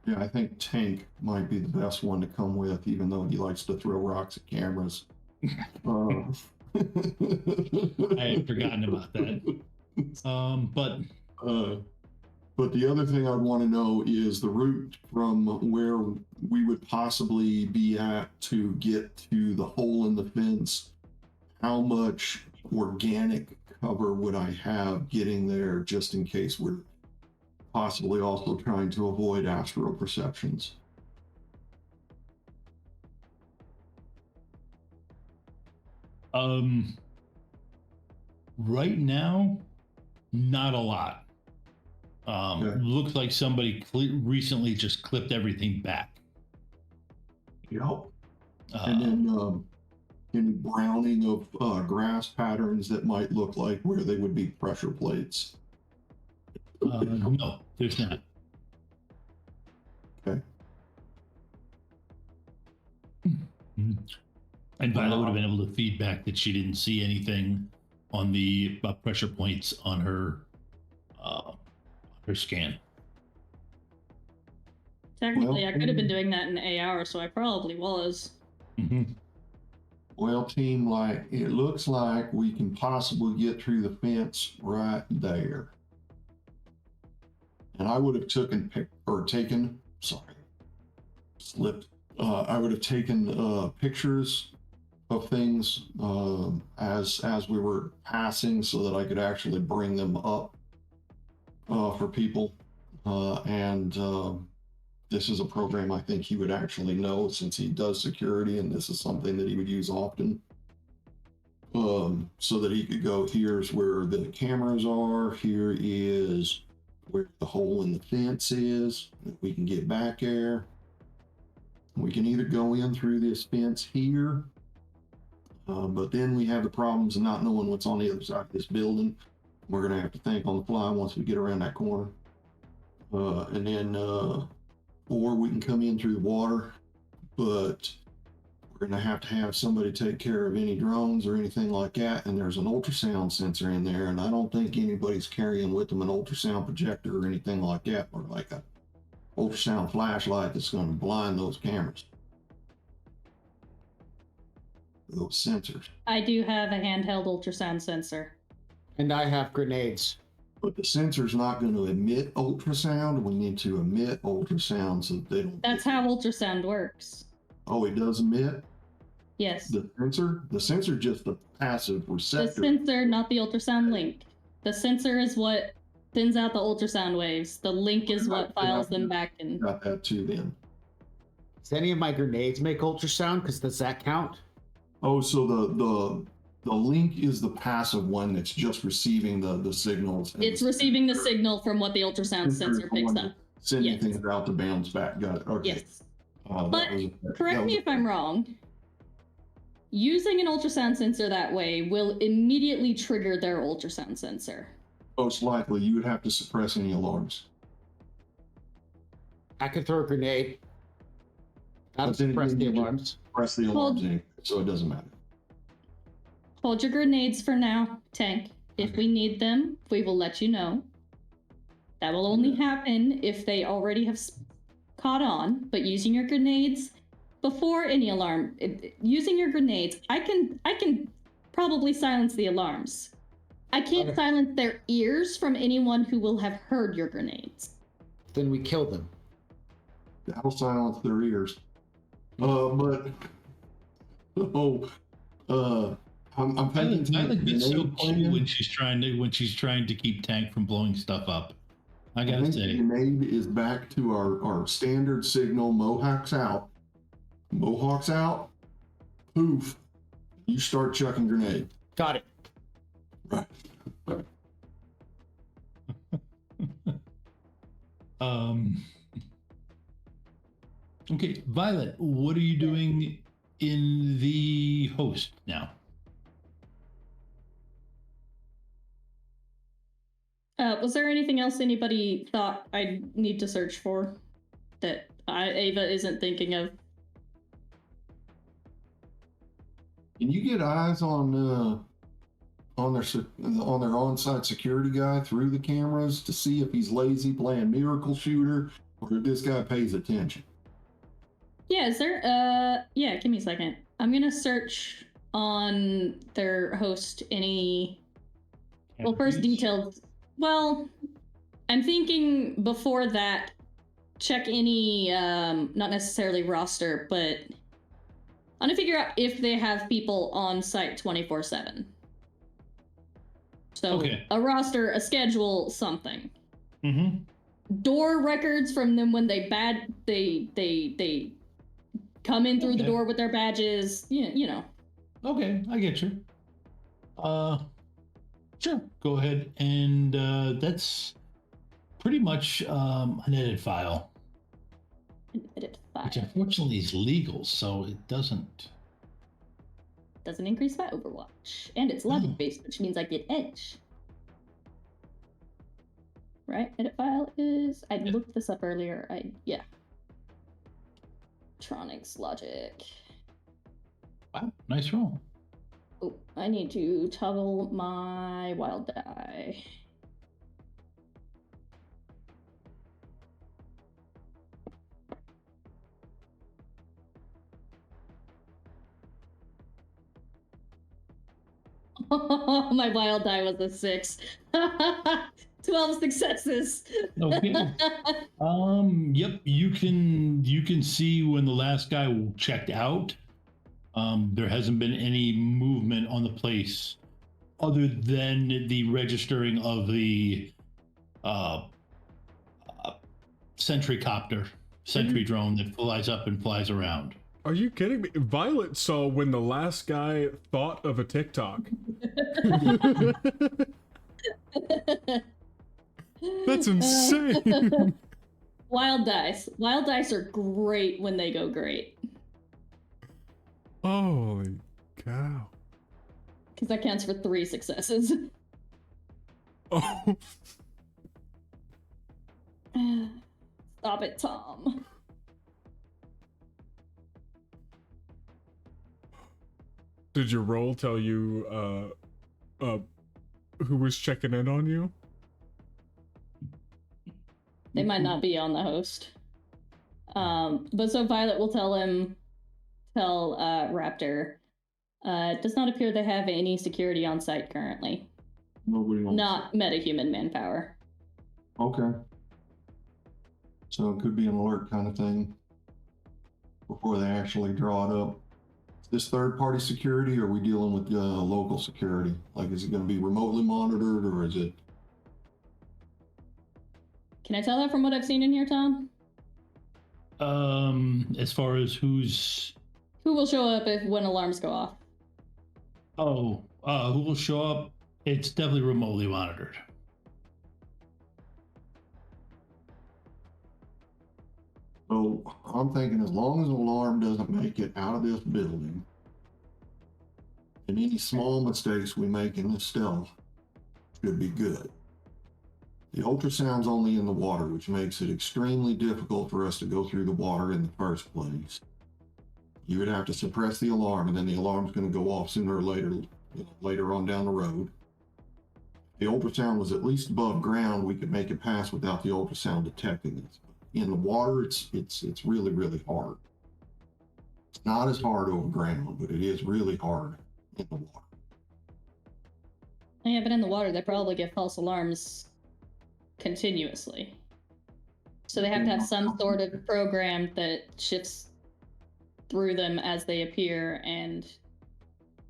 M: Yeah, I think Tank might be the best one to come with, even though he likes to throw rocks at cameras.
H: I had forgotten about that.
M: But the other thing I'd want to know is the route from where we would possibly be at to get to the hole in the fence. How much organic cover would I have getting there, just in case we're possibly also trying to avoid astral perceptions?
H: Right now, not a lot. Looks like somebody recently just clipped everything back.
M: Yep. And then any browning of grass patterns that might look like where they would be pressure plates.
H: No, there's not.
M: Okay.
H: And Violet would have been able to feed back that she didn't see anything on the pressure points on her scan.
K: Technically, I could have been doing that in AR, so I probably was.
H: Mm-hmm.
M: Well, team, it looks like we can possibly get through the fence right there. And I would have I would have taken pictures of things as we were passing, so that I could actually bring them up for people. This is a program I think he would actually know, since he does security, and this is something that he would use often. So that he could go, here's where the cameras are, here is where the hole in the fence is, we can get back there. We can either go in through this fence here, but then we have the problems of not knowing what's on the other side of this building. We're gonna have to think on the fly once we get around that corner. Or we can come in through the water, but we're gonna have to have somebody take care of any drones or anything like that, and there's an ultrasound sensor in there, and I don't think anybody's carrying with them an ultrasound projector or anything like that, or like a ultrasound flashlight that's going to blind those cameras, those sensors.
K: I do have a handheld ultrasound sensor.
L: And I have grenades.
M: But the sensor's not going to emit ultrasound. We need to emit ultrasound so that they don't.
K: That's how ultrasound works.
M: Oh, it does emit?
K: Yes.
M: The sensor just the passive receptor.
K: The sensor, not the ultrasound link. The sensor is what sends out the ultrasound waves. The link is what files them back in.
M: Got that too then.
L: Does any of my grenades make ultrasound? Because does that count?
M: Oh, so the link is the passive one that's just receiving the signals.
K: It's receiving the signal from what the ultrasound sensor picks up.
M: Sending things out to bounce back. Got it. Okay.
K: Yes. But correct me if I'm wrong. Using an ultrasound sensor that way will immediately trigger their ultrasound sensor.
M: Most likely, you would have to suppress any alarms.
L: I could throw a grenade. That'll suppress the alarms.
M: Suppress the alarms, so it doesn't matter.
K: Hold your grenades for now, Tank. If we need them, we will let you know. That will only happen if they already have caught on, but using your grenades before any alarm, using your grenades, I can probably silence the alarms. I can't silence their ears from anyone who will have heard your grenades.
L: Then we kill them.
M: That'll silence their ears. I'm thinking
H: Violet gets so cute when she's trying to keep Tank from blowing stuff up. I gotta say,
M: the grenade is back to our standard signal. Mohawks out. Mohawks out. Poof. You start chucking grenade.
L: Got it.
M: Right.
H: Okay, Violet, what are you doing in the host now?
K: Was there anything else anybody thought I'd need to search for that Ava isn't thinking of?
M: Can you get eyes on their on-site security guy through the cameras to see if he's lazy playing miracle shooter or if this guy pays attention?
K: Yeah, is there yeah, give me a second. I'm gonna search on their host any first details. Well, I'm thinking before that, check any not necessarily roster, but I'm gonna figure out if they have people on site 24/7. So a roster, a schedule, something.
H: Mm-hmm.
K: Door records from them when they come in through the door with their badges. You know.
H: Okay, I get you. Sure. Go ahead, and that's pretty much an edit file.
K: An edit file.
H: Which unfortunately is legal, so it doesn't
K: increase my Overwatch. And it's logic-based, which means I get Edge. Right? Edit file is... I looked this up earlier. Yeah. Tronics logic.
H: Wow, nice roll.
K: Oh, I need to toggle my wild die. My wild die was a 6. 12 successes.
H: Okay. Yep, you can see when the last guy checked out. There hasn't been any movement on the place other than the registering of the sentry drone that flies up and flies around.
A: Are you kidding me? Violet saw when the last guy thought of a TikTok. That's insane.
K: Wild dice. Wild dice are great when they go great.
A: Holy cow.
K: Because that counts for 3 successes.
A: Oh.
K: Stop it, Tom.
A: Did your roll tell you who was checking in on you?
K: They might not be on the host. But so Violet will tell Raptor, it does not appear they have any security on site currently.
M: Nobody wants.
K: Not metahuman manpower.
M: Okay. So it could be an alert kind of thing before they actually draw it up. Is this third-party security, or are we dealing with local security? Like, is it going to be remotely monitored, or is it?
K: Can I tell that from what I've seen in here, Tom?
H: As far as who
K: will show up when alarms go off?
H: Who will show up? It's definitely remotely monitored.
M: So I'm thinking as long as the alarm doesn't make it out of this building, and any small mistakes we make in this stealth should be good. The ultrasound's only in the water, which makes it extremely difficult for us to go through the water in the first place. You would have to suppress the alarm, and then the alarm's going to go off sooner or later, later on down the road. If the ultrasound was at least above ground, we could make it pass without the ultrasound detecting it. In the water, it's really, really hard. It's not as hard over ground, but it is really hard in the water.
K: Yeah, but in the water, they probably get false alarms continuously. So they have to have some sort of program that shifts through them as they appear and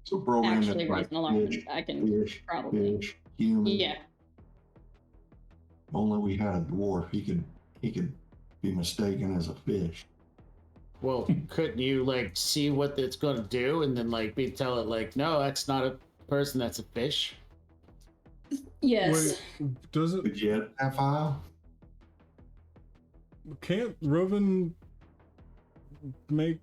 M: so program
K: actually
M: raise
K: an alarm. I can probably.
M: Human.
K: Yeah.
M: Only we had a dwarf. He could be mistaken as a fish.
L: Well, couldn't you like see what it's going to do and then tell it no, that's not a person, that's a fish?
K: Yes.
A: Wait, does it?
M: Did you have that file?
A: Can't Rovan make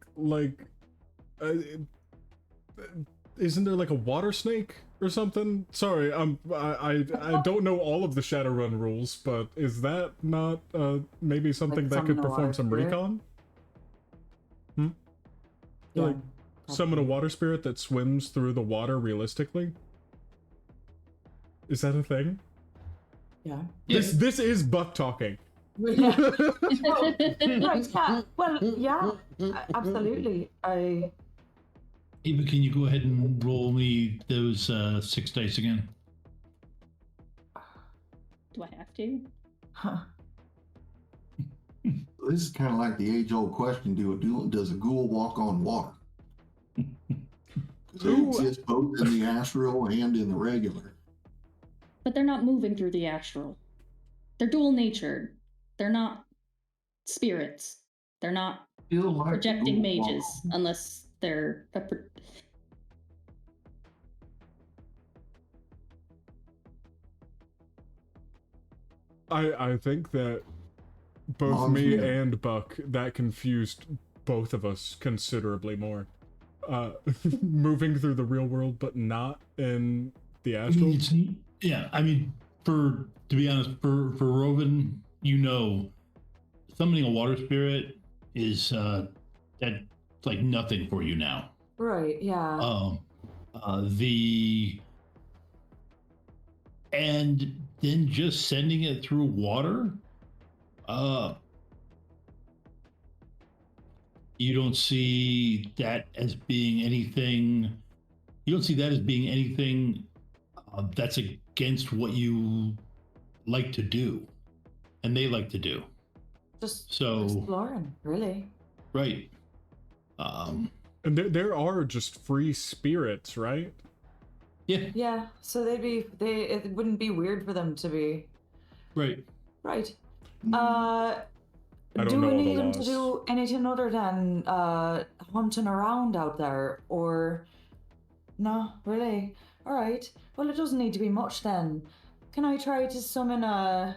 A: isn't there a water snake or something? Sorry, I don't know all of the Shadowrun rules, but is that not maybe something that could perform some recon?
J: Yeah,
A: summon a water spirit that swims through the water realistically? Is that a thing?
J: Yeah.
A: This is Buck talking.
J: Yeah. Right, yeah. Well, yeah, absolutely.
H: Eva, can you go ahead and roll me those 6 dice again?
K: Do I have to?
J: Huh.
M: This is kind of like the age-old question: does a ghoul walk on water? Because they exist both in the astral and in the regular.
K: But they're not moving through the astral. They're dual-natured. They're not spirits. They're not projecting mages, unless they're
A: I think that both me and Buck, that confused both of us considerably more. Moving through the real world, but not in the astral.
H: To be honest, for Rovan, summoning a water spirit is that's like nothing for you now.
J: Right, yeah.
H: And then just sending it through water, you don't see that as being anything. You don't see that as being anything that's against what you like to do, and they like to do.
J: Just
H: so
J: exploring, really.
H: Right.
A: And there are just free spirits, right?
H: Yeah.
J: Yeah, so it wouldn't be weird for them to be.
H: Right.
J: Right.
A: I don't
J: Do
A: know
J: we
A: all the
J: need them to
A: laws.
J: do anything other than hunting around out there, or no? Really? All right. Well, it doesn't need to be much then. Can I try to summon a?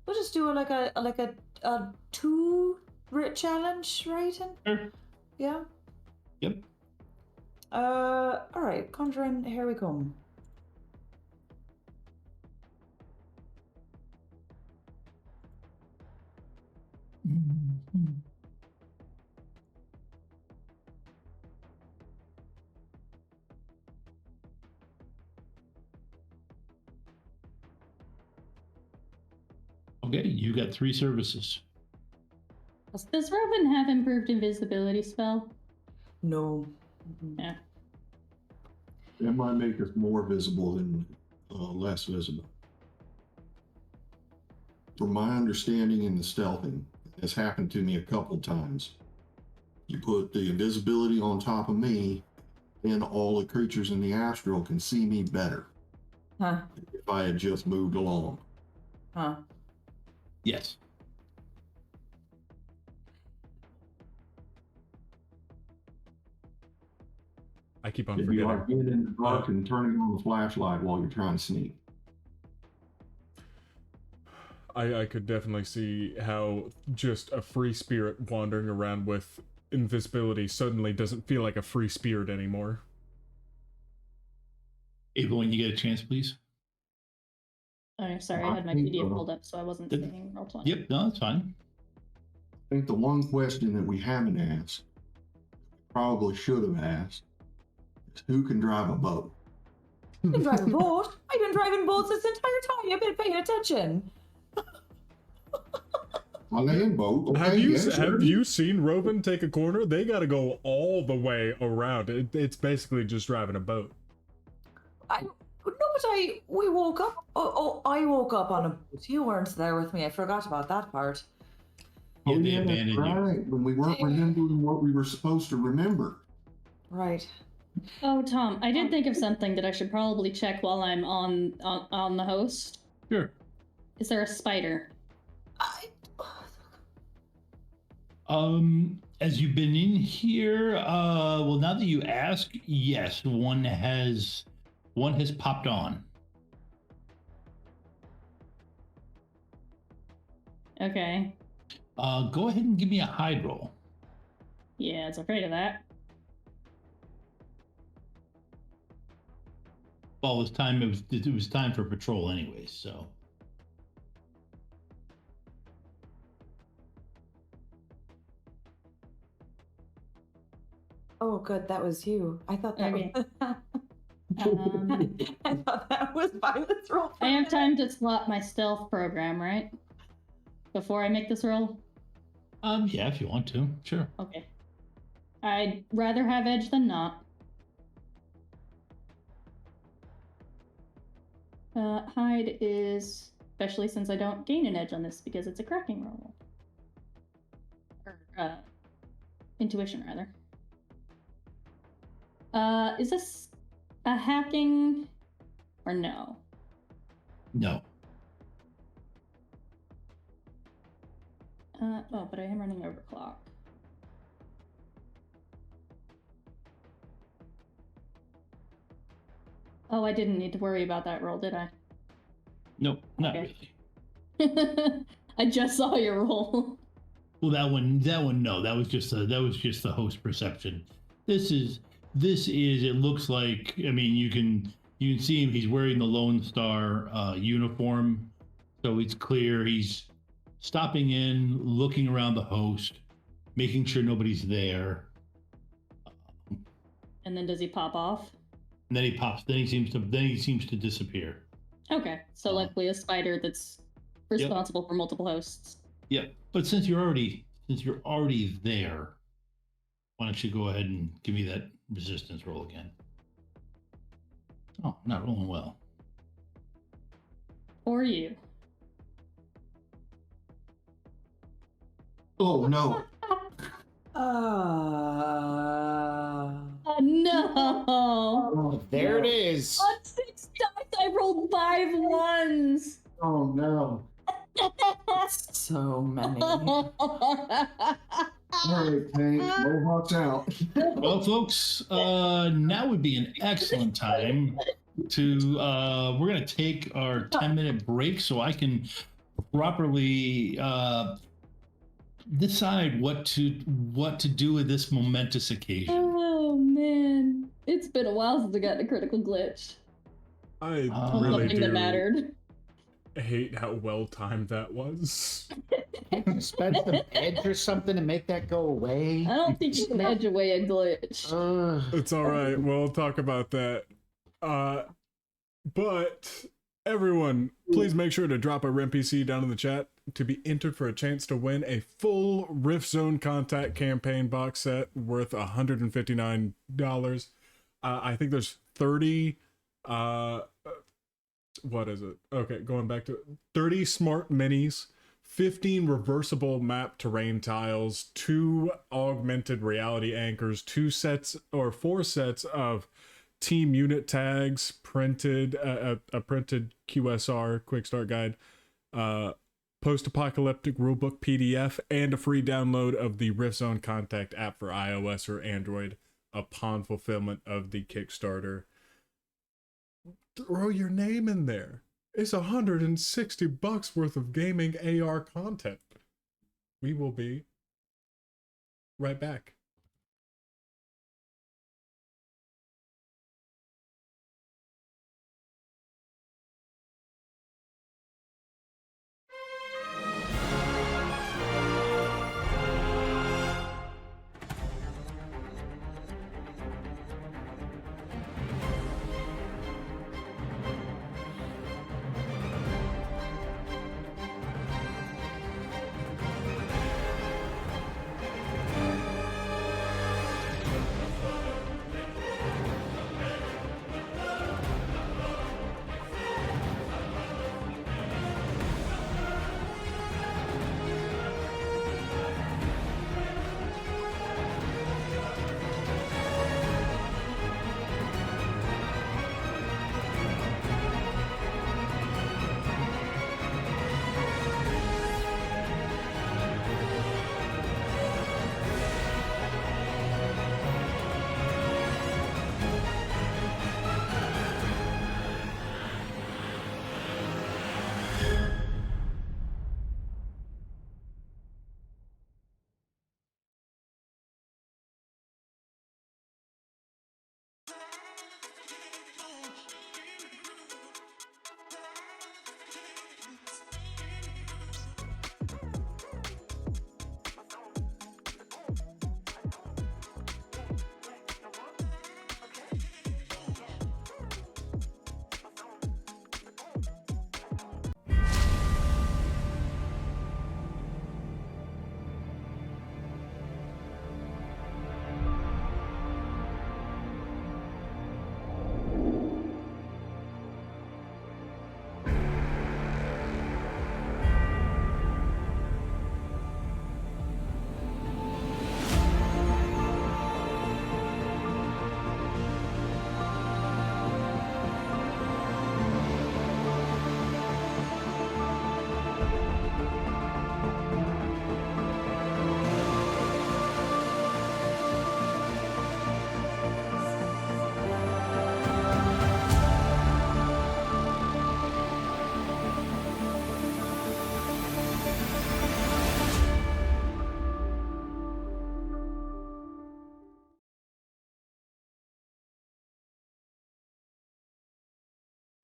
J: We'll just do a 2 writ challenge, right?
H: Sure.
J: Yeah.
H: Yep.
J: All right. Conjuring. Here we come.
H: Okay, you got 3 services.
K: Does Robin have improved invisibility spell?
J: No.
K: Yeah.
M: That might make us more visible than less visible. From my understanding in the stealthing, it's happened to me a couple times. You put the invisibility on top of me, and all the creatures in the astral can see me better.
J: Huh.
M: If I had just moved along.
J: Huh.
H: Yes.
A: I keep on
M: It'd be
A: forgetting.
M: like being in the dark and turning on the flashlight while you're trying to sneak.
A: I could definitely see how just a free spirit wandering around with invisibility suddenly doesn't feel like a free spirit anymore.
H: Ava, when you get a chance, please.
K: Oh, sorry, I had my PDF pulled up, so I wasn't seeing roll 20.
H: Yep, no, that's fine.
M: I think the one question that we haven't asked, probably should have asked, is who can drive a boat?
J: You can drive a boat. I've been driving boats this entire time. You've been paying attention.
M: A land boat. Okay,
A: Have you
M: yeah,
A: have you seen Robin take a corner? They got to go all the way around. It's basically just driving a boat.
J: We woke up. I woke up on a boat. You weren't there with me. I forgot about that part.
M: Oh,
H: they
M: yeah, that's
H: abandoned you.
M: right. When we weren't remembering what we were supposed to remember.
J: Right.
K: Oh, Tom, I did think of something that I should probably check while I'm on the host.
H: Sure.
K: Is there a spider?
H: As you've been in here, well, now that you ask, yes, one has popped on.
K: Okay.
H: Go ahead and give me a hide roll.
K: Yeah, it's afraid of that.
H: Well, it was time for patrol anyways, so.
J: Oh, good. That was you. I thought that
K: Okay.
J: was. I thought that was Violet's roll.
K: I have time to slot my stealth program, right? Before I make this roll?
H: Yeah, if you want to, sure.
K: Okay. I'd rather have edge than not. Hide is, especially since I don't gain an edge on this because it's a cracking roll. Or, intuition, rather. Is this a hacking or no?
H: No.
K: Oh, but I am running overclock. Oh, I didn't need to worry about that roll, did I?
H: Nope, not
K: Okay.
H: really.
K: I just saw your roll.
H: Well, that one, no, that was just the host perception. This is, it looks like, I mean, you can see him, he's wearing the Lone Star uniform, so it's clear he's stopping in, looking around the host, making sure nobody's there.
K: And then does he pop off?
H: And then he pops, then he seems to disappear.
K: Okay, so likely a spider that's responsible for multiple hosts.
H: Yep. But since you're already there, why don't you go ahead and give me that resistance roll again? Oh, I'm not rolling well.
K: Or you.
M: Oh no.
K: Oh no!
L: Oh, there it is.
K: On 6 dice, I rolled 5 ones.
L: Oh no.
J: So many.
M: All right, Tank. Mohawk's out.
H: Well, folks, now would be an excellent time to we're going to take our 10-minute break so I can properly decide what to do with this momentous occasion.
K: Oh man, it's been a while since I got a critical glitch.
A: I
K: On
A: really
K: something
A: do
K: that mattered.
A: hate how well timed that was.
L: Spend some edge or something to make that go away.
K: I don't think you can edge away a glitch.
A: It's all right. We'll talk about that. But everyone, please make sure to drop a RemPC down in the chat to be entered for a chance to win a full Rift Zone Contact campaign box set worth $159. I think there's 30 what is it? Okay, going back to 30 smart minis, 15 reversible map terrain tiles, 2 augmented reality anchors, 4 sets of team unit tags, printed a printed QSR quick start guide, post-apocalyptic rulebook PDF, and a free download of the Rift Zone Contact app for iOS or Android upon fulfillment of the Kickstarter. Throw your name in there. It's $160 worth of gaming AR content. We will be right back.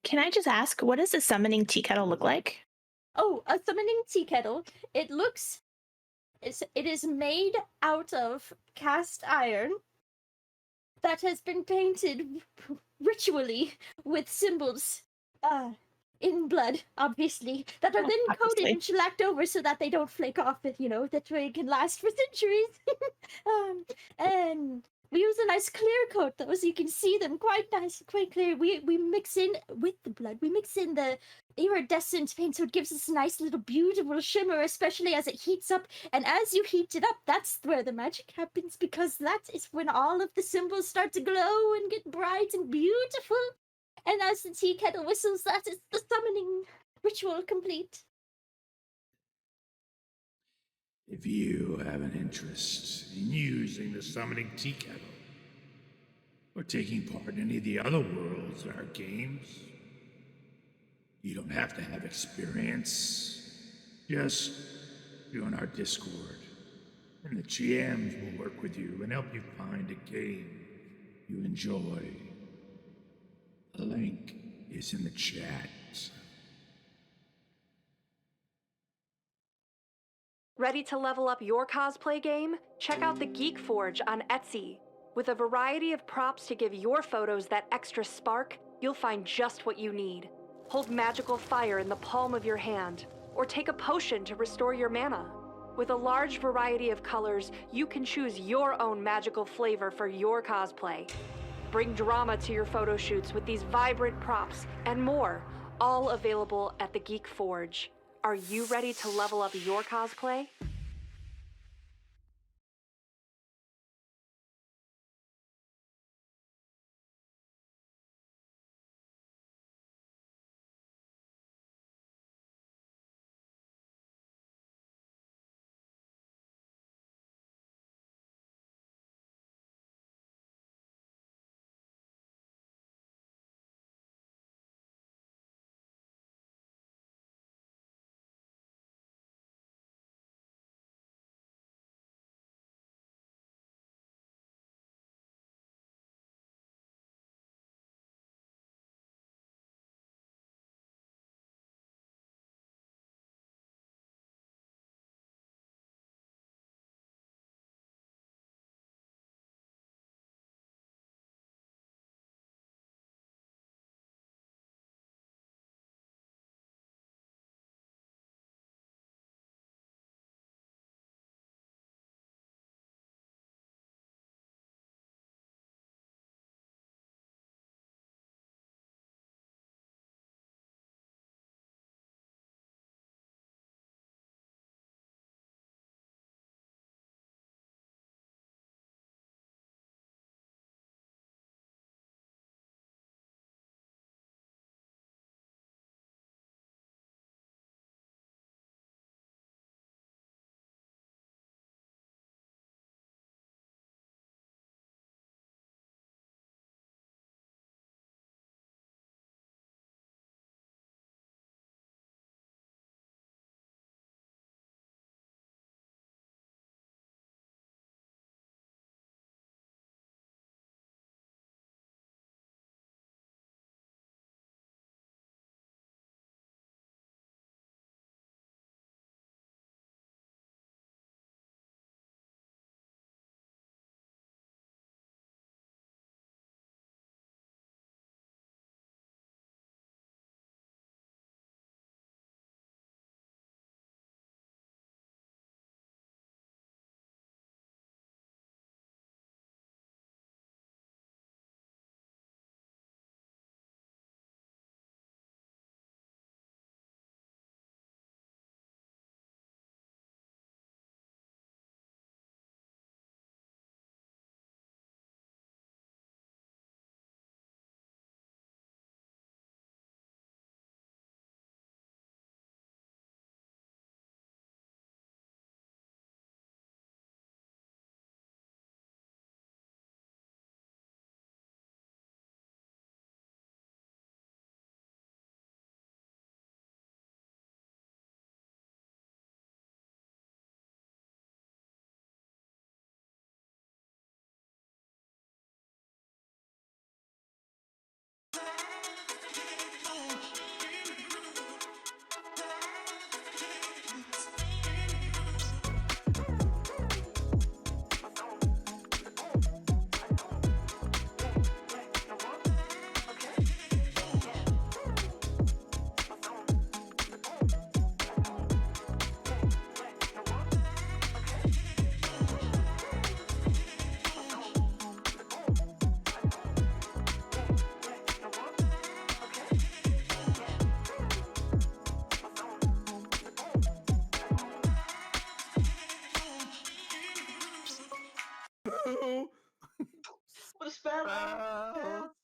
D: Can I just ask, what does a summoning tea kettle look like?
E: Oh, a summoning tea kettle. It is made out of cast iron that has been painted ritually with symbols in blood, obviously, that are then coated and shellacked over so that they don't flake off, that way it can last for centuries. And we use a nice clear coat though, so you can see them quite nice, quite clear. We mix in with the blood. We mix in the iridescent paint, so it gives us a nice little beautiful shimmer, especially as it heats up. And as you heat it up, that's where the magic happens, because that is when all of the symbols start to glow and get bright and beautiful. And as the tea kettle whistles, that is the summoning ritual complete.
F: If you have an interest in using the summoning tea kettle, or taking part in any of the other worlds in our games, you don't have to have experience. Just join our Discord, and the GMs will work with you and help you find a game you enjoy. The link is in the chat.
G: Ready to level up your cosplay game? Check out the Geek Forge on Etsy. With a variety of props to give your photos that extra spark, you'll find just what you need. Hold magical fire in the palm of your hand, or take a potion to restore your mana. With a large variety of colors, you can choose your own magical flavor for your cosplay. Bring drama to your photo shoots with these vibrant props and more, all available at the Geek Forge. Are you ready to level up your cosplay?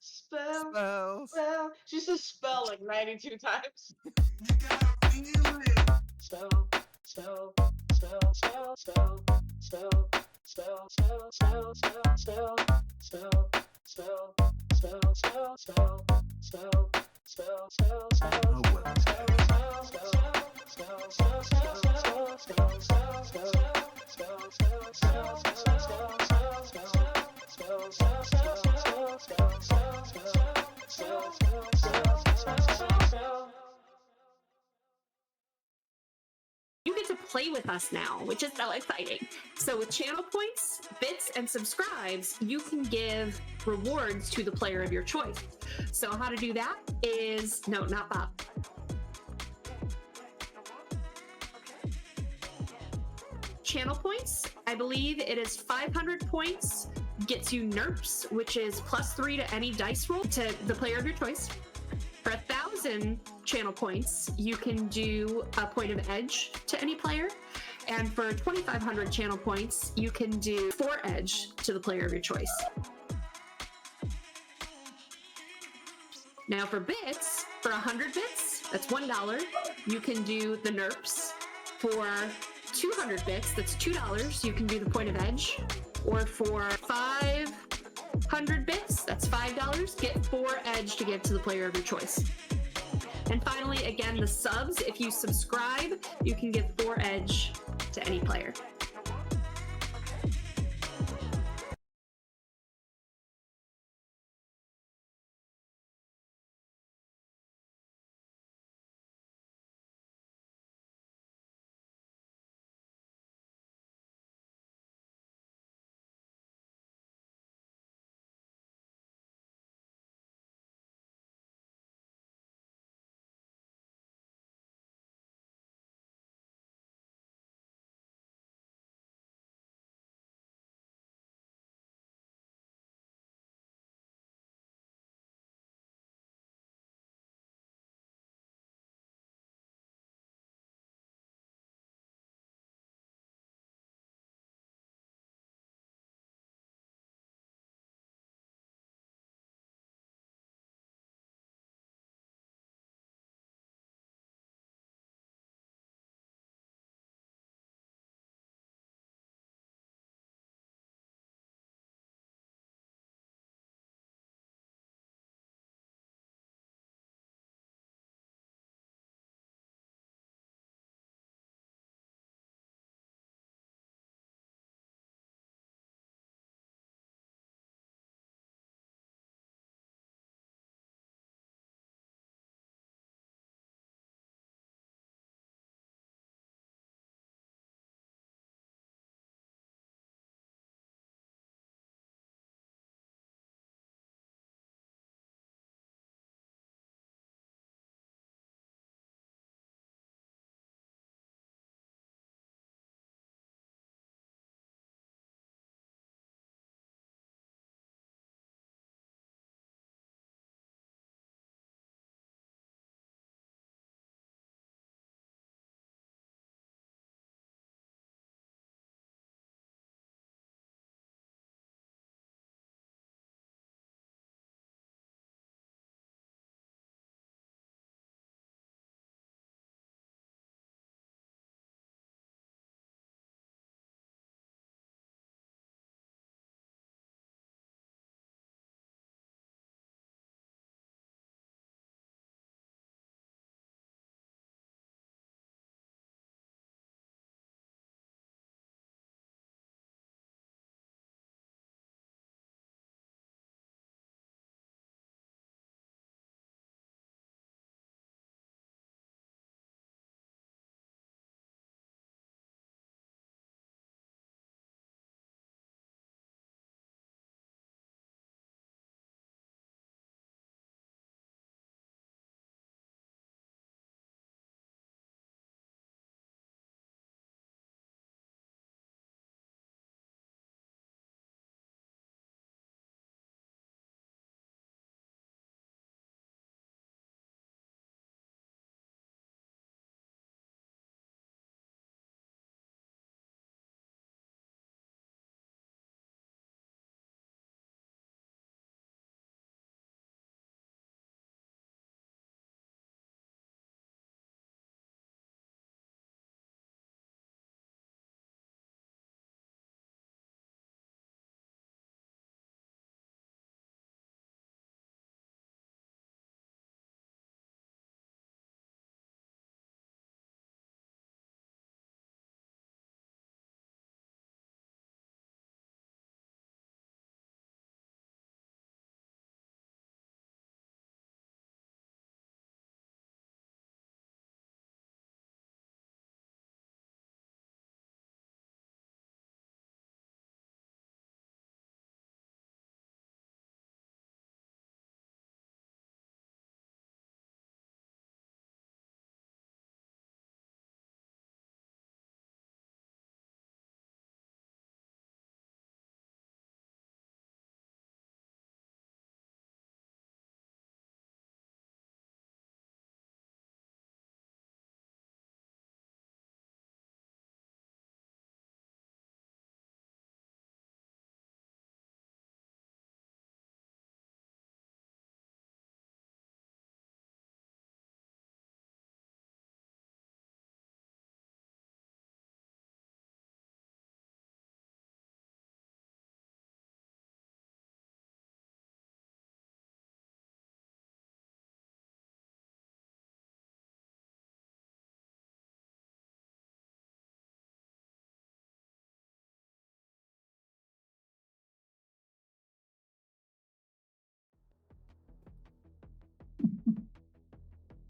N: Spell. She says spell like 92 times. Spell.
I: You get to play with us now, which is so exciting. So with channel points, bits, and subscribes, you can give rewards to the player of your choice. So how to do that is, no, not Bob. Channel points, I believe it is 500 points, gets you NERPs, which is +3 to any dice roll to the player of your choice. For 1,000 channel points, you can do a point of edge to any player. And for 2,500 channel points, you can do 4 edge to the player of your choice. Now for bits, for 100 bits, that's $1, you can do the NERPs. For 200 bits, that's $2, you can do the point of edge. Or for 500 bits, that's $5, get 4 edge to give to the player of your choice. And finally, again, the subs, if you subscribe, you can give 4 edge to any player.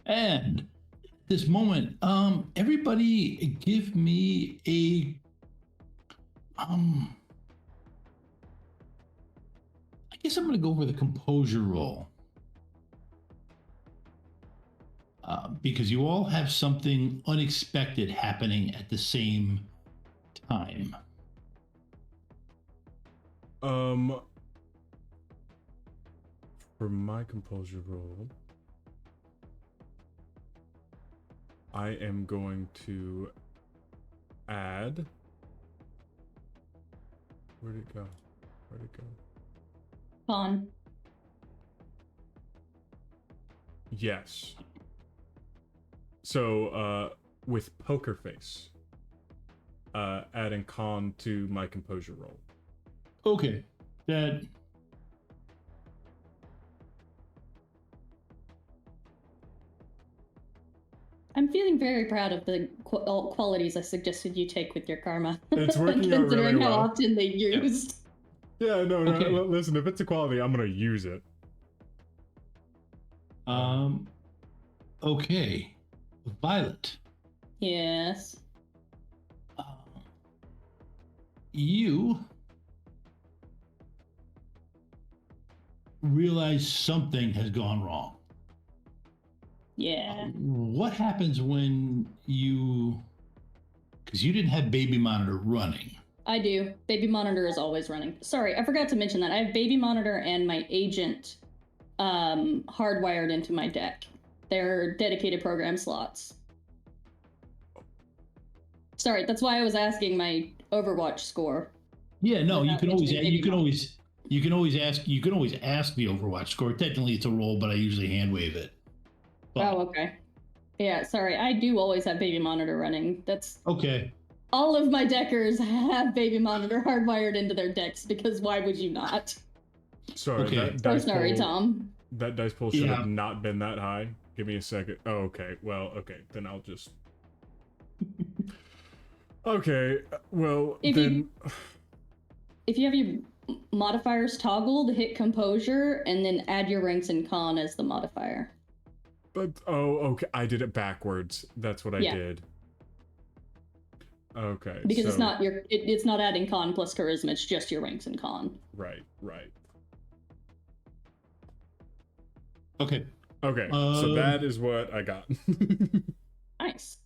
H: And this moment, everybody give me a I guess I'm gonna go for the composure roll. Because you all have something unexpected happening at the same time.
A: For my composure roll, I am going to add. Where'd it go? Where'd it go?
K: Con.
A: Yes. So, with Poker Face, adding con to my composure roll.
H: Okay, that.
K: I'm feeling very proud of the qualities I suggested you take with your karma.
A: It's working out really
K: Considering how
A: well.
K: often they used.
A: Yeah, no,
H: Okay.
A: listen, if it's a quality, I'm gonna use it.
H: Okay. Violet.
K: Yes.
H: You realize something has gone wrong.
K: Yeah.
H: What happens when you, because you didn't have baby monitor running.
K: I do. Baby monitor is always running. Sorry, I forgot to mention that. I have baby monitor and my agent hardwired into my deck. They're dedicated program slots. Sorry, that's why I was asking my Overwatch score.
H: Yeah, no, you
K: Without
H: can always
K: mentioning baby
H: you can always ask the Overwatch score. Technically it's a roll, but I usually hand wave it.
K: Oh, okay. Yeah, sorry. I do always have baby monitor running. That's
H: okay.
K: All of my deckers have baby monitor hardwired into their decks because why would you not?
A: Sorry,
H: Okay.
A: that
K: So
A: dice
K: sorry,
A: pool,
K: Tom.
A: That dice pool should
H: Yeah.
A: have not been that high. Give me a second. Oh, okay. Well, okay. Then I'll just. Okay. Well,
K: If
A: then.
K: If you have your modifiers toggled, hit composure and then add your ranks in con as the modifier.
A: But okay. I did it backwards. That's what I
K: Yeah.
A: did. Okay.
K: Because it's
A: so-
K: not it's not adding con plus charisma, it's just your ranks in con.
A: Right. Right.
H: Okay.
A: Okay. So that is what I got.
K: Nice.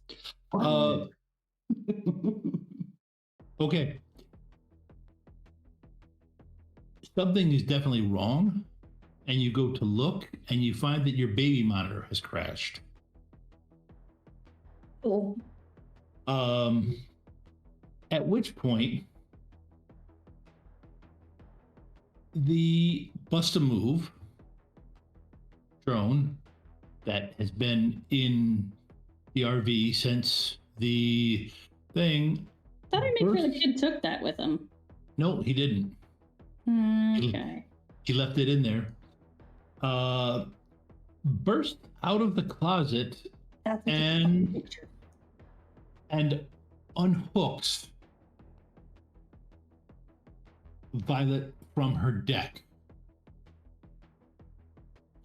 H: Okay. Something is definitely wrong, and you go to look, and you find that your baby monitor has crashed.
K: Oh.
H: At which point, the bust a move drone that has been in the RV since the thing.
K: Thought I made sure the kid took that with him.
H: No, he didn't.
K: Okay.
H: He left it in there. Burst out of the closet and unhooks Violet from her deck.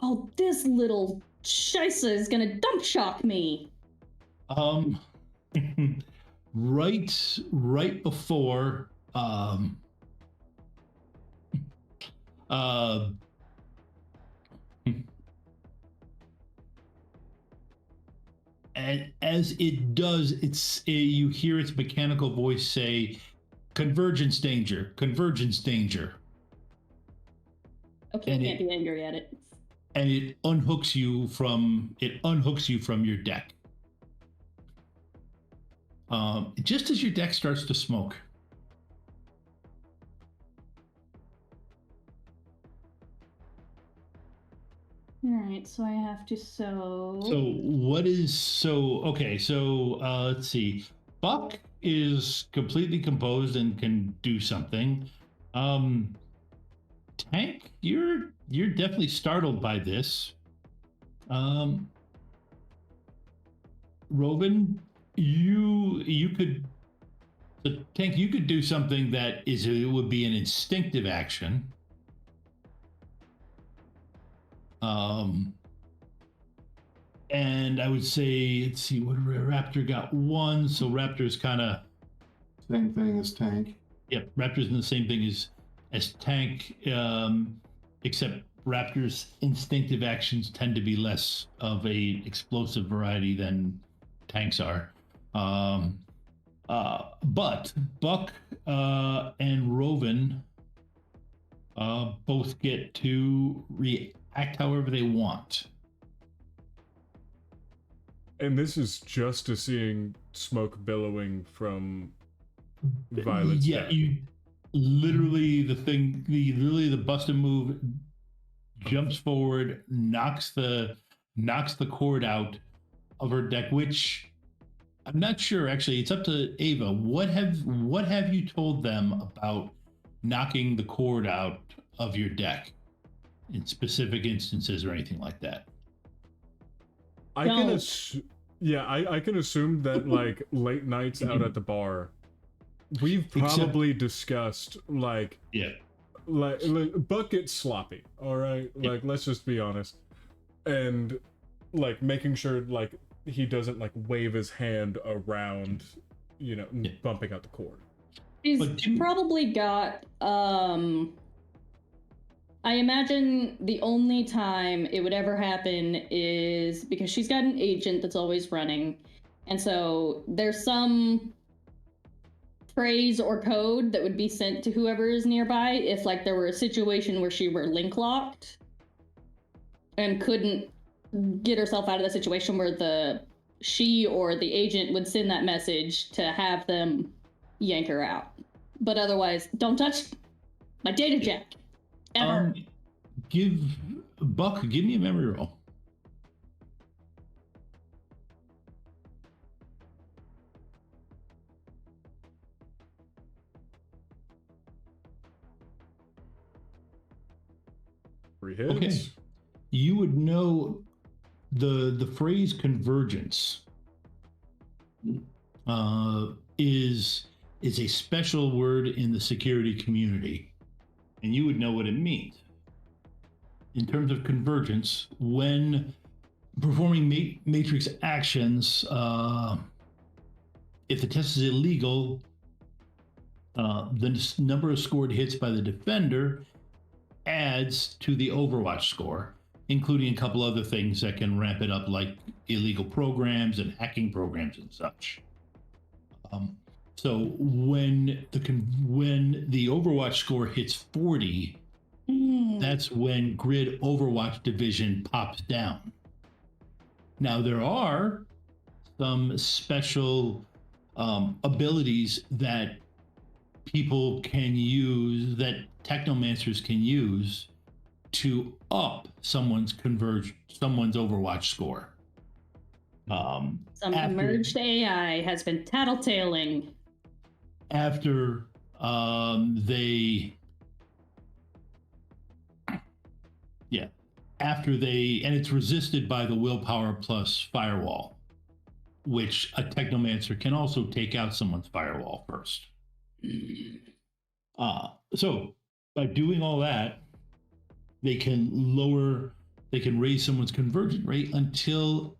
K: Oh, this little scheisse is gonna dump shock me.
H: right before and as it does, you hear its mechanical voice say, "Convergence danger, convergence danger."
K: Okay,
H: And
K: can't be angry at it.
H: And it unhooks you from your deck. Just as your deck starts to smoke.
K: All right, so I have to sew.
H: Okay, so let's see. Buck is completely composed and can do something. Tank, you're definitely startled by this. Robin, you could Tank, you could do something that it would be an instinctive action. And I would say, let's see, what Raptor got 1, so Raptor's kind of
M: Same thing as tank.
H: Yep, Raptor's in the same thing as tank, except Raptor's instinctive actions tend to be less of a explosive variety than tanks are. But Buck and Roven both get to react however they want.
A: And this is just to seeing smoke billowing from Violet's
H: Yeah,
A: death.
H: you literally the Busted move jumps forward, knocks the cord out of her deck, which I'm not sure. Actually, it's up to Ava. What have you told them about knocking the cord out of your deck in specific instances or anything like that?
A: I can assume that like late nights out at the bar, we've probably discussed like Buck gets sloppy, all right? Like let's just be honest. And like making sure like he doesn't like wave his hand around, you know, bumping out the cord.
K: He's probably got I imagine the only time it would ever happen is because she's got an agent that's always running. And so there's some phrase or code that would be sent to whoever is nearby if like there were a situation where she were link locked and couldn't get herself out of the situation where she or the agent would send that message to have them yank her out. But otherwise, don't touch my data jack. Ever.
H: Give me a memory roll. Okay. You would know the phrase convergence is a special word in the security community, and you would know what it means. In terms of convergence, when performing matrix actions, if the test is illegal, the number of scored hits by the defender adds to the Overwatch score, including a couple other things that can ramp it up, like illegal programs and hacking programs and such. So when the Overwatch score hits 40, that's when Grid Overwatch Division pops down. Now there are some special abilities that people can use, that technomancers can use to up someone's Overwatch score.
K: Some emerged AI has been tattletaling.
H: After and it's resisted by the willpower plus firewall, which a technomancer can also take out someone's firewall first. So by doing all that, they can raise someone's convergent rate until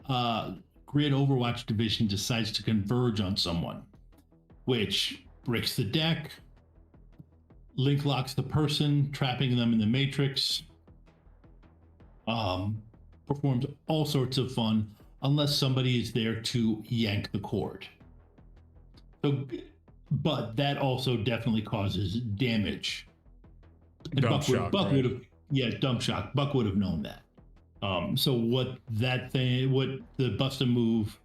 H: Grid Overwatch Division decides to converge on someone, which breaks the deck, link locks the person, trapping them in the matrix, performs all sorts of fun unless somebody is there to yank the cord. So, but that also definitely causes damage. And
A: Dump shock,
H: would have, dump shock. Buck would have known that. So what the Busta move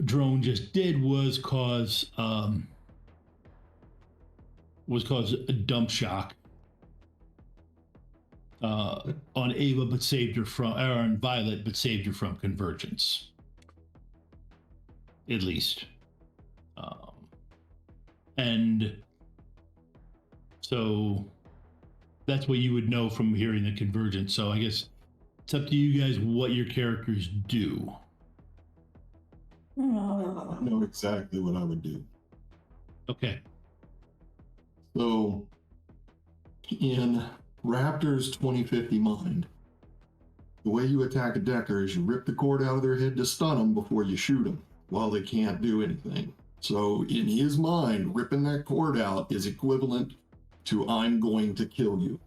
H: drone just did was cause a dump shock on Ava, but saved her from, or on Violet, but saved her from convergence. At least. And so that's what you would know from hearing the convergence. So I guess it's up to you guys what your characters do.
M: I know exactly what I would do.
H: Okay.
M: So in Raptor's 2050 mind, The way you attack a Decker is you rip the cord out of their head to stun them before you shoot them, while they can't do anything. So in his mind, ripping that cord out is equivalent to I'm going to kill you.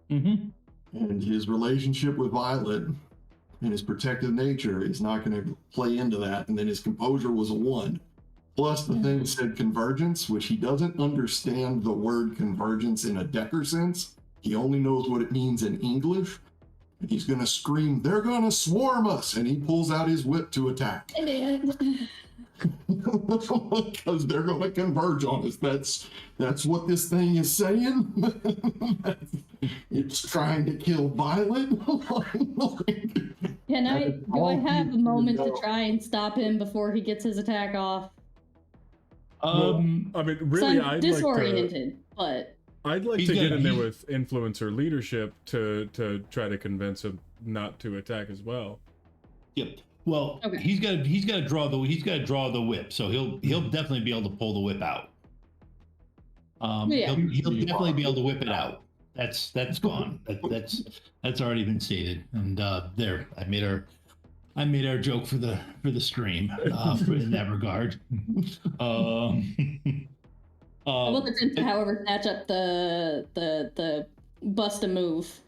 H: Mm-hmm.
M: And his relationship with Violet and his protective nature is not going to play into that. And then his composure was a 1. Plus the thing said convergence, which he doesn't understand the word convergence in a Decker sense. He only knows what it means in English. And he's going to scream, "They're going to swarm us!" And he pulls out his whip to attack. Because they're going to converge on us. That's what this thing is saying. It's trying to kill Violet.
K: Can I? Do I have a moment to try and stop him before he gets his attack off?
A: I mean, really,
K: So I'm
A: I'd
K: disoriented, but
A: I'd like to get in there with influencer leadership to try to convince him not to attack as well.
H: Yep. Well, he's got to draw the whip, so he'll definitely be able to pull the whip out. He'll definitely be able to whip it out. That's gone. That's already been stated. And there, I made our joke for the stream in that regard.
K: I will attempt to, however, snatch up the bust a move.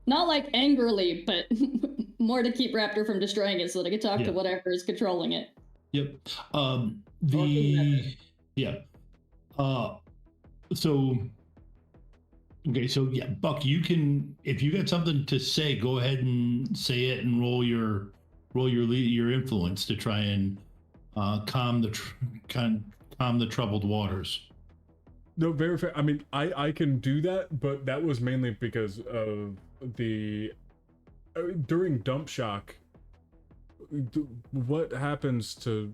K: Not like angrily, but more to keep Raptor from destroying it so that I can talk to whatever is controlling it.
H: Yep. So Buck, you can, if you got something to say, go ahead and say it and roll your influence to try and calm the troubled waters.
A: No, very fair. I mean, I can do that, but that was mainly because of the during dump shock. What happens to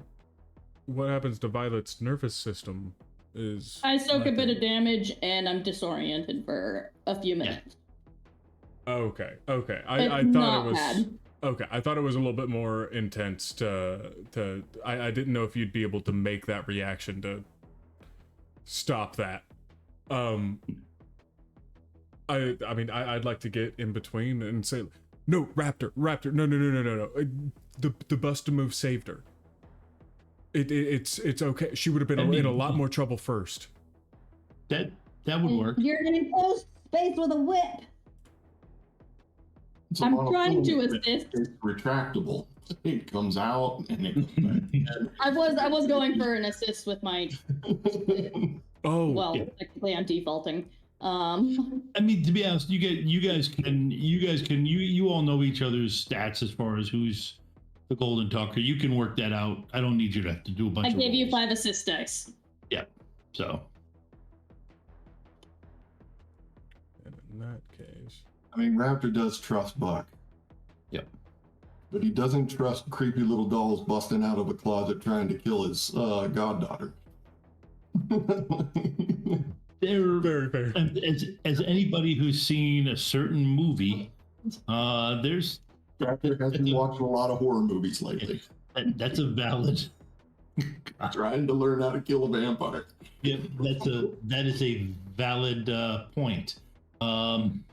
A: Violet's nervous system is
K: I soak a bit of damage and I'm disoriented for a few minutes.
A: Okay. I thought it was bad. Okay. I thought it was a little bit more intense I didn't know if you'd be able to make that reaction to stop that. I mean, I'd like to get in between and say, no, Raptor, no. The bust a move saved her. It's okay. She would have been in a lot more trouble first.
H: That would work.
K: You're in close space with a whip. I'm trying to assist.
M: It's retractable. It comes out and it goes back.
K: I was going for an assist with my. Technically I'm defaulting.
H: I mean, to be honest, you all know each other's stats as far as who's the golden talker. You can work that out. I don't need you to have to do a bunch.
K: I gave you 5 assist dice.
H: Yeah. So.
A: And in that case,
M: I mean, Raptor does trust Buck.
H: Yep.
M: But he doesn't trust creepy little dolls busting out of a closet trying to kill his goddaughter.
H: They're very fair. As anybody who's seen a certain movie, Raptor
M: hasn't watched a lot of horror movies lately.
H: That's a valid.
M: Trying to learn how to kill a vampire.
H: Yep, that is a valid point.
K: Dump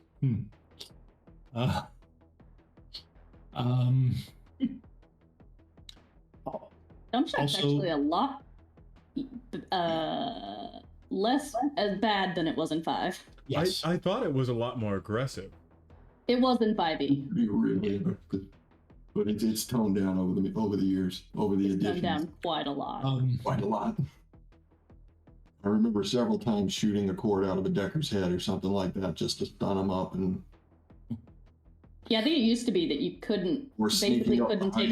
K: shock's actually a lot less as bad than it was in 5.
A: Yes. I thought it was a lot more aggressive.
K: It was in 5e.
M: Really, but it's toned down over the years, over the editions.
K: Toned down quite a lot.
M: Quite a lot. I remember several times shooting a cord out of a Decker's head or something like that just to stun them up. And
K: yeah, I think it used to be that you couldn't take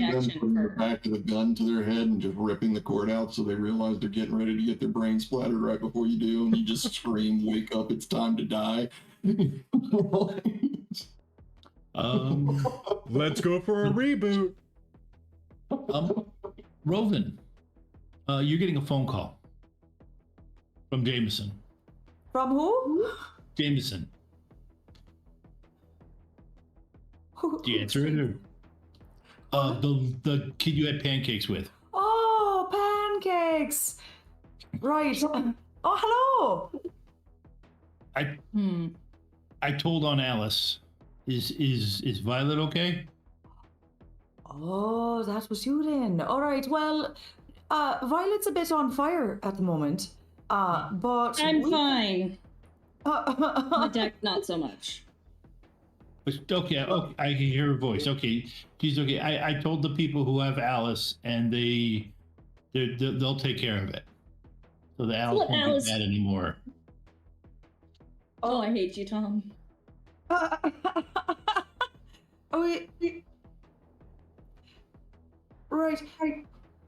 K: action
M: putting the back of the gun to their head and just ripping the cord out so they realize they're getting ready to get their brain splattered right before you do, and you just scream, "Wake up, it's time to die."
A: Let's go for a reboot.
H: Rovin, you're getting a phone call from Jameson.
J: From who?
H: Jameson. Do you answer it, or the kid you had pancakes with?
J: Oh, pancakes. Right. Oh, hello.
H: I told on Alice Is Violet okay?
J: Oh, that was you then. All right. Well, Violet's a bit on fire at the moment. But
K: I'm fine. My deck, not so much.
H: But okay, I can hear her voice. Okay, she's okay. I told the people who have Alice, and they'll take care of it. So the Alice won't be bad anymore.
K: Oh, I hate you, Tom.
J: Wait. Right.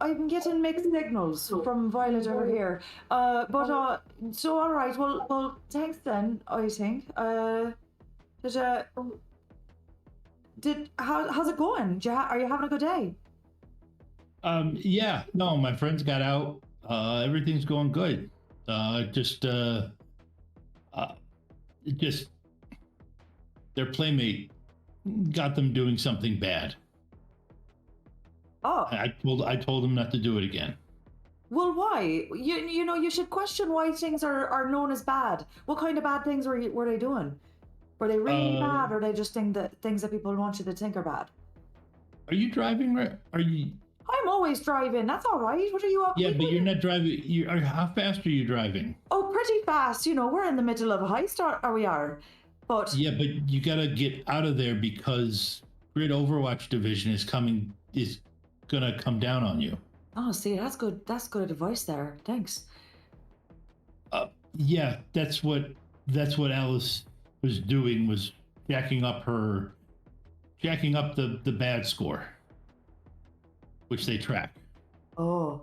J: I'm getting mixed signals from Violet over here. So all right. Well, thanks then. I think. How's it going? Are you having a good day?
H: Yeah. No, my friends got out. Everything's going good. Just their playmate got them doing something bad.
J: Oh.
H: I told them not to do it again.
J: Well, why? You know, you should question why things are known as bad. What kind of bad things were they doing? Were they really bad, or are they just things that people want you to think are bad?
H: Are you driving? Are you?
J: I'm always driving. That's all right. What are you up?
H: Yeah, but you're not driving. How fast are you driving?
J: Oh, pretty fast. You know, we're in the middle of a heist, or we are. But
H: yeah, but you gotta get out of there because Grid Overwatch Division is gonna come down on you.
J: Oh, see, that's good. That's good advice there. Thanks.
H: Yeah, that's what Alice was doing, was jacking up the bad score, which they track.
J: Oh.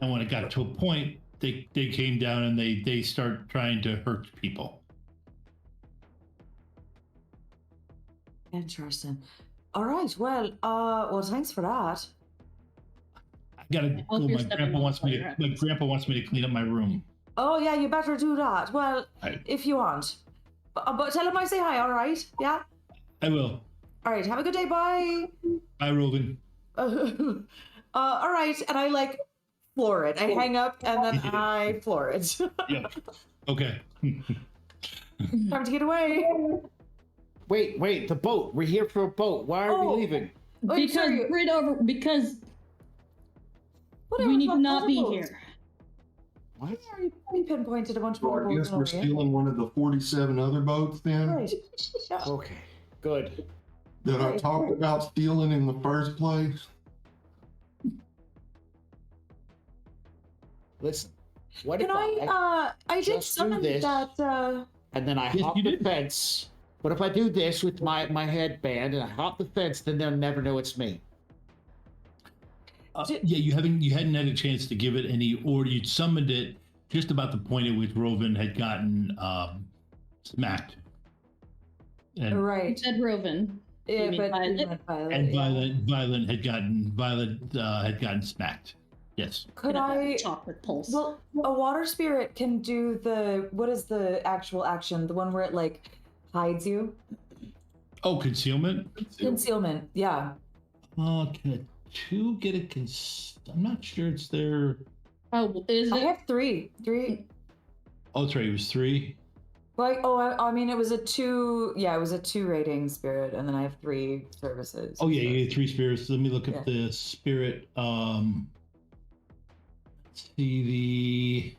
H: And when it got to a point, they came down and they start trying to hurt people.
J: Interesting. All right. Well, thanks for that.
H: I gotta go. My grandpa wants me to clean up my room.
J: Oh yeah, you better do that. Well,
H: Right.
J: if you want. But tell him I say hi. All right? Yeah.
H: I will.
J: All right. Have a good day. Bye.
H: Bye, Rogan.
J: All right. And I floor it. I hang up and then I floor it.
H: Yeah. Okay.
J: Time to get away.
L: Wait, the boat. We're here for a boat. Why are we leaving?
K: Because we need to not be here.
L: What?
J: We pinpointed a bunch of
M: So I guess we're
J: boats over here.
M: stealing one of the 47 other boats then?
J: Right. Yeah.
L: Okay, good.
M: That I talked about stealing in the first place?
L: Listen, what
J: Can
L: if
J: I did
L: just do
J: summon
L: this,
J: that
L: and then I hop the fence? What if I do this with my headband and I hop the fence, then they'll never know it's me?
H: Yeah, you hadn't had a chance to give it any order. You'd summoned it just about the point at which Rovan had gotten smacked. And,
J: right.
K: You said Rovan.
J: Yeah,
K: You mean
J: but
K: Violet?
H: And Violet had gotten smacked. Yes.
J: Could I
K: chocolate pulse?
J: Well, a water spirit can do what is the actual action? The one where it hides you?
H: Oh, concealment?
J: Concealment, yeah.
H: Can a 2 get a I'm not sure it's there.
K: Oh, is it?
J: I have three.
H: Oh, that's right. It was 3.
J: I mean, it was a 2. Yeah, it was a 2 rating spirit, and then I have 3 services.
H: Oh yeah, you get 3 spirits. Let me look at the spirit. Let's see,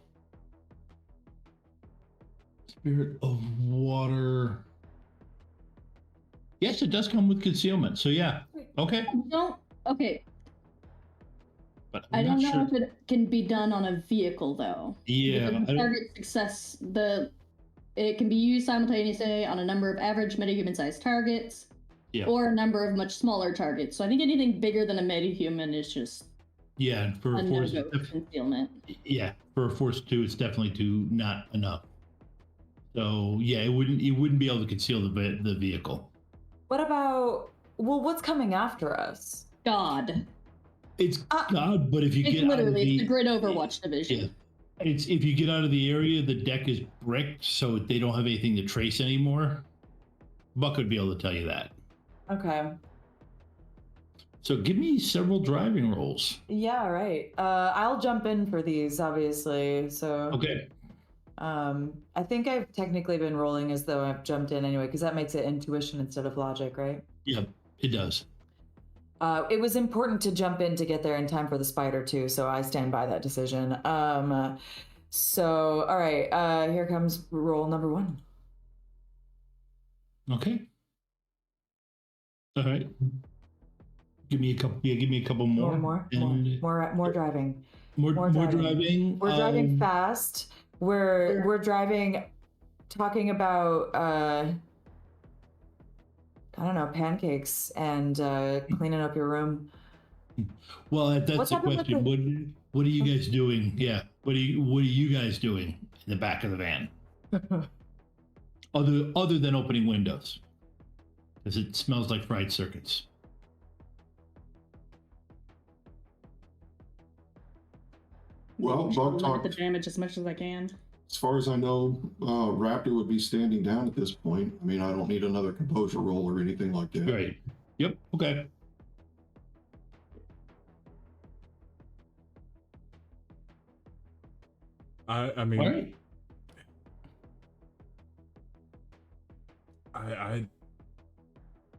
H: the spirit of water. Yes, it does come with concealment. So yeah, okay.
K: Okay.
H: But
K: I
H: I'm
K: don't
H: not
K: know
H: sure.
K: if it can be done on a vehicle though.
H: Yeah,
K: Because
H: I don't-
K: target success. It can be used simultaneously on a number of average metahuman-sized targets,
H: Yeah.
K: or a number of much smaller targets. So I think anything bigger than a metahuman is just
H: Yeah, and for
K: a
H: a force,
K: no-go for concealment.
H: yeah, for a force 2, it's definitely not enough. So yeah, it wouldn't be able to conceal the vehicle.
J: What about what's coming after us?
K: God.
H: It's God, but if you
K: It's
H: get out of
K: literally it's
H: the
K: the Grid Overwatch division.
H: yeah, it's if you get out of the area, the deck is bricked, so they don't have anything to trace anymore. Buck would be able to tell you that.
J: Okay.
H: So give me several driving rolls.
J: Yeah, right. I'll jump in for these, obviously. So.
H: Okay.
J: I think I've technically been rolling as though I've jumped in anyway, because that makes it intuition instead of logic, right?
H: Yeah, it does.
J: It was important to jump in to get there in time for the spider too, so I stand by that decision. So all right, here comes roll number 1.
H: Okay. All right. Give me a couple. Yeah, give me a couple more.
J: More driving.
H: More driving.
J: We're driving fast. We're driving, talking about I don't know, pancakes and cleaning up your room.
H: Well, that's the question. What are you guys doing? Yeah. What are you guys doing in the back of the van? other than opening windows, because it smells like fried circuits.
M: Well, Buck
K: Limit
M: talked.
K: the damage as much as I can.
M: As far as I know, Raptor would be standing down at this point. I mean, I don't need another composure roll or anything like that.
H: Right. Yep. Okay.
A: I mean,
H: All right.
A: I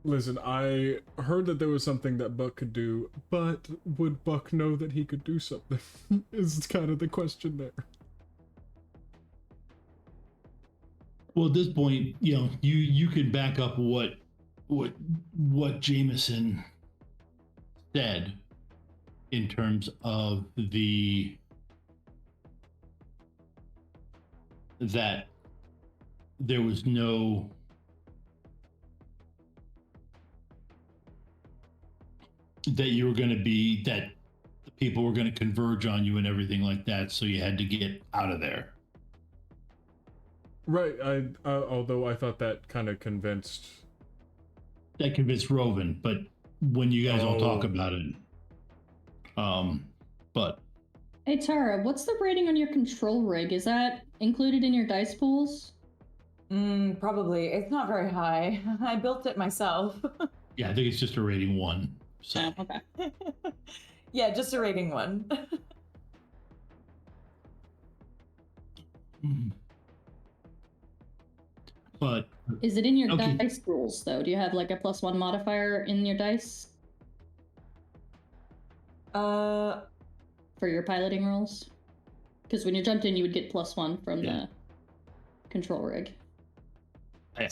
A: listen. I heard that there was something that Buck could do, but would Buck know that he could do something? Is kind of the question there.
H: Well, at this point, you can back up what Jameson said in terms of that there was no that you were going to be that the people were going to converge on you and everything like that, so you had to get out of there.
A: Right. Although I thought that kind of convinced
H: Rovan, but when you guys all talk about it, but
K: Hey Tara, what's the rating on your control rig? Is that included in your dice pools?
J: Probably. It's not very high. I built it myself.
H: yeah, I think it's just a rating 1. So
K: okay.
J: Yeah, just a rating 1.
H: But
K: is it in your dice rules though? Do you have like a +1 modifier in your dice? For your piloting rolls? Because when you jumped in, you would get +1 from the control rig.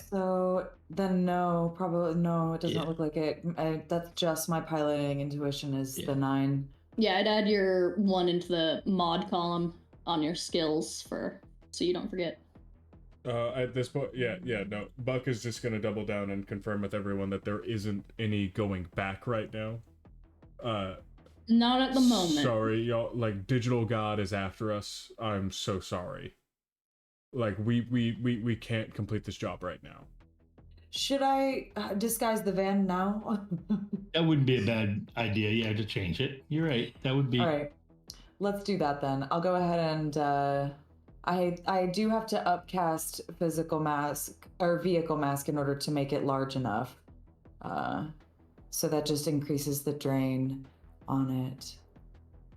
J: So then no, probably no, it doesn't look like it. That's just my piloting intuition is the 9.
K: Yeah, I'd add your 1 into the mod column on your skills so you don't forget.
A: At this point, no. Buck is just gonna double down and confirm with everyone that there isn't any going back right now.
K: Not at the moment.
A: Sorry, y'all. Like, Digital God is after us. I'm so sorry. Like, we can't complete this job right now.
J: Should I disguise the van now?
H: That wouldn't be a bad idea. Yeah, to change it. You're right. That would be.
J: All right, let's do that then. I'll go ahead and I do have to upcast physical mask or vehicle mask in order to make it large enough. So that just increases the drain on it.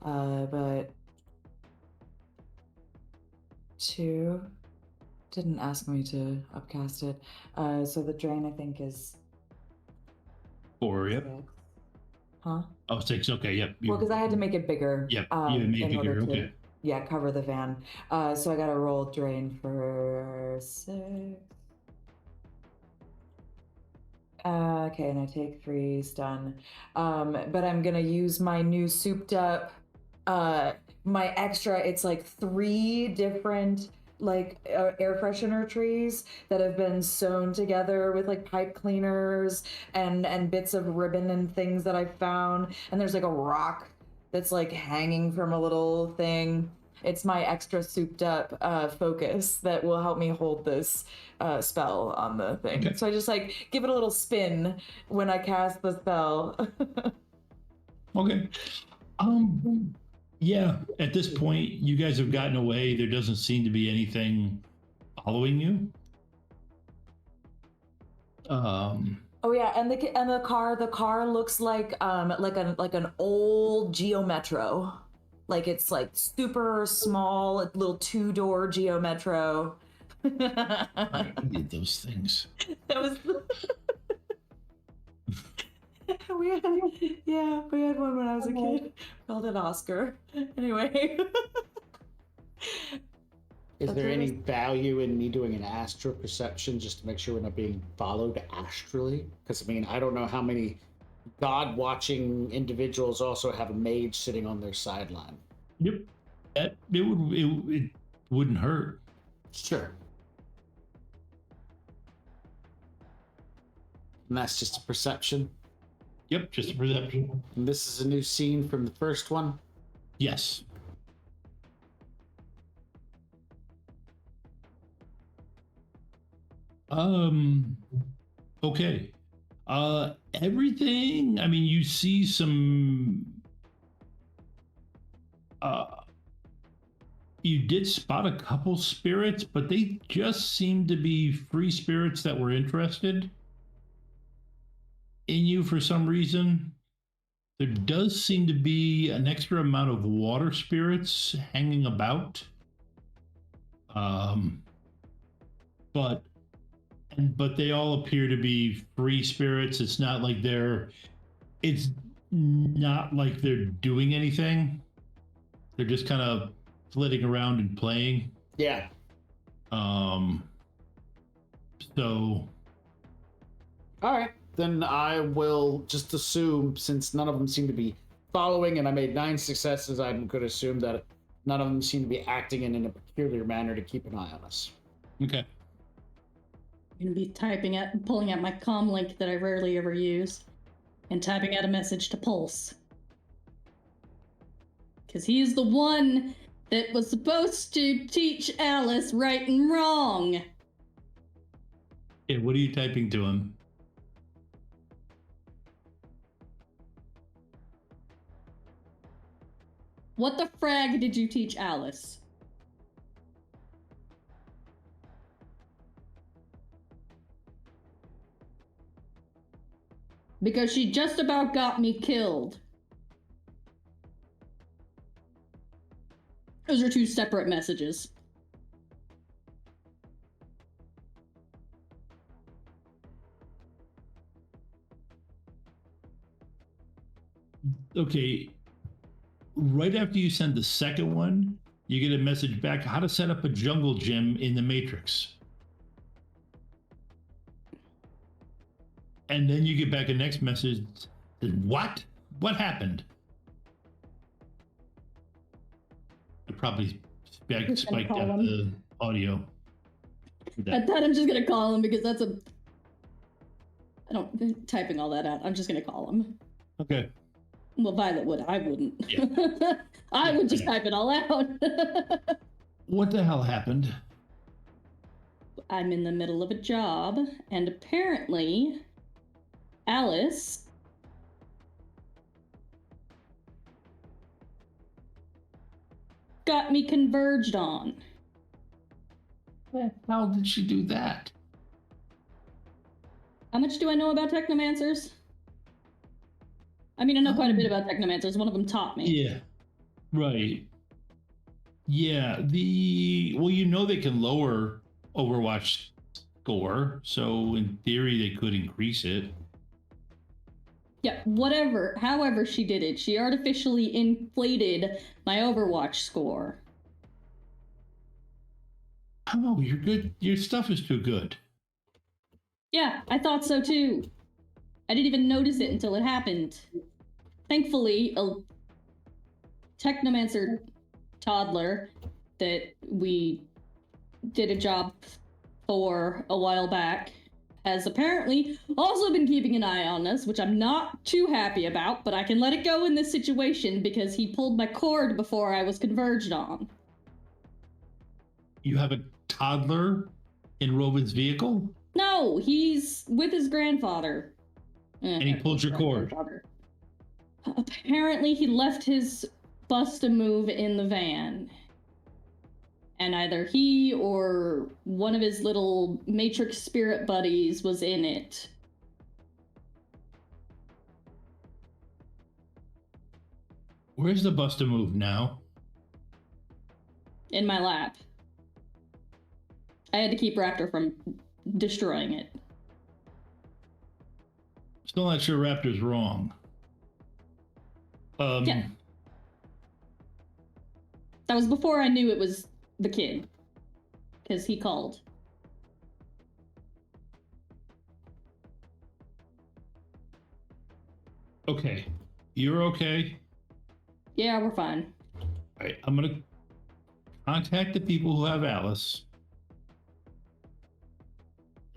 J: But 2 didn't ask me to upcast it. So the drain I think is
H: 4, yep.
J: 6. Huh?
H: Oh, 6, okay, yep.
J: Well, because I had to make it bigger.
H: Yep, you made it bigger, okay.
J: Yeah, cover the van. So I got to roll drain for 6. Okay, and I take 3 stun. But I'm gonna use my new souped up, my extra. It's like 3 different air freshener trees that have been sewn together with like pipe cleaners and bits of ribbon and things that I found. And there's like a rock that's like hanging from a little thing. It's my extra souped up focus that will help me hold this spell on the thing. Okay. So I just like give it a little spin when I cast the spell.
H: Okay. Yeah, at this point, you guys have gotten away. There doesn't seem to be anything following you.
J: Oh yeah, and the car looks like an old Geo Metro. Like it's like super small, little 2-door Geo Metro.
H: I need those things.
J: That was we had one when I was a kid. Called it Oscar. Anyway.
L: Is there any value in me doing an astral perception just to make sure we're not being followed astrally? Because I mean, I don't know how many god-watching individuals also have a mage sitting on their sideline.
H: Yep. It wouldn't hurt.
L: Sure. And that's just a perception?
H: Yep, just a perception.
L: And this is a new scene from the first one?
H: Yes. Okay. Everything, I mean, you see some you did spot a couple spirits, but they just seemed to be free spirits that were interested in you for some reason. There does seem to be an extra amount of water spirits hanging about. But they all appear to be free spirits. It's not like they're doing anything. They're just kind of flitting around and playing.
L: Yeah.
H: So.
L: All right. Then I will just assume, since none of them seem to be following, and I made 9 successes, I could assume that none of them seem to be acting in a peculiar manner to keep an eye on us.
H: Okay.
K: I'm gonna be pulling out my comm link that I rarely ever use, and typing out a message to Pulse. Because he's the one that was supposed to teach Alice right and wrong.
H: Yeah, what are you typing to him?
K: What the frag did you teach Alice? Because she just about got me killed. Those are 2 separate messages.
H: Okay. Right after you send the second one, you get a message back, how to set up a jungle gym in the Matrix. And then you get back a next message. What? What happened? I probably spiked out the audio.
K: I thought I'm just gonna call him because that's I don't typing all that out. I'm just gonna call him.
H: Okay.
K: Well, Violet would. I wouldn't.
H: Yeah.
K: I would just type it all out.
H: What the hell happened?
K: I'm in the middle of a job, and apparently, Alice got me converged on.
H: How did she do that?
K: How much do I know about technomancers? I mean, I know quite a bit about technomancers. One of them taught me.
H: Yeah. Right. Yeah. Well, you know they can lower Overwatch score, so in theory they could increase it.
K: Yeah, whatever. However she did it, she artificially inflated my Overwatch score.
H: Oh, you're good. Your stuff is too good.
K: Yeah, I thought so too. I didn't even notice it until it happened. Thankfully, a technomancer toddler that we did a job for a while back has apparently also been keeping an eye on us, which I'm not too happy about, but I can let it go in this situation because he pulled my cord before I was converged on.
H: You have a toddler in Robin's vehicle?
K: No, he's with his grandfather.
H: And he pulled your cord.
K: Apparently he left his bust-a-move in the van. And either he or one of his little Matrix spirit buddies was in it.
H: Where's the bus to move now?
K: In my lap. I had to keep Raptor from destroying it.
H: Still not sure Raptor's wrong.
K: Yeah. That was before I knew it was the kid. Because he called.
H: Okay. You're okay?
K: Yeah, we're fine.
H: All right. I'm going to contact the people who have Alice.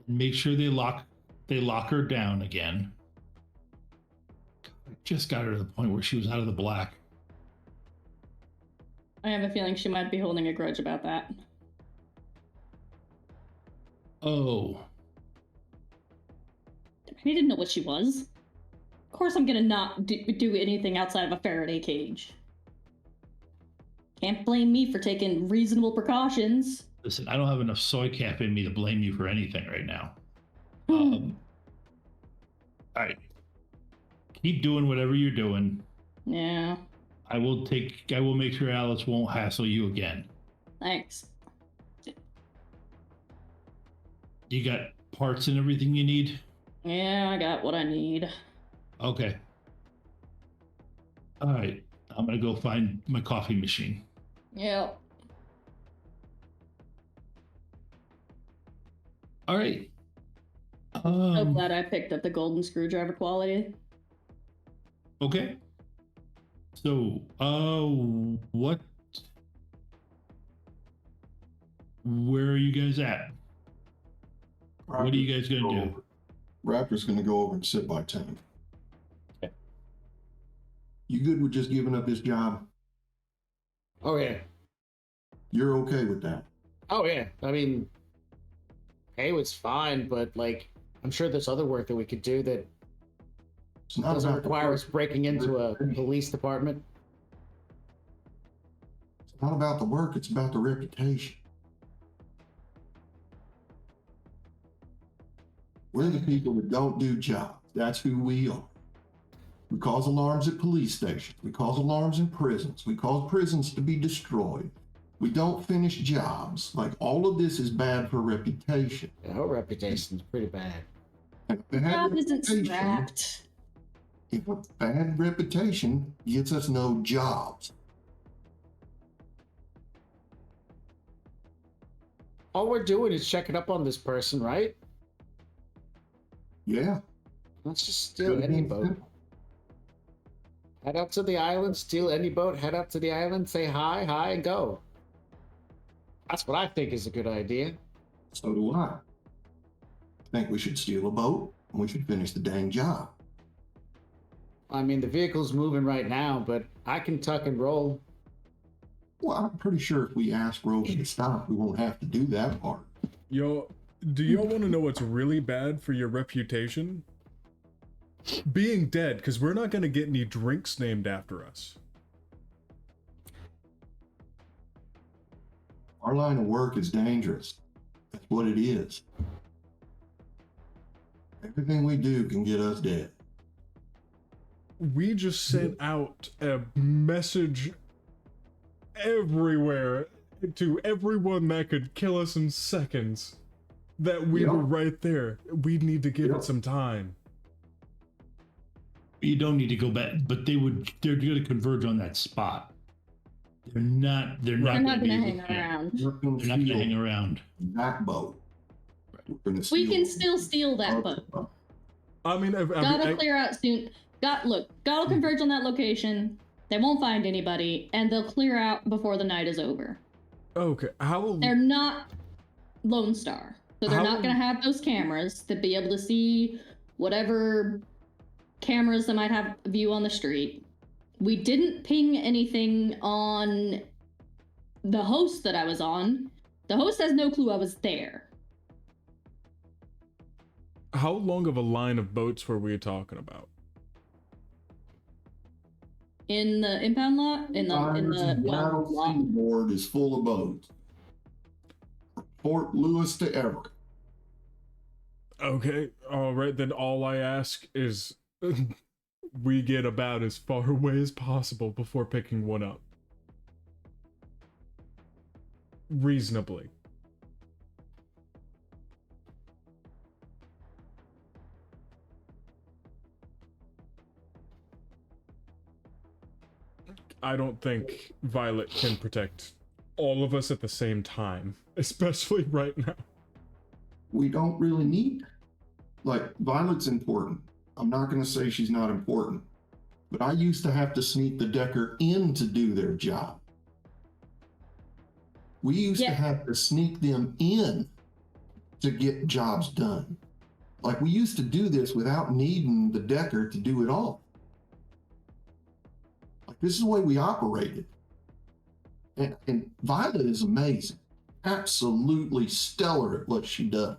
H: Make sure they lock her down again. I just got her to the point where she was out of the black.
K: I have a feeling she might be holding a grudge about that.
H: Oh.
K: I didn't know what she was. Of course I'm gonna not do anything outside of a Faraday cage. Can't blame me for taking reasonable precautions.
H: Listen, I don't have enough soy cap in me to blame you for anything right now. All right. Keep doing whatever you're doing.
K: Yeah.
H: I will make sure Alice won't hassle you again.
K: Thanks.
H: You got parts and everything you need?
K: Yeah, I got what I need.
H: Okay. All right. I'm going to go find my coffee machine.
K: Yep.
H: All right.
K: So glad I picked up the golden screwdriver quality.
H: Okay. So, where are you guys at? What are you guys going to do?
M: Raptor's going to go over and sit by Tank. Okay. You good with just giving up this job?
L: Oh, yeah.
M: You're okay with that?
L: Oh, yeah. I mean, pay was fine, but, like, I'm sure there's other work that we could do that doesn't require us breaking into a police department.
M: It's not about the work, it's about the reputation. We're the people that don't do jobs. That's who we are. We cause alarms at police stations. We cause alarms in prisons. We cause prisons to be destroyed. We don't finish jobs. Like, all of this is bad for reputation.
L: Yeah, our reputation's pretty bad.
K: Job isn't scrapped.
M: If a bad reputation gets us no jobs.
L: All we're doing is checking up on this person, right?
M: Yeah.
L: Let's just steal any boat. Head up to the island, steal any boat, head up to the island, say hi, and go. That's what I think is a good idea.
M: So do I. Think we should steal a boat and we should finish the dang job.
L: I mean, the vehicle's moving right now, but I can tuck and roll.
M: Well, I'm pretty sure if we ask Rosie to stop, we won't have to do that part.
A: Yo, do y'all want to know what's really bad for your reputation? Being dead, because we're not going to get any drinks named after us.
M: Our line of work is dangerous. That's what it is. Everything we do can get us dead.
A: We just sent out a message everywhere to everyone that could kill us in seconds that we were right there. We need to give it some time.
H: You don't need to go back, but they're going to converge on that spot. They're not going to
K: hang around.
H: They're not going to hang around.
M: That boat.
K: We can still steal that boat.
A: I mean,
K: Gotta clear out soon. Gotta converge on that location. They won't find anybody, and they'll clear out before the night is over.
A: Okay,
K: They're not Lone Star, so they're not gonna have those cameras to be able to see whatever cameras that might have a view on the street. We didn't ping anything on the host that I was on. The host has no clue I was there.
A: How long of a line of boats were we talking about?
K: In the impound lot? In the
M: lot. Seaboard is full of boats. From Fort Lewis to Everett.
A: Okay, all right, then all I ask is we get about as far away as possible before picking one up. Reasonably. I don't think Violet can protect all of us at the same time, especially right now.
M: We don't really need, like, Violet's important. I'm not going to say she's not important, but I used to have to sneak the Decker in to do their job. We used to have to sneak them in to get jobs done. Like, we used to do this without needing the Decker to do it all. Like, this is the way we operated. And Violet is amazing. Absolutely stellar at what she does.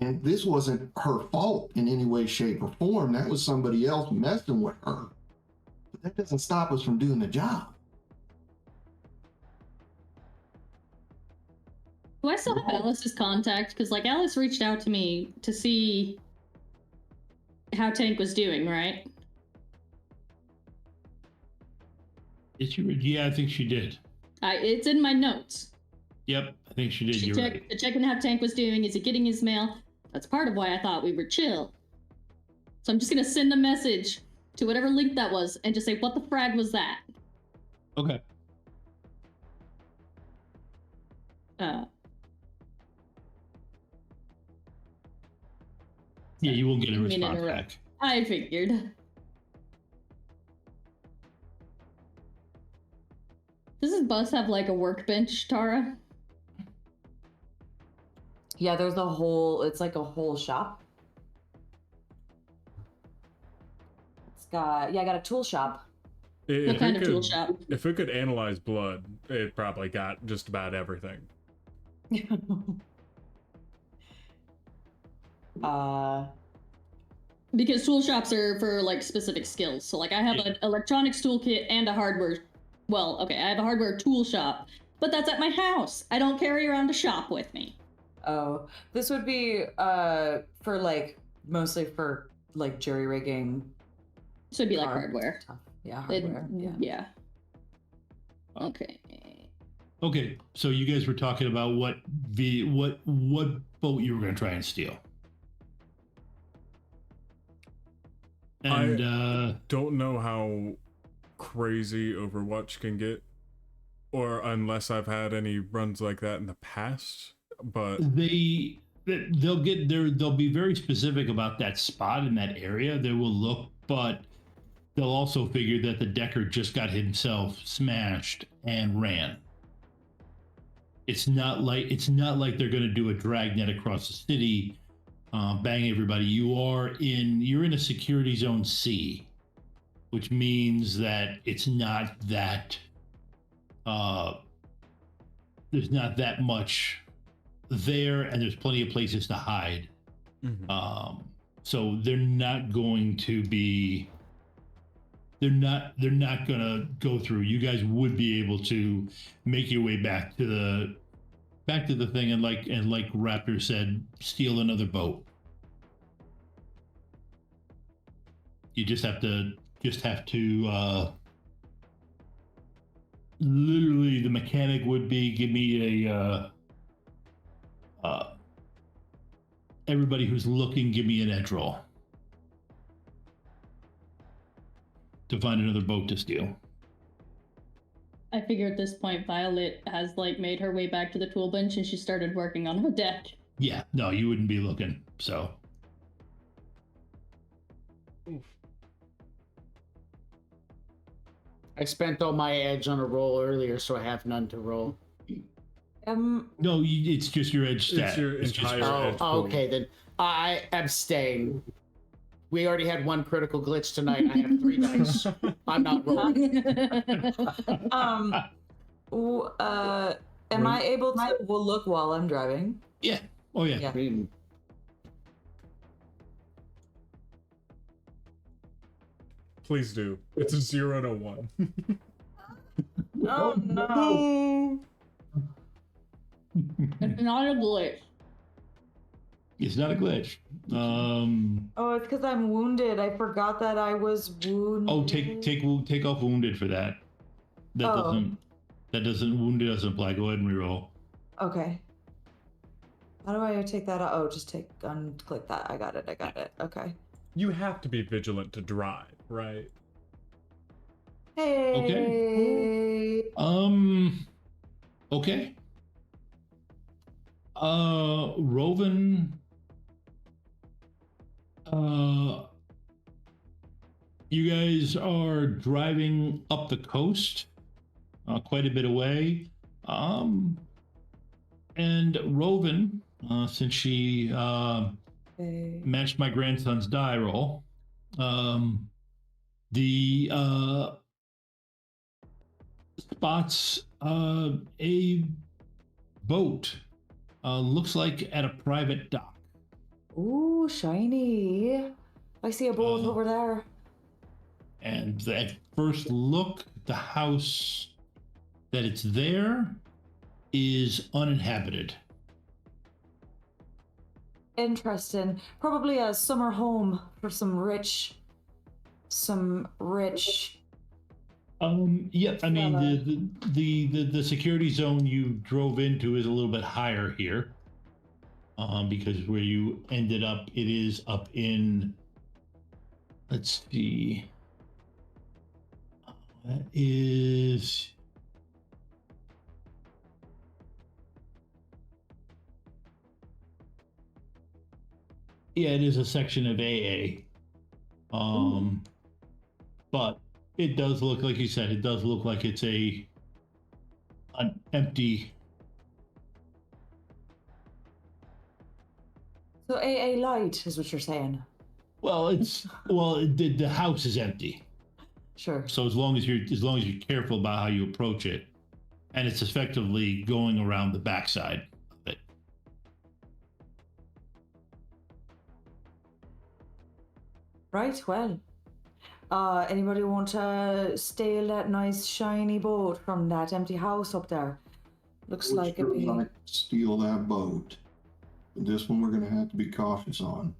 M: And this wasn't her fault in any way, shape, or form. That was somebody else messing with her. But that doesn't stop us from doing the job.
K: Do I still have Alice's contact? Because, like, Alice reached out to me to see how Tank was doing, right?
H: Did she? Yeah, I think she did.
K: It's in my notes.
H: Yep, I think she did. You're right.
K: Checking how Tank was doing. Is he getting his mail? That's part of why I thought we were chill. So I'm just gonna send a message to whatever link that was and just say, what the frag was that?
H: Okay. Yeah, you will get a response back.
K: I figured. Does this bus have like a workbench, Tara?
J: Yeah, there's a whole, it's like a whole shop. It's got, yeah, I got a tool shop.
K: What kind of tool shop?
A: If it could analyze blood, it probably got just about everything.
K: Because tool shops are for like specific skills. So like I have an electronics toolkit and a hardware. Well, okay, I have a hardware tool shop, but that's at my house. I don't carry around a shop with me.
J: Oh, this would be for like mostly for like jury rigging.
K: So it'd be like hardware.
J: Stuff. Yeah, hardware.
K: Yeah. Okay.
H: Okay, so you guys were talking about what boat you were going to try and steal. And
A: I don't know how crazy Overwatch can get, or unless I've had any runs like that in the past. But
H: they'll be very specific about that spot in that area. They will look, but they'll also figure that the Decker just got himself smashed and ran. It's not like they're going to do a dragnet across the city, bang everybody. You're in a security zone C, which means that it's not that there's not that much there, and there's plenty of places to hide. Mm-hmm. So they're not going to be. They're not gonna go through. You guys would be able to make your way back to the thing, and like Raptor said, steal another boat. You just have to literally, the mechanic would be, give me a everybody who's looking, give me an edge roll to find another boat to steal.
K: I figure at this point Violet has like made her way back to the tool bench and she started working on her deck.
H: Yeah, no, you wouldn't be looking, so.
L: I spent all my edge on a roll earlier, so I have none to roll.
H: No, it's just your edge stat.
A: It's your entire edge pool.
L: Okay, then I abstain. We already had one critical glitch tonight. I have 3 dice. I'm not rolling.
J: Am I able to look while I'm driving?
H: Yeah. Oh yeah.
L: I mean,
A: please do. It's a 0 to 1.
J: Oh no.
K: It's not a glitch.
H: It's not a glitch.
J: Oh, it's because I'm wounded. I forgot that I was wounded.
H: Oh, take off wounded for that. That doesn't wounded doesn't apply. Go ahead and reroll.
J: Okay. How do I take that out? Oh, just unclick that. I got it. Okay.
A: You have to be vigilant to drive, right?
J: Hey.
H: Okay. Roven. You guys are driving up the coast, quite a bit away. And Roven, since she matched my grandson's die roll, the spots a boat, looks like at a private dock.
J: Ooh, shiny. I see a boat over there.
H: And at first look, the house that it's there is uninhabited.
J: Interesting. Probably a summer home for some rich.
H: Yeah, I mean the security zone you drove into is a little bit higher here, because where you ended up, it is up in. Let's see. That is. Yeah, it is a section of AA. But it does look, like you said, it does look like it's an empty.
J: So AA light is what you're saying.
H: Well, the house is empty.
J: Sure.
H: So as long as you're careful about how you approach it, and it's effectively going around the backside of it.
J: Right. Well. Anybody want to steal that nice shiny boat from that empty house up there? Looks like
M: it'd be like steal that boat. But this one we're going to have to be cautious on.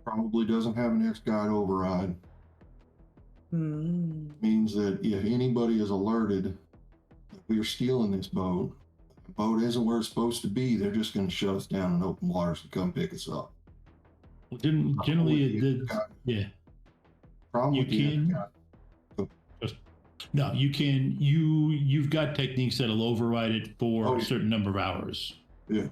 M: Probably doesn't have an X-Guide override. Means that if anybody is alerted that we are stealing this boat, the boat isn't where it's supposed to be, they're just going to shut us down in open waters and come pick us up.
H: Well, generally, yeah.
M: Probably
H: No, you can. You've got techniques that'll override it for a certain number of hours.
M: Yeah.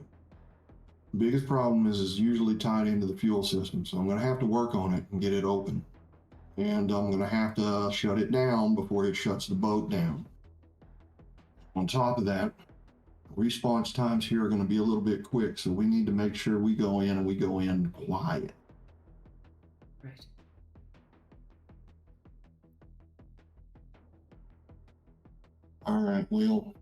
M: The biggest problem is usually tied into the fuel system, so I'm going to have to work on it and get it open. And I'm going to have to shut it down before it shuts the boat down. On top of that, response times here are going to be a little bit quick, so we need to make sure we go in quiet.
J: Right.
M: All right, well,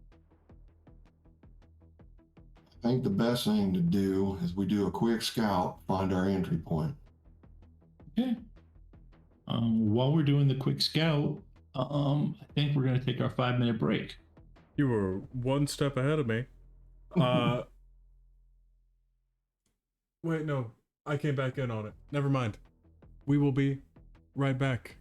M: I think the best thing to do is we do a quick scout, find our entry point.
H: Okay. While we're doing the quick scout, I think we're going to take our 5-minute break.
A: You were one step ahead of me. Wait, no. I came back in on it. Never mind. We will be right back.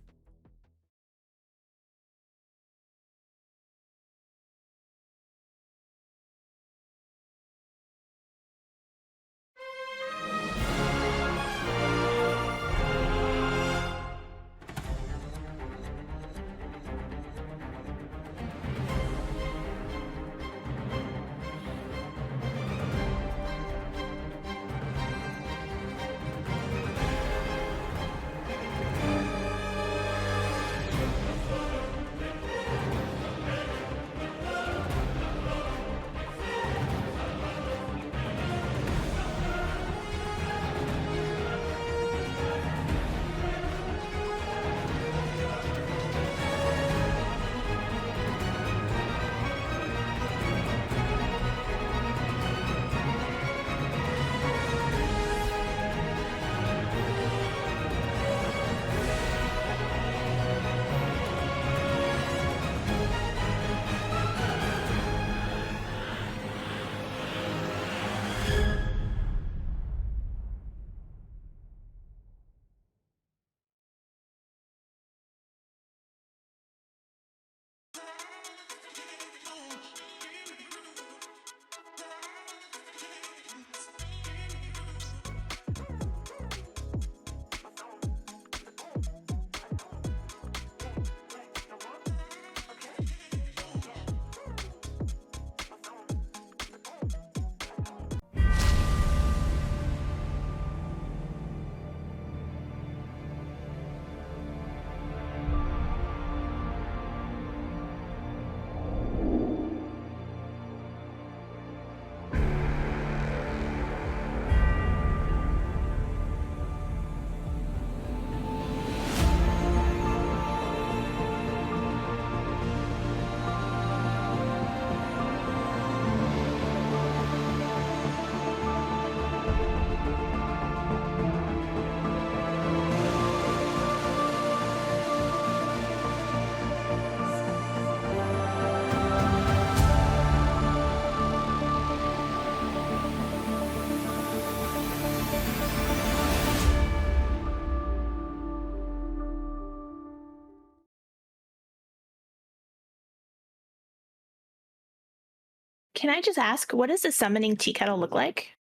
D: Can I just ask, what does a summoning tea kettle look like?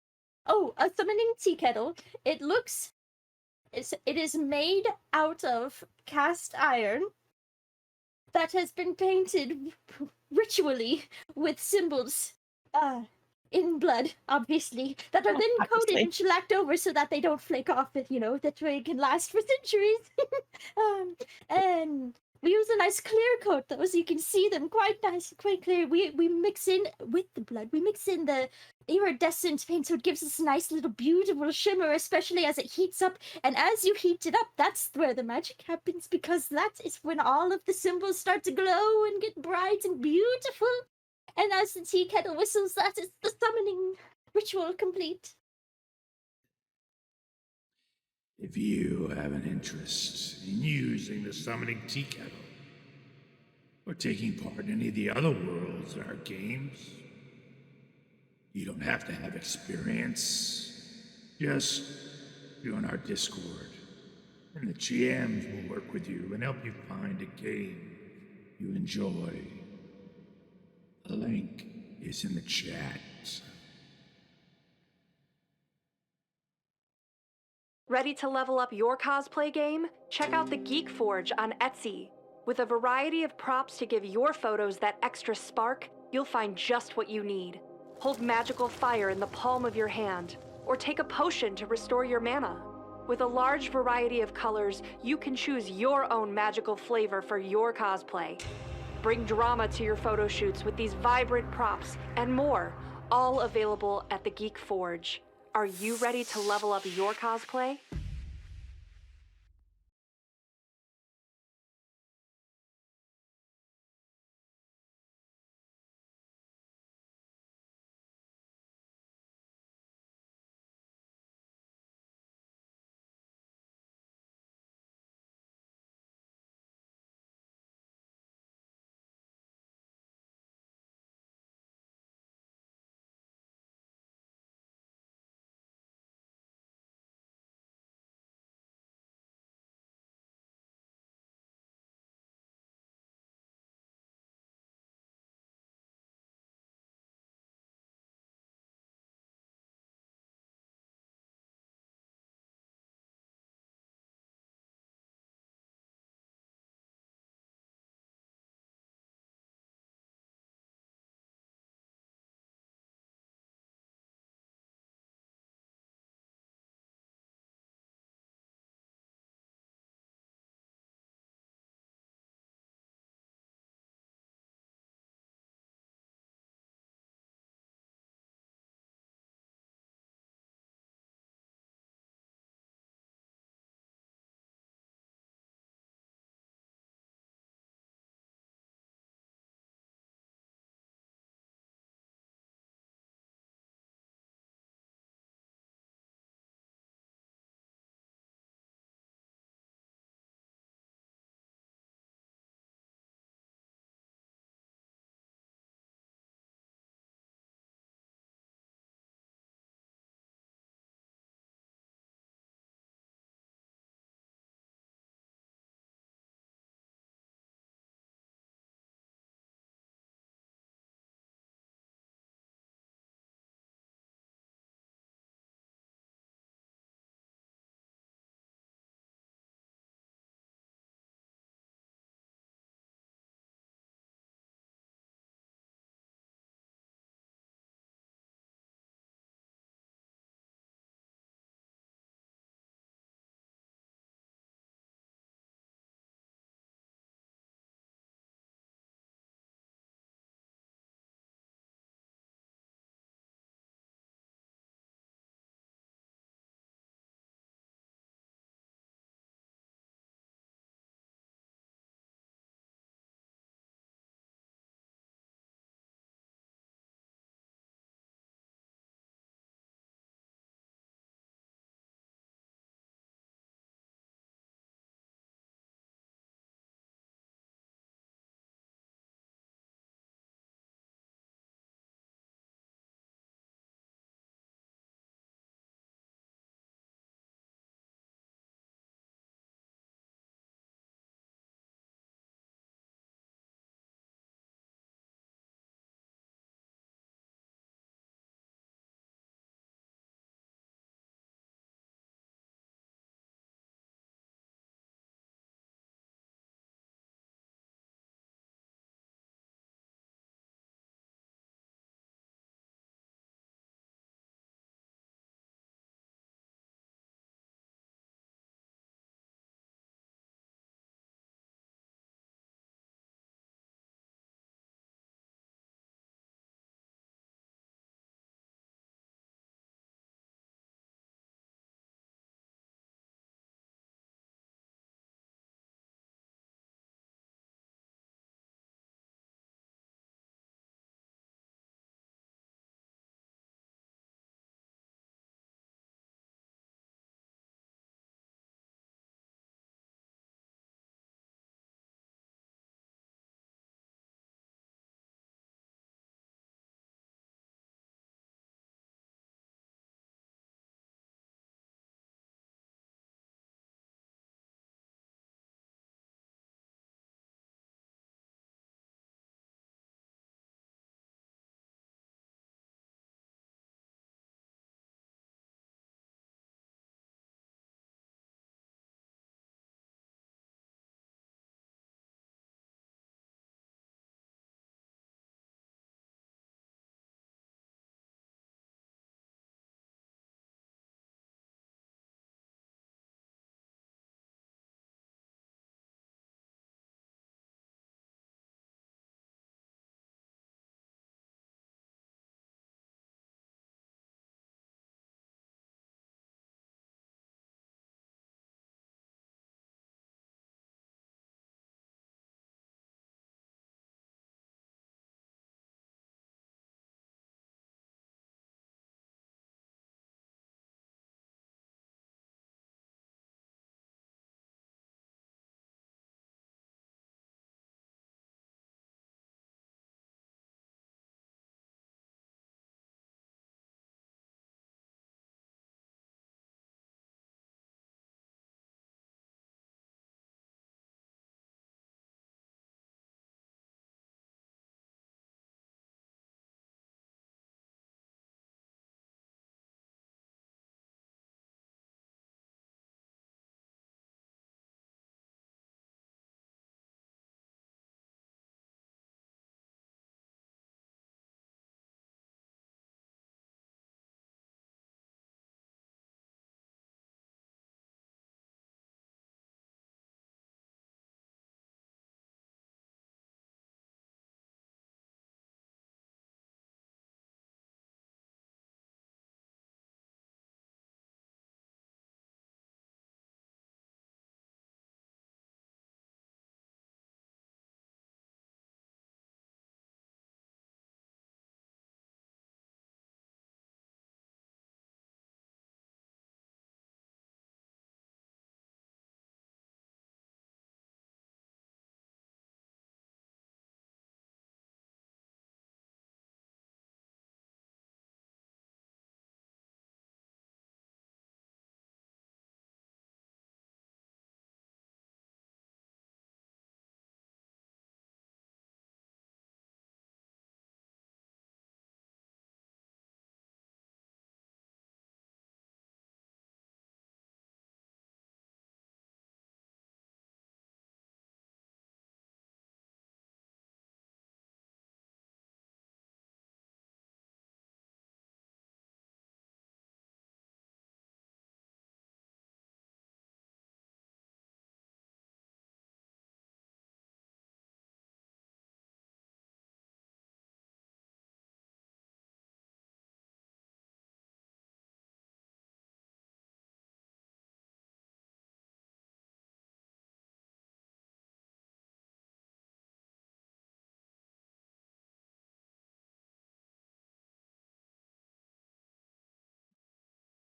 E: Oh, a summoning tea kettle. It is made out of cast iron that has been painted ritually with symbols in blood, obviously, that are then coated and shellacked over so that they don't flake off. That way it can last for centuries. And we use a nice clear coat, though, so you can see them quite nice, quite clear. We mix in with the blood. We mix in the iridescent paint, so it gives us a nice little beautiful shimmer, especially as it heats up. And as you heat it up, that's where the magic happens, because that is when all of the symbols start to glow and get bright and beautiful. And as the tea kettle whistles, that is the summoning ritual complete.
F: If you have an interest in using the summoning tea kettle, or taking part in any of the other worlds in our games, you don't have to have experience. Just join our Discord, and the GMs will work with you and help you find a game you enjoy. The link is in the chat.
G: Ready to level up your cosplay game? Check out the Geek Forge on Etsy. With a variety of props to give your photos that extra spark, you'll find just what you need. Hold magical fire in the palm of your hand, or take a potion to restore your mana. With a large variety of colors, you can choose your own magical flavor for your cosplay. Bring drama to your photo shoots with these vibrant props and more, all available at the Geek Forge. Are you ready to level up your cosplay?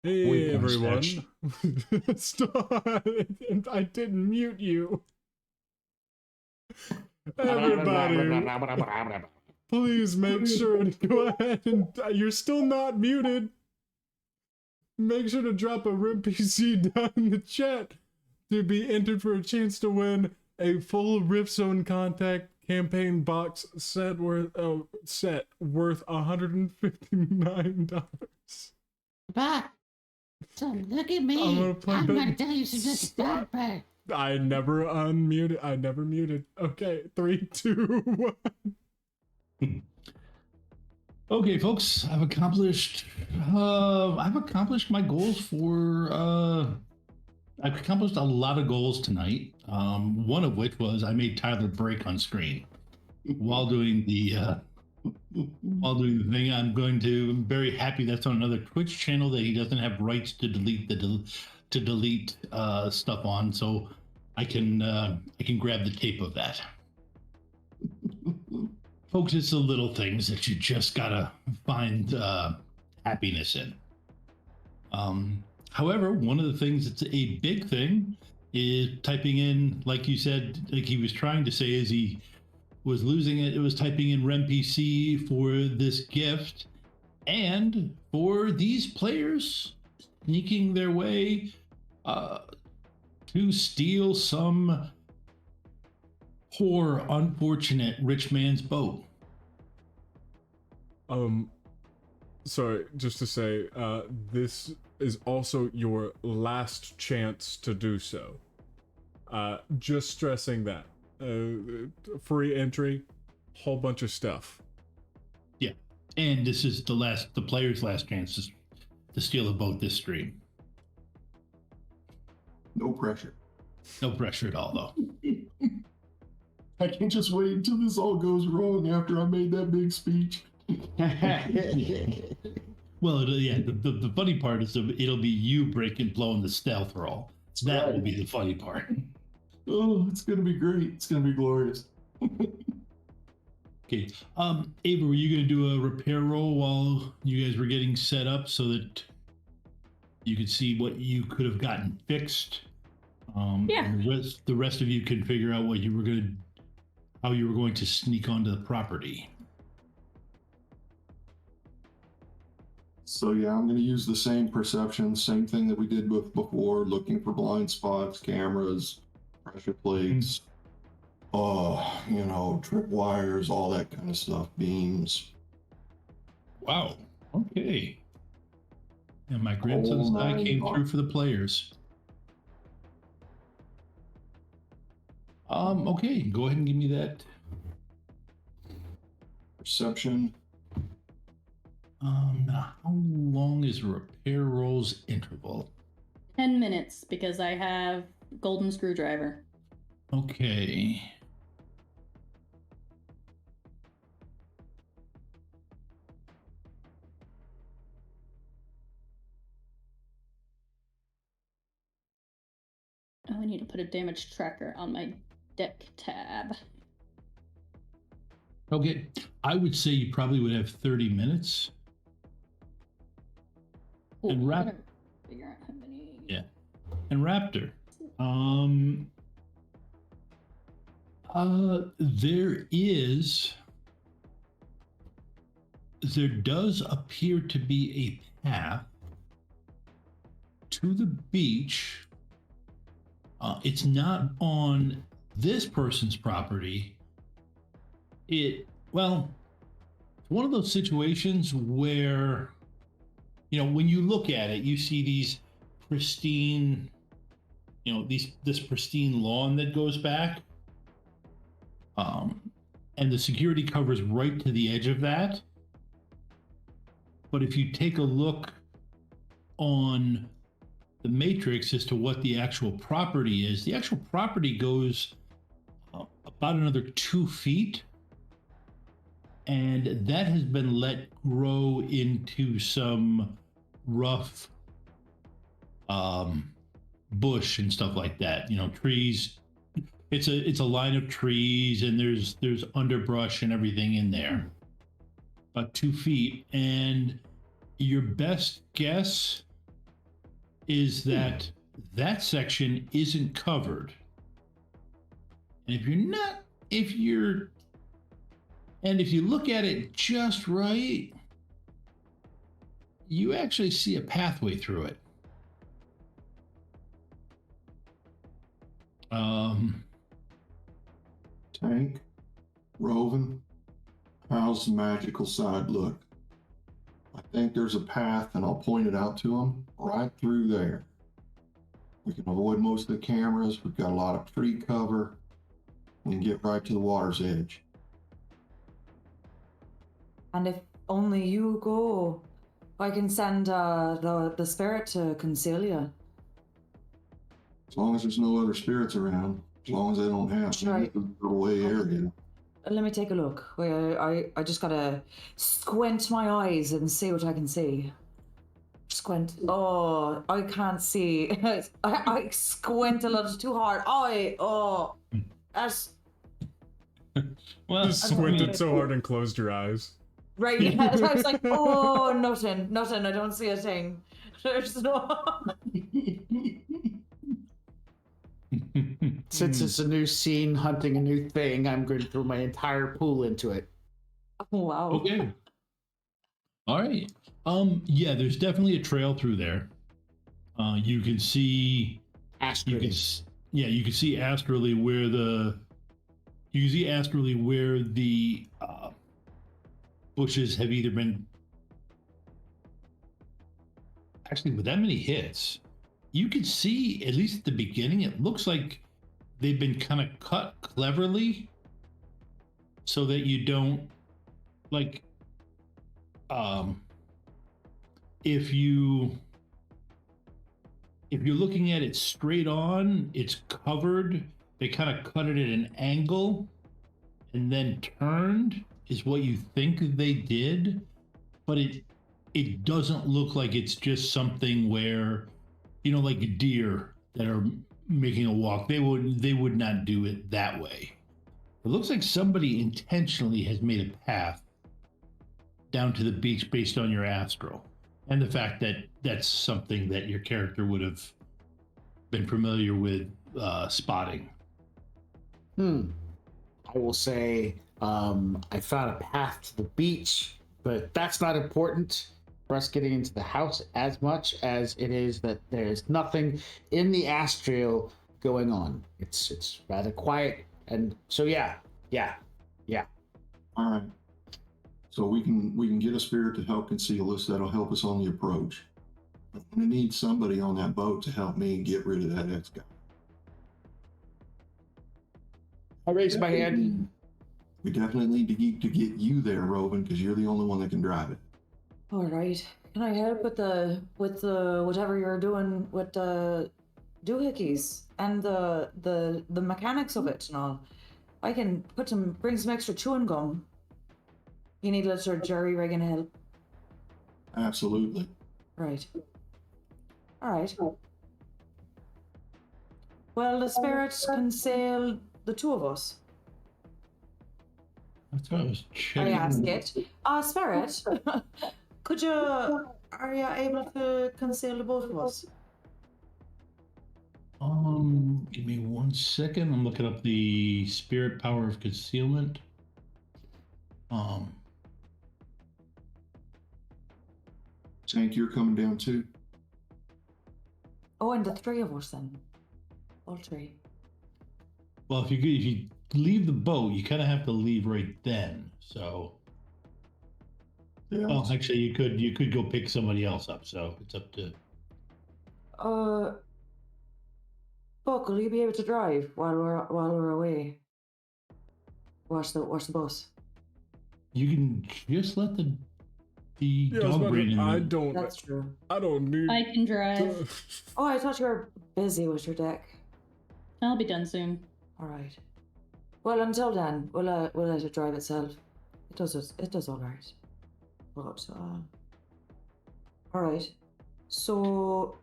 A: Hey
H: Wait,
A: everyone. Stop. I didn't mute you. Everybody, please make sure to go ahead and you're still not muted. Make sure to drop a Rem PC down in the chat to be entered for a chance to win a full Rift Zone Contact campaign box set worth $159.
O: Back. So look at me.
A: I'm
O: gonna tell you to just stop back.
A: I never unmuted. I never muted. Okay, 3, 2, 1.
H: Okay, folks, I've accomplished my goals for I've accomplished a lot of goals tonight. One of which was I made Tyler break on screen while doing the thing. I'm very happy that's on another Twitch channel that he doesn't have rights to delete stuff on, so I can grab the tape of that. Folks, it's the little things that you just gotta find happiness in. However, one of the things that's a big thing is typing in, like you said, like he was trying to say as he was losing it, it was typing in Rem PC for this gift and for these players sneaking their way to steal some poor, unfortunate rich man's boat.
A: Sorry, just to say, this is also your last chance to do so. Just stressing that. Free entry, whole bunch of stuff.
H: Yeah, and this is the player's last chance to steal a boat this stream.
M: No pressure.
H: No pressure at all, though.
M: I can't just wait until this all goes wrong after I made that big speech.
H: Well, the funny part is it'll be you blowing the stealth roll. That will be the funny part.
M: Oh, it's gonna be great. It's gonna be glorious.
H: Okay. Ava, were you gonna do a repair roll while you guys were getting set up so that you could see what you could have gotten fixed?
K: Yeah.
H: And the rest of you can figure out how you were going to sneak onto the property.
M: So yeah, I'm going to use the same perception, same thing that we did with before, looking for blind spots, cameras, pressure plates, tripwires, all that kind of stuff, beams.
H: Wow. Okay. And my grandson's die came through for the players. Okay, go ahead and give me that.
M: Perception.
H: Now, how long is repair rolls interval?
K: 10 minutes, because I have golden screwdriver.
H: Okay.
K: Oh, I need to put a damage tracker on my deck tab.
H: Okay, I would say you probably would have 30 minutes.
K: Ooh,
H: and
K: figure out how many.
H: Yeah, and Raptor. There does appear to be a path to the beach. It's not on this person's property. It's one of those situations where, when you look at it, you see these pristine, this pristine lawn that goes back. And the security covers right to the edge of that. But if you take a look on the matrix as to what the actual property is, the actual property goes about another 2 feet. And that has been let grow into some rough bush and stuff like that. Trees. It's a line of trees, and there's underbrush and everything in there. About 2 feet, and your best guess is that that section isn't covered. And if you look at it just right, you actually see a pathway through it.
M: Tank, Roven, how's the magical side look? I think there's a path, and I'll point it out to them right through there. We can avoid most of the cameras. We've got a lot of tree cover. We can get right to the water's edge.
J: And if only you go, I can send the spirit to conceal you.
M: As long as there's no other spirits around, as long as they don't have to, go away area.
J: Let me take a look. Wait, I just gotta squint my eyes and see what I can see. Squint. Oh, I can't see. I squint a little too hard. That's.
A: Well, just squinted so hard and closed your eyes.
J: Right. Yeah, I was like, oh, nothing. I don't see a thing. There's no.
L: Since it's a new scene, hunting a new thing, I'm going to throw my entire pool into it.
J: Oh, wow.
H: Okay. All right. Yeah, there's definitely a trail through there. You can see astrally. You can see astrally where the bushes have either been. Actually, with that many hits, you can see, at least at the beginning, it looks like they've been kind of cut cleverly so that you don't, like, if you're looking at it straight on, it's covered. They kind of cut it at an angle and then turned is what you think they did, but it doesn't look like it's just something where, like deer that are making a walk, they would not do it that way. It looks like somebody intentionally has made a path down to the beach based on your astral, and the fact that that's something that your character would have been familiar with spotting.
L: I will say I found a path to the beach, but that's not important for us getting into the house as much as it is that there's nothing in the astral going on. It's rather quiet, and so yeah.
M: All right. So we can get a spirit to help conceal us. That'll help us on the approach. I'm gonna need somebody on that boat to help me get rid of that X guy.
L: I raise my hand.
M: We definitely need to get you there, Robin, because you're the only one that can drive it.
J: All right. Can I help with the whatever you're doing with the doohickeys and the mechanics of it and all? I can bring some extra chewing gum. You need a little jerry rigging help.
M: Absolutely.
J: Right. All right. Well, the spirits can sail the two of us.
H: That's what I was checking.
J: I asked it. Spirit, are you able to conceal the both of us?
H: Give me 1 second. I'm looking up the spirit power of concealment.
M: Tank, you're coming down too.
J: Oh, and the three of us then. All three.
H: Well, if you leave the boat, you kind of have to leave right then. So,
M: yeah.
H: Well, actually, you could go pick somebody else up. So it's up to.
J: Buck, will you be able to drive while we're away? Watch the bus.
H: You can just let the dog breed in.
J: That's true.
A: I don't need.
K: I can drive.
J: Oh, I thought you were busy with your deck.
K: I'll be done soon.
J: All right. Well, until then, we'll let it drive itself. It does all right. But all right. So,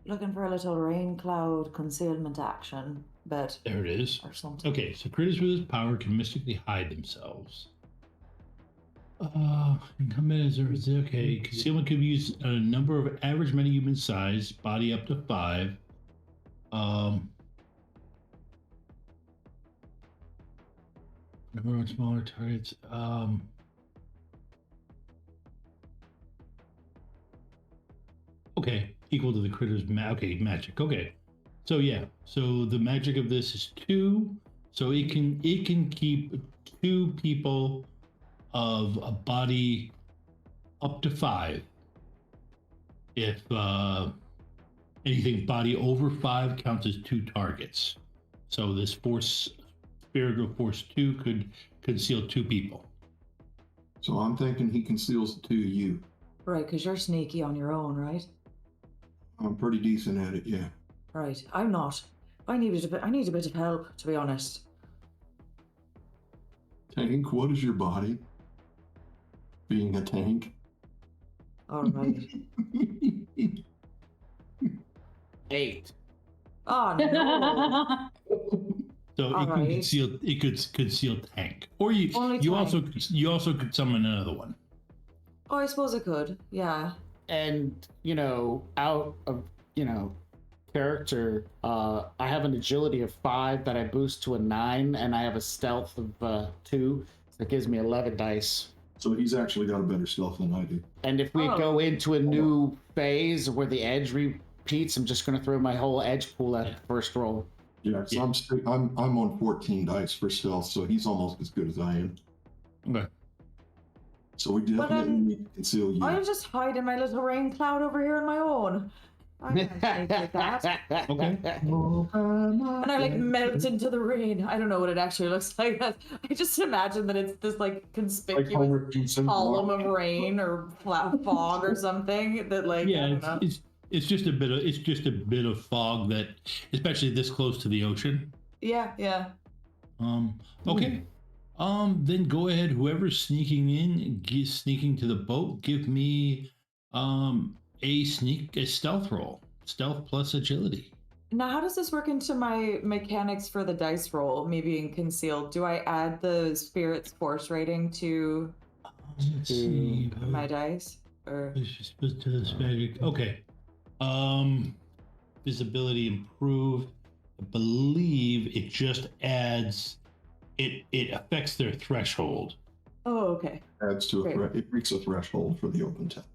J: looking for a little rain cloud concealment action, but
H: there it is.
J: Or something.
H: Okay, so critters with this power can mystically hide themselves. Okay. Concealment could be used a number of average metahuman size, body up to 5. Number of smaller targets. Okay, equal to the critter's magic. Okay, so yeah, so the magic of this is 2, so it can keep 2 people of a body up to 5. If anything body over 5 counts as 2 targets. So this spirit of force 2 could conceal 2 people.
M: So I'm thinking he conceals the 2 of you.
J: Right, because you're sneaky on your own, right?
M: I'm pretty decent at it, yeah.
J: Right, I'm not. I need a bit of help, to be honest.
M: Tank, what is your body? Being a tank?
J: All right.
L: 8.
J: Oh no.
H: So it can conceal. It could conceal tank, or you also could summon another one.
J: Oh, I suppose I could. Yeah.
L: And out of character, I have an agility of 5 that I boost to a 9, and I have a stealth of 2, so that gives me 11 dice.
M: So he's actually got a better stealth than I do.
L: And if we go into a new phase where the edge repeats, I'm just going to throw my whole edge pool at the first roll.
M: Yeah, so I'm on 14 dice for stealth, so he's almost as good as I am.
H: Okay.
M: So we definitely need to conceal you.
J: I'll just hide in my little rain cloud over here on my own. I can't take like that.
H: Okay.
J: And I melt into the rain. I don't know what it actually looks like. I just imagine that it's this conspicuous column of rain or fog or something that I don't know.
H: It's just a bit of fog that, especially this close to the ocean.
J: Yeah.
H: Okay. Then go ahead. Whoever's sneaking to the boat, give me a stealth roll. Stealth plus agility.
J: Now, how does this work into my mechanics for the dice roll? Me being concealed. Do I add the spirit's force rating to my dice? Or
H: magic. Okay. Visibility improved. I believe it just adds. It affects their threshold.
J: Oh, okay.
M: Adds to it reaches a threshold for the open tab.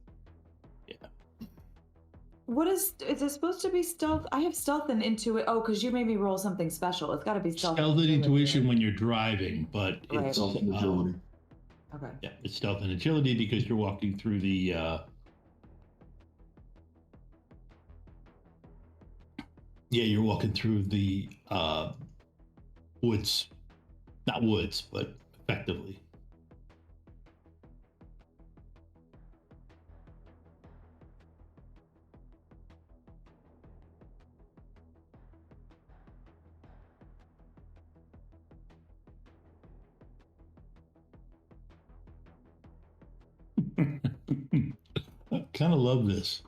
J: What is it supposed to be stealth? I have stealth and intuition. Oh, because you made me roll something special. It's got to be stealth.
H: Stealth and intuition when you're driving, but it's
M: stealth and agility.
J: Okay.
H: Yeah, it's stealth and agility because you're walking through the. You're walking through the woods, not woods, but effectively. I kind of love this.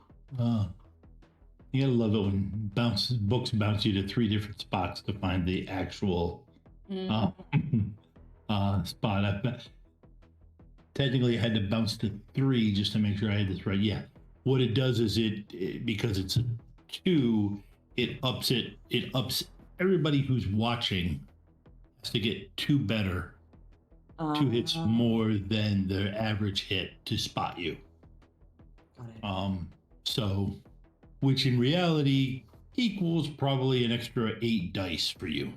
H: You gotta love it when books bounce you to 3 different spots to find the actual spot. Technically, I had to bounce to 3 just to make sure I had this right. Yeah, what it does is it because it's a 2, it ups everybody who's watching has to get 2 better. 2 hits more than the average hit to spot you. So, which in reality equals probably an extra 8 dice for you.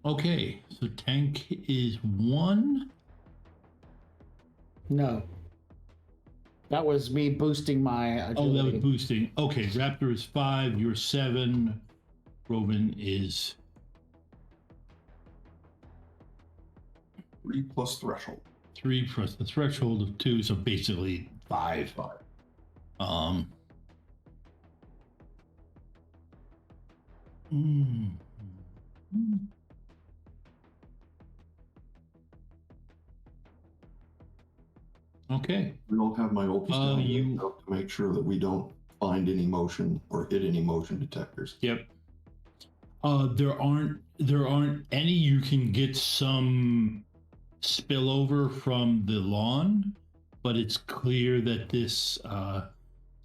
H: Okay, so tank is 1.
L: No. That was me boosting my agility.
H: Oh, that was boosting. Okay, Raptor is 5, you're 7. Robin is
M: 3 plus threshold.
H: 3 plus the threshold of 2, so basically 5. Okay.
M: We all have my ultrasound to make sure that we don't find any motion or hit any motion detectors.
H: Yep. There aren't any. You can get some spillover from the lawn, but it's clear that this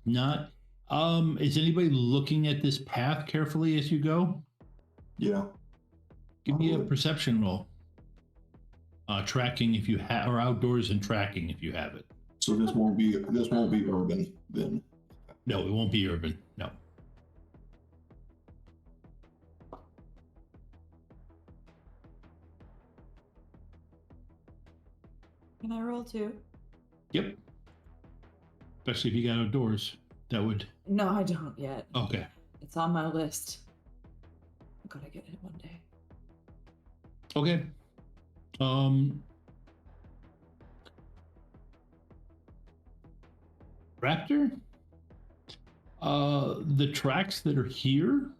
H: not. Is anybody looking at this path carefully as you go?
M: Yeah.
H: Give me a perception roll. Tracking if you have, or outdoors and tracking if you have it.
M: So this won't be urban then.
H: No, it won't be urban. No.
J: Can I roll too?
H: Yep. Especially if you got outdoors, that would.
J: No, I don't yet.
H: Okay.
J: It's on my list. I'm gonna get it one day.
H: Okay. Raptor? The tracks that are here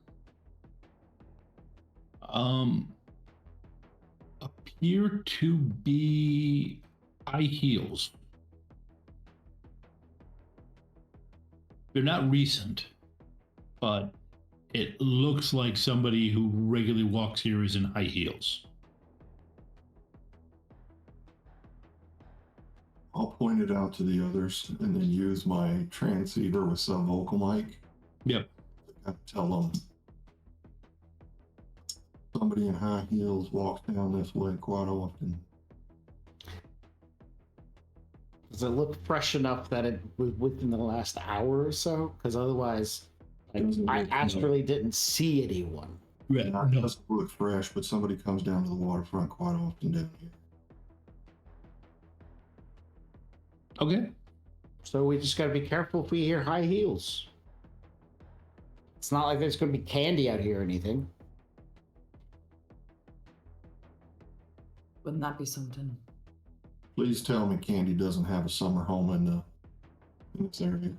H: appear to be high heels. They're not recent, but it looks like somebody who regularly walks here is in high heels.
M: I'll point it out to the others and then use my transceiver with sub-vocal mic.
H: Yep.
M: To tell them somebody in high heels walks down this way quite often.
L: Does it look fresh enough that it was within the last hour or so? Because otherwise, I actually didn't see anyone.
H: Yeah,
M: Not just look fresh, but somebody comes down to the waterfront quite often down here.
H: Okay.
L: So we just gotta be careful if we hear high heels. It's not like there's gonna be candy out here or anything.
J: Wouldn't that be something?
M: Please tell me Candy doesn't have a summer home in this area.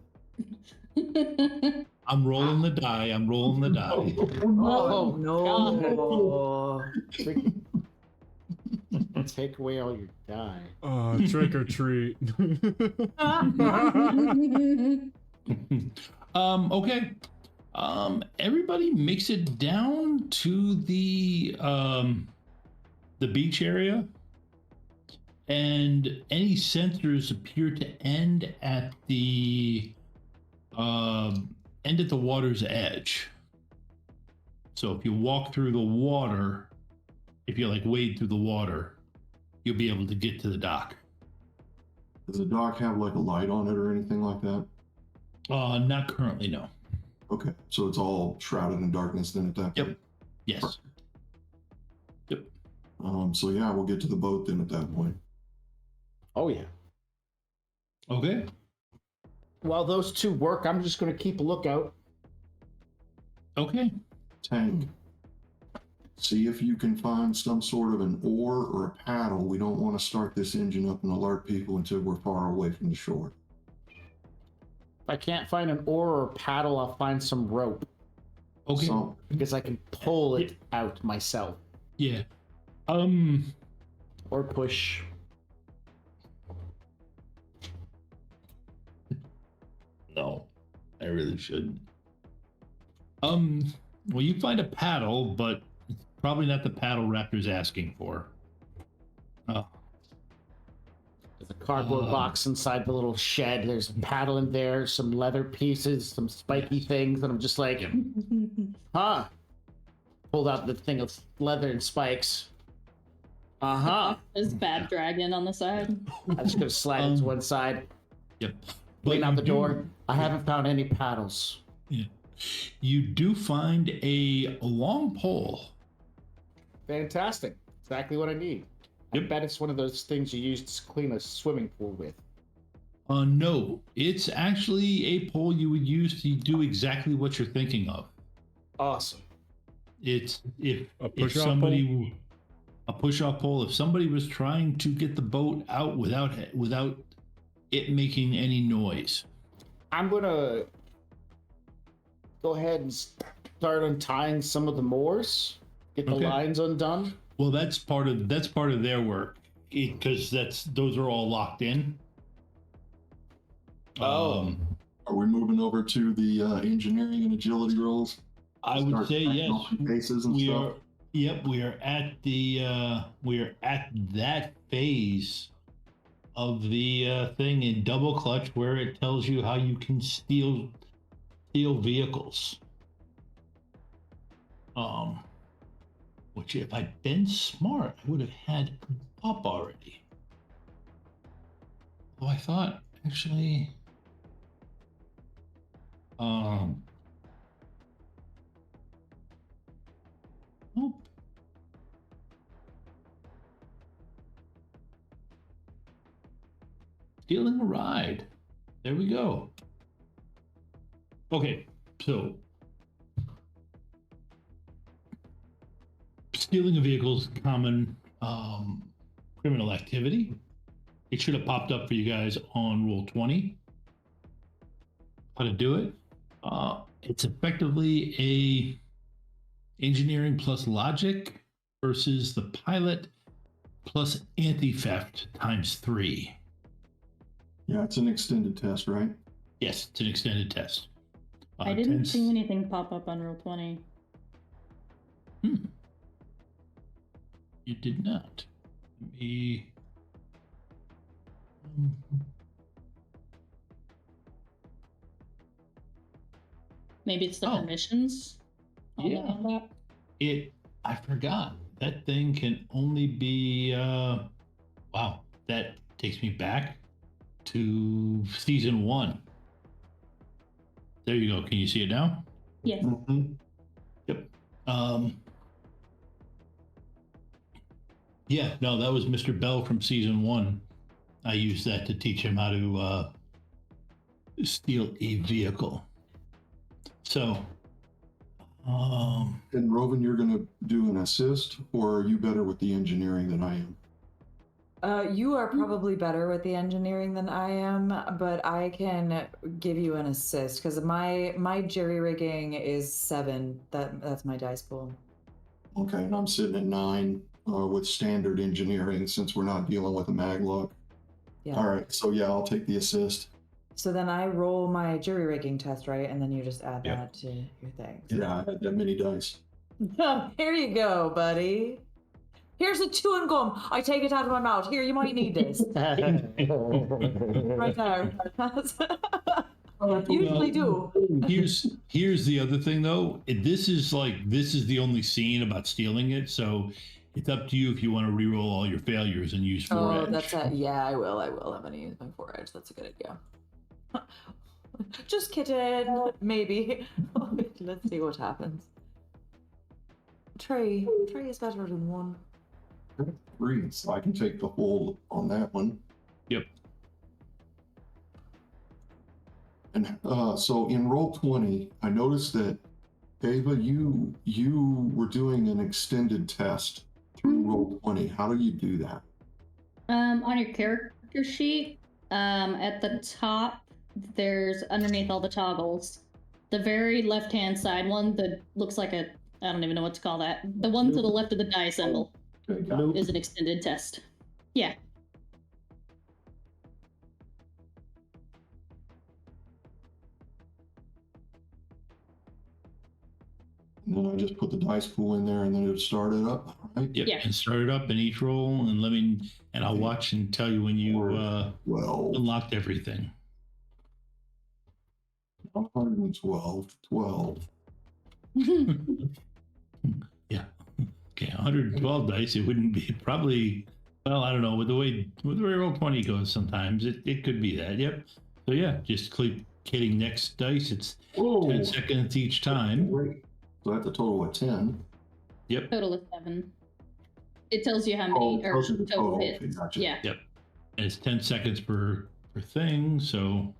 H: I'm rolling the die. I'm rolling the die.
L: Oh no! Take away all your die.
A: Trick or treat.
H: Okay. Everybody makes it down to the beach area, and any sensors appear to end at the water's edge. So if you walk through the water, if you like wade through the water, you'll be able to get to the dock.
M: Does the dock have like a light on it or anything like that?
H: Not currently, no.
M: Okay, so it's all shrouded in darkness then at that point?
H: Yep. Yes.
M: Perfect.
H: Yep.
M: So yeah, we'll get to the boat then at that point.
L: Oh yeah.
H: Okay.
L: While those two work, I'm just gonna keep a lookout.
H: Okay.
M: Tank. See if you can find some sort of an oar or a paddle. We don't want to start this engine up and alert people until we're far away from the shore.
L: If I can't find an oar or a paddle, I'll find some rope.
H: Okay.
M: So,
L: because I can pull it out myself.
H: Yeah.
L: Or push.
H: No, I really shouldn't. Well, you find a paddle, but probably not the paddle Raptor's asking for.
L: There's a cardboard box inside the little shed. There's a paddle in there, some leather pieces, some spiky things, and I'm just like, huh? Pulled out the thing of leather and spikes. Uh-huh.
K: There's Bad Dragon on the side.
L: I'm just gonna slide it to one side.
H: Yep.
L: Clean out the door. I haven't found any paddles.
H: Yeah. You do find a long pole.
L: Fantastic. Exactly what I need. I bet it's one of those things you use to clean a swimming pool with.
H: No, it's actually a pole you would use to do exactly what you're thinking of.
L: Awesome.
H: It's if
A: A push-off
H: somebody a push-off pole. If somebody was trying to get the boat out without it making any noise.
L: I'm gonna go ahead and start untying some of the moors. Get the lines undone.
H: Well, that's part of their work because those are all locked in.
M: Are we moving over to the engineering and agility rolls?
H: I would say yes.
M: Bases and
H: We
M: stuff.
H: are. Yep, we are at that phase of the thing in Double Clutch where it tells you how you can steal vehicles. Which if I'd been smart, I would have had up already. Oh, I thought actually. Nope. Stealing a ride. There we go. Okay, so stealing a vehicle is common criminal activity. It should have popped up for you guys on Roll20. How to do it. It's effectively a engineering plus logic versus the pilot plus anti-theft times 3.
M: Yeah, it's an extended test, right?
H: Yes, it's an extended test.
K: I didn't see anything pop up on Roll20.
H: You did not. Let me...
K: Maybe it's the permissions.
H: Yeah. I forgot. That thing can only be wow, that takes me back to season 1. There you go. Can you see it now?
K: Yes.
H: Yep. Yeah, no, that was Mr. Bell from season 1. I used that to teach him how to steal a vehicle. So
M: and Rovan, you're going to do an assist, or are you better with the engineering than I am?
J: You are probably better with the engineering than I am, but I can give you an assist because my jerry rigging is 7. That's my dice pool.
M: Okay, and I'm sitting at 9 with standard engineering since we're not dealing with a maglock.
J: Yeah.
M: All right, so yeah, I'll take the assist.
J: So then I roll my jury rigging test, right? And then you just add that to your thing.
M: Yeah, I had that many dice.
J: Here you go, buddy. Here's a chewing gum. I take it out of my mouth. Here, you might need this. Right there. Usually do.
H: Here's the other thing though. This is the only scene about stealing it, so it's up to you if you want to re-roll all your failures and use 4 edge.
J: That's it. Yeah, I will. I'm gonna use my 4 edge. That's a good idea. Just kidding. Maybe. Let's see what happens. 3 is better than 1.
M: 3, so I can take the whole on that one.
H: Yep.
M: And so in Roll20, I noticed that Ava, you were doing an extended test through Roll20. How do you do that?
K: On your character sheet, at the top, there's underneath all the toggles, the very left-hand side one that looks like I don't even know what to call that. The one to the left of the die symbol is an extended test. Yeah.
M: And then I just put the dice pool in there and then it started up, right?
H: Yep. Yeah. And start it up in each roll and I'll watch and tell you when you unlocked everything.
M: 112, 12.
H: Yeah. Okay, 112 dice. It wouldn't be probably. Well, I don't know. With the way Roll20 goes, sometimes it could be that. Yep. So yeah, just keep hitting next dice. It's 10 seconds each time.
M: Great. So that's a total of 10.
H: Yep.
K: Total of 7. It tells you how many total hits.
M: Okay, gotcha.
K: Yeah.
H: Yep. And it's 10 seconds per thing. So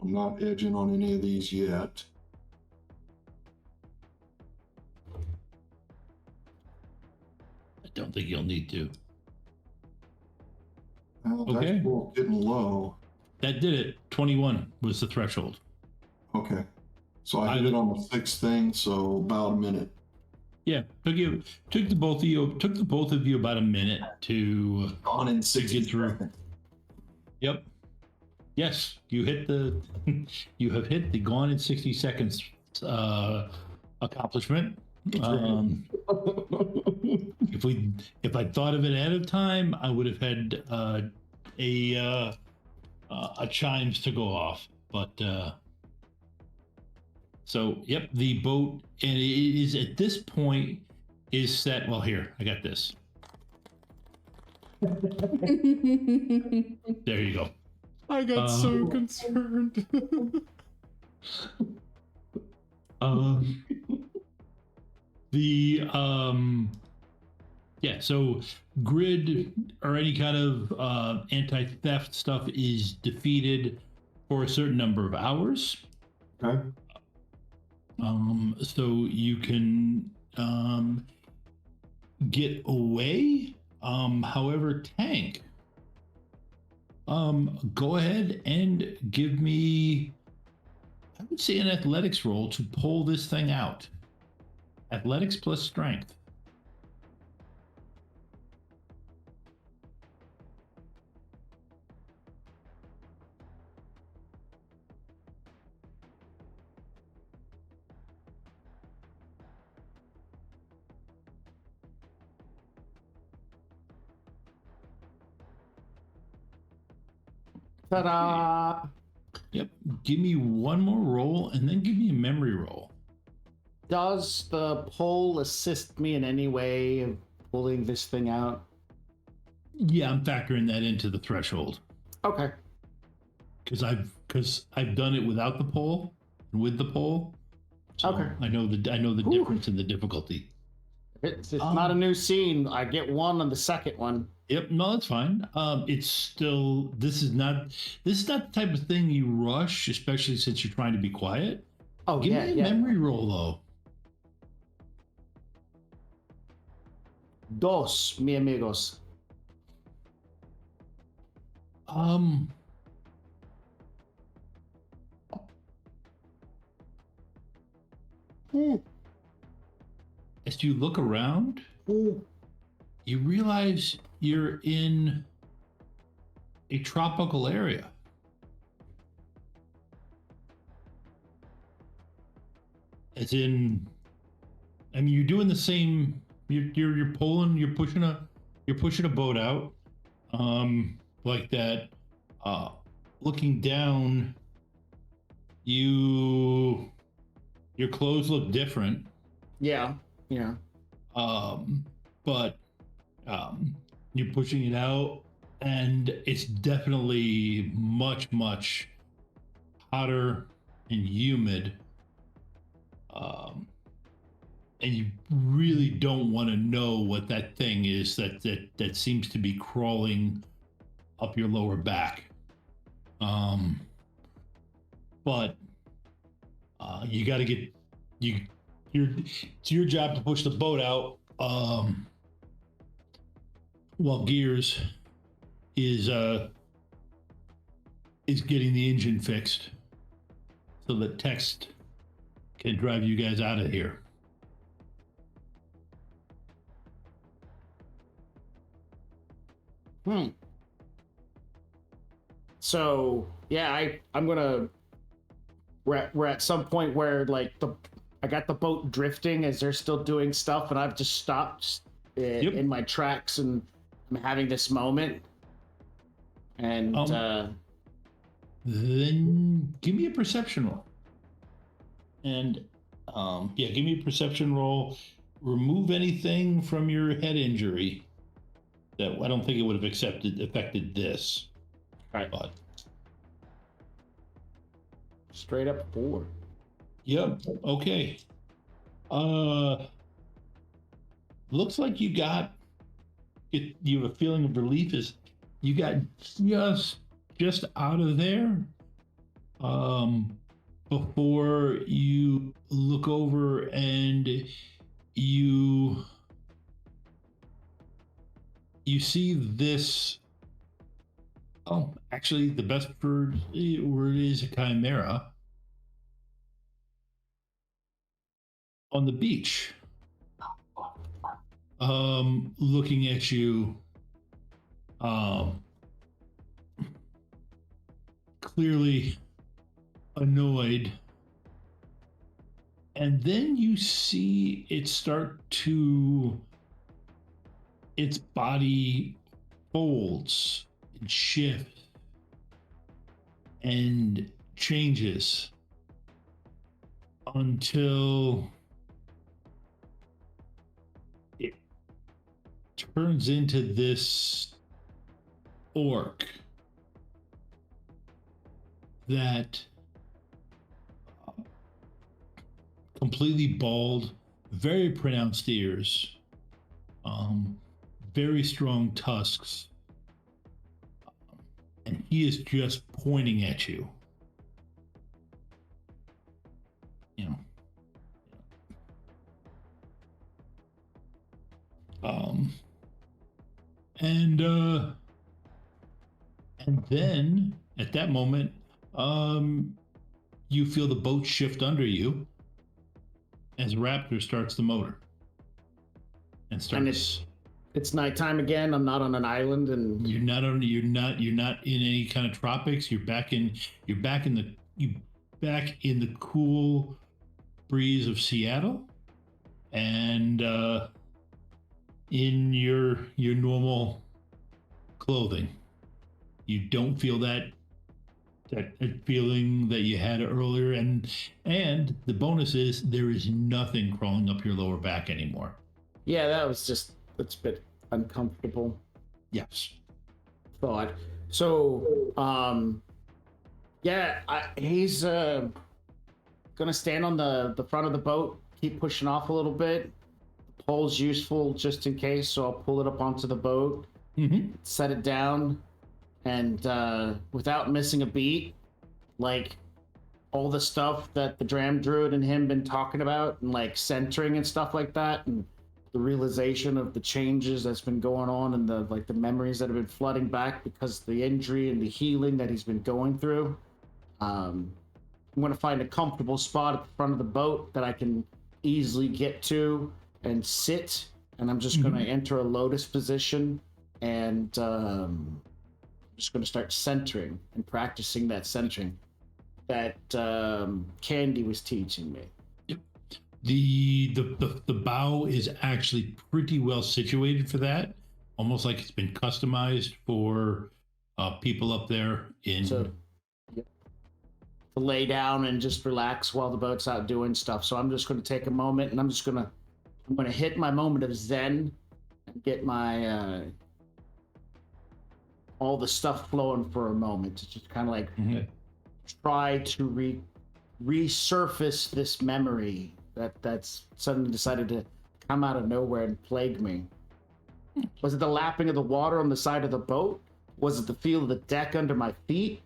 M: I'm not edging on any of these yet.
H: I don't think you'll need to.
M: Well,
H: Okay.
M: that's cool. Getting low.
H: That did it. 21 was the threshold.
M: Okay. So I did it on the 6th thing, so about a minute.
H: Yeah, took the both of you about a minute to
M: get
H: through. Yep. Yes, you have hit the gone in 60 seconds accomplishment. If I thought of it ahead of time, I would have had a chimes to go off. But so yep, the boat, and it is at this point is set. Well, here I got this. There you go.
A: I got so concerned.
H: Yeah, so grid or any kind of anti-theft stuff is defeated for a certain number of hours.
M: Okay.
H: So you can get away. However, Tank, go ahead and give me, I would say, an athletics roll to pull this thing out. Athletics plus strength.
L: Ta-da!
H: Yep. Give me one more roll and then give me a memory roll.
L: Does the pole assist me in any way of pulling this thing out?
H: Yeah, I'm factoring that into the threshold.
L: Okay.
H: Because I've done it without the pole and with the pole. So
L: okay.
H: I know the difference in the difficulty.
L: It's not a new scene. I get one on the second one.
H: Yep, no, that's fine. It's still, this is not the type of thing you rush, especially since you're trying to be quiet.
L: Oh,
H: Give me a memory roll though.
L: Dos, mi amigos.
H: As you look around, you realize you're in a tropical area. As in, I mean, you're doing the same. You're pushing a boat out, like that. Looking down, your clothes look different.
L: Yeah.
H: But you're pushing it out, and it's definitely much, much hotter and humid. And you really don't want to know what that thing is that seems to be crawling up your lower back. But you got to get it's your job to push the boat out while Gears is getting the engine fixed so that Text can drive you guys out of here.
L: So yeah, I'm gonna. We're at some point where like I got the boat drifting as they're still doing stuff, and I've just stopped in my tracks, and I'm having this moment. And
H: then give me a perception roll. And give me a perception roll. Remove anything from your head injury that I don't think it would have affected this.
L: Right.
H: But
L: straight up 4.
H: Yep. Okay. Looks like you have a feeling of relief as you got just out of there. Before you look over and you see this. Oh, actually, the best word is a chimera on the beach, looking at you, clearly annoyed And then you see it start to, its body folds and shifts and changes until it turns into this orc that completely bald, very pronounced ears, very strong tusks, and he is just pointing at you. You know. And then at that moment, you feel the boat shift under you as Raptor starts the motor and starts.
L: And it's nighttime again. I'm not on an island, and
H: you're not in any kind of tropics. You're back in the cool breeze of Seattle, and in your normal clothing. You don't feel that feeling that you had earlier, and the bonus is there is nothing crawling up your lower back anymore.
L: Yeah, it's a bit uncomfortable.
H: Yes.
L: Thought. So, he's gonna stand on the front of the boat, keep pushing off a little bit. The pole's useful just in case, so I'll pull it up onto the boat, set it down, and without missing a beat, like all the stuff that the Dram Druid and him been talking about, and like centering and stuff like that, and the realization of the changes that's been going on, and the memories that have been flooding back because of the injury and the healing that he's been going through. I'm going to find a comfortable spot at the front of the boat that I can easily get to and sit, and I'm just going to enter a lotus position, and I'm just going to start centering and practicing that centering that Candy was teaching me.
H: The bow is actually pretty well situated for that, almost like it's been customized for people up there to
L: lay down and just relax while the boat's out doing stuff. So I'm just going to take a moment, and I'm going to hit my moment of Zen and get my all the stuff flowing for a moment to just kind of like try to resurface this memory that's suddenly decided to come out of nowhere and plague me. Was it the lapping of the water on the side of the boat? Was it the feel of the deck under my feet?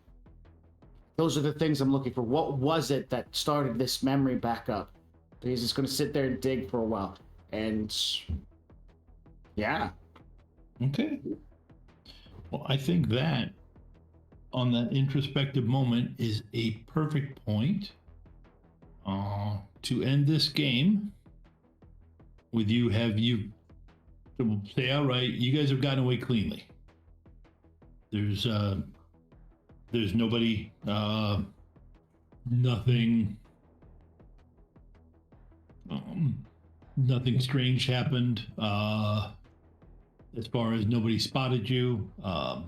L: Those are the things I'm looking for. What was it that started this memory back up? He's just going to sit there and dig for a while. And yeah.
H: Okay. Well, I think that on that introspective moment is a perfect point to end this game with you. We'll say, all right, you guys have gotten away cleanly. There's nobody, nothing strange happened. As far as nobody spotted you, I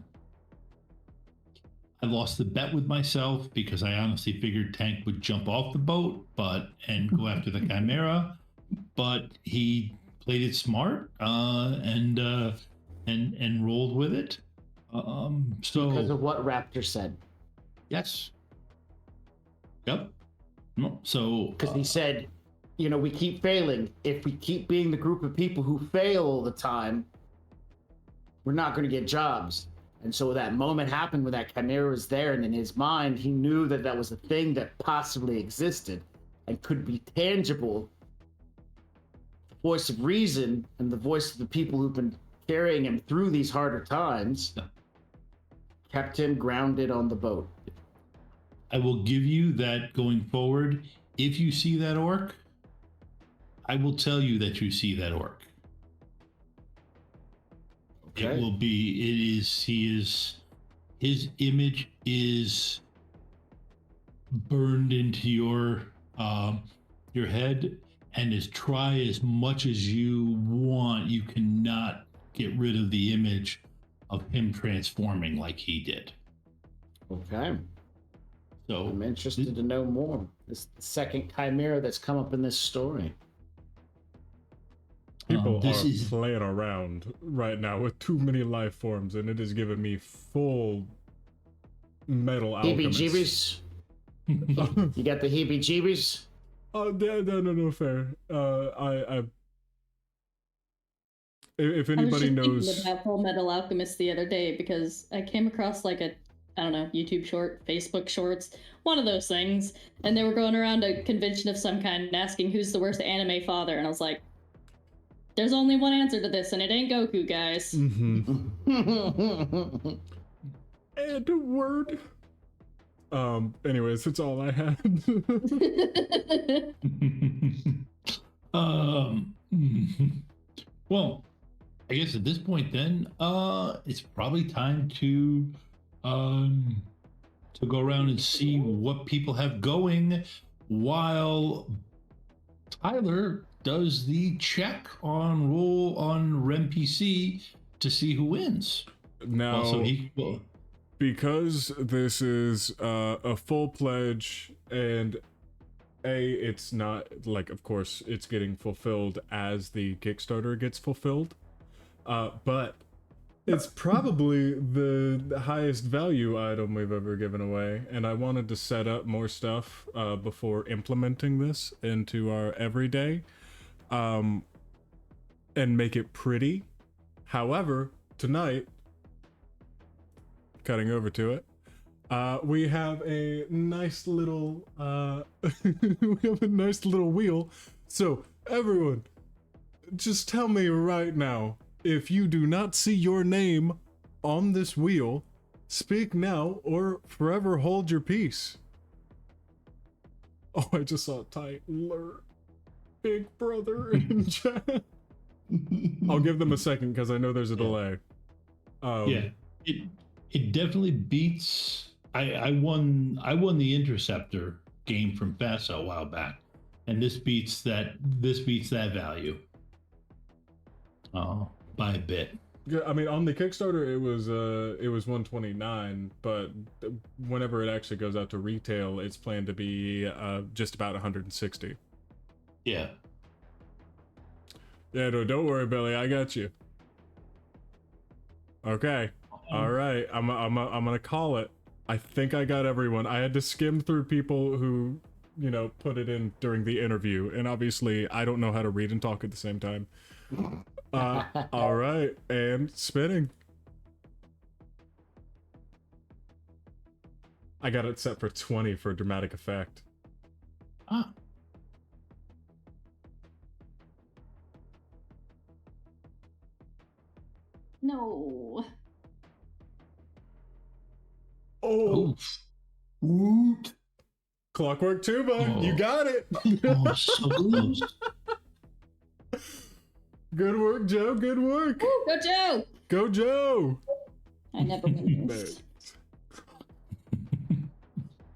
H: lost the bet with myself because I honestly figured Tank would jump off the boat, and go after the Chimera, but he played it smart and rolled with it. So
L: because of what Raptor said.
H: Yes. Yep. No, so
L: because he said, we keep failing. If we keep being the group of people who fail all the time, we're not going to get jobs. And so that moment happened when that Chimera was there, and in his mind, he knew that was a thing that possibly existed and could be tangible. The voice of reason and the voice of the people who've been carrying him through these harder times kept him grounded on the boat.
H: I will give you that going forward. If you see that orc, I will tell you that you see that orc. Okay. It will be, his image is burned into your your head, and try as much as you want. You cannot get rid of the image of him transforming like he did.
L: Okay.
H: So
L: I'm interested to know more. This is the second chimera that's come up in this story.
A: People
H: this
A: are
H: is
A: playing around right now with too many life forms, and it is giving me full metal alchemist.
L: Heebie-jeebies? You got the heebie-jeebies?
A: Oh, no, fair. If
K: I was
A: anybody
K: just
A: knows,
K: thinking about Full Metal Alchemist the other day because I came across like a, I don't know, YouTube short, Facebook shorts, one of those things, and they were going around a convention of some kind and asking who's the worst anime father, and I was like, there's only one answer to this, and it ain't Goku, guys.
A: And a word. Anyways, that's all I had.
H: Well, I guess at this point then, it's probably time to go around and see what people have going while Tyler does the check on roll on Rem PC to see who wins.
A: Now, because this is a full pledge, and it's not like, of course, it's getting fulfilled as the Kickstarter gets fulfilled, but it's probably the highest value item we've ever given away, and I wanted to set up more stuff before implementing this into our everyday, and make it pretty. However, tonight, cutting over to it, we have a nice little wheel. So everyone, just tell me right now, if you do not see your name on this wheel, speak now or forever hold your peace. Oh, I just saw Tyler, Big Brother in chat. I'll give them a second because I know there's a delay.
H: Yeah, it definitely beats. I won the Interceptor game from FASA a while back, and this beats that value. By a bit.
A: Yeah, I mean, on the Kickstarter it was 129, but whenever it actually goes out to retail, it's planned to be just about 160.
H: Yeah.
A: Yeah, no, don't worry, Billy, I got you. Okay. All right, I'm gonna call it. I think I got everyone. I had to skim through people who, put it in during the interview, and obviously I don't know how to read and talk at the same time. All right, and spinning. I got it set for 20 for dramatic effect.
H: Ah.
K: No.
A: Oh. Woot. Clockwork Tuba, you got it.
H: Oh, so close.
A: Good work, Joe. Good work.
K: Woo, go Joe.
A: Go Joe.
K: I never lose.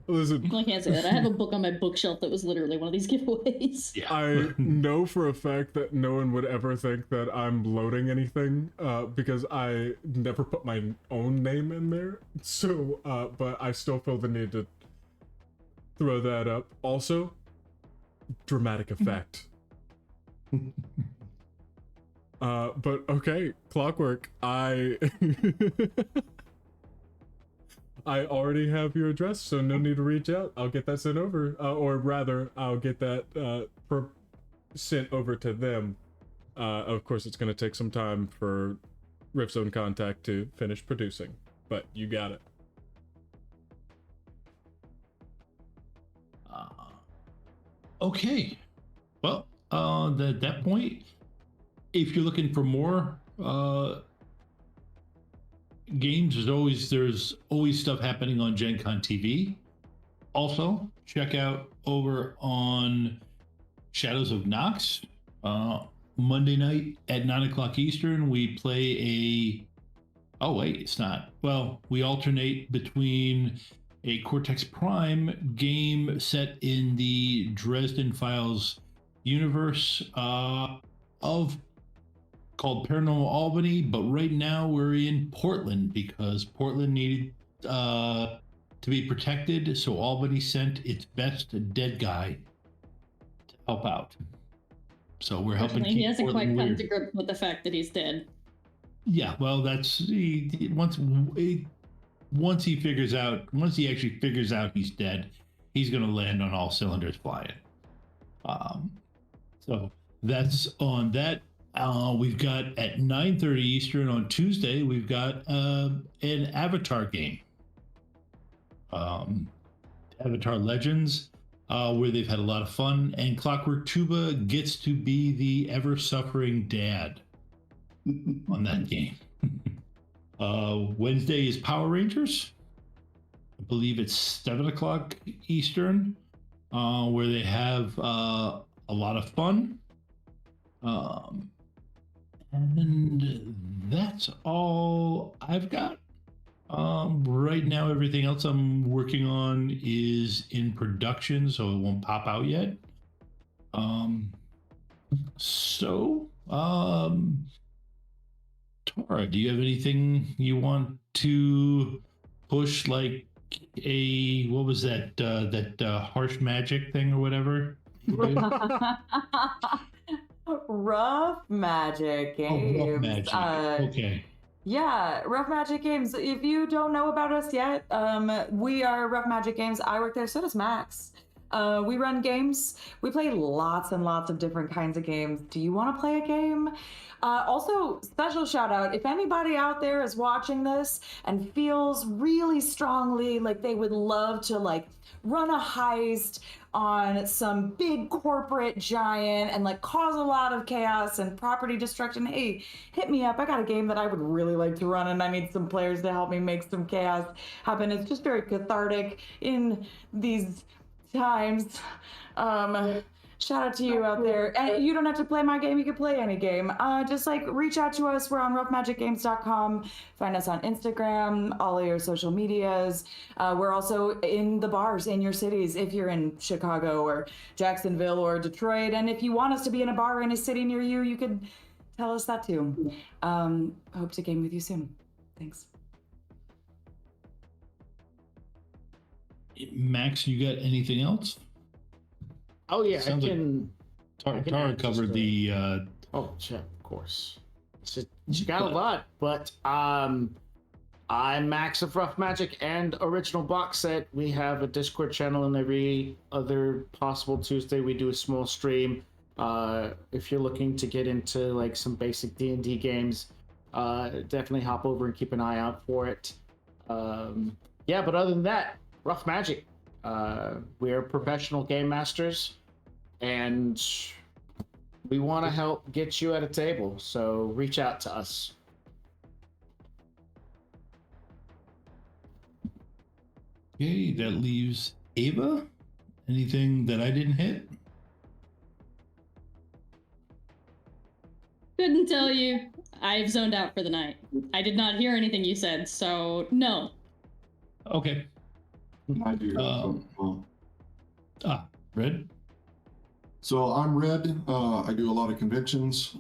A: Listen,
K: I can't say that. I have a book on my bookshelf that was literally one of these giveaways.
H: Yeah.
A: I know for a fact that no one would ever think that I'm loading anything because I never put my own name in there. So, but I still feel the need to throw that up. Also, dramatic effect. But okay, Clockwork, I already have your address, so no need to reach out. I'll get that sent over, or rather, I'll get that sent over to them. Of course, it's going to take some time for Riftstone Contact to finish producing, but you got it.
H: Okay. Well, at that point, if you're looking for more games, there's always stuff happening on Gen Con TV. Also, check out over on Shadows of Nox. Monday night at 9:00 Eastern, we play a... Oh, wait, it's not. Well, we alternate between a Cortex Prime game set in the Dresden Files universe of called Paranormal Albany, but right now we're in Portland because Portland needed to be protected, so Albany sent its best dead guy to help out. So we're helping
K: He
H: keep
K: hasn't
H: Portland
K: quite come
H: weird.
K: to grips with the fact that he's dead.
H: Yeah, well, that's once he actually figures out he's dead, he's going to land on all cylinders flying. So that's on that. We've got at 9:30 Eastern on Tuesday, we've got an Avatar game. Avatar Legends, where they've had a lot of fun, and Clockwork Tuba gets to be the ever-suffering dad on that game. Wednesday is Power Rangers. I believe it's 7 o'clock Eastern, where they have a lot of fun. And that's all I've got. Right now, everything else I'm working on is in production, so it won't pop out yet. Tara, do you have anything you want to push, like what was that harsh magic thing or whatever?
J: Rough Magic Games.
H: Oh, Rough Magic. Okay.
J: Yeah, Rough Magic Games. If you don't know about us yet, we are Rough Magic Games. I work there, so does Max. We run games. We play lots and lots of different kinds of games. Do you want to play a game? Also, special shout out, if anybody out there is watching this and feels really strongly like they would love to run a heist on some big corporate giant and cause a lot of chaos and property destruction, hey, hit me up. I got a game that I would really like to run and I need some players to help me make some chaos happen. It's just very cathartic in these times. Shout out to you out there. And you don't have to play my game, you can play any game. Just reach out to us. We're on roughmagicgames.com. Find us on Instagram, all of your social medias. We're also in the bars in your cities if you're in Chicago or Jacksonville or Detroit. And if you want us to be in a bar in a city near you, you could tell us that too. Hope to game with you soon. Thanks.
H: Max, you got anything else?
L: Oh yeah,
H: Sounds Tara covered the.
L: Oh, yeah, of course. She got a lot, but I'm Max of Rough Magic and Original Box Set. We have a Discord channel, and every other possible Tuesday we do a small stream. If you're looking to get into some basic D&D games, definitely hop over and keep an eye out for it. Yeah, but other than that, Rough Magic. We're professional game masters, and we want to help get you at a table, so reach out to us.
H: Okay, that leaves Ava. Anything that I didn't hit?
K: Couldn't tell you. I've zoned out for the night. I did not hear anything you said, so no.
H: Okay.
M: I do.
H: Red?
M: So I'm Red. I do a lot of conventions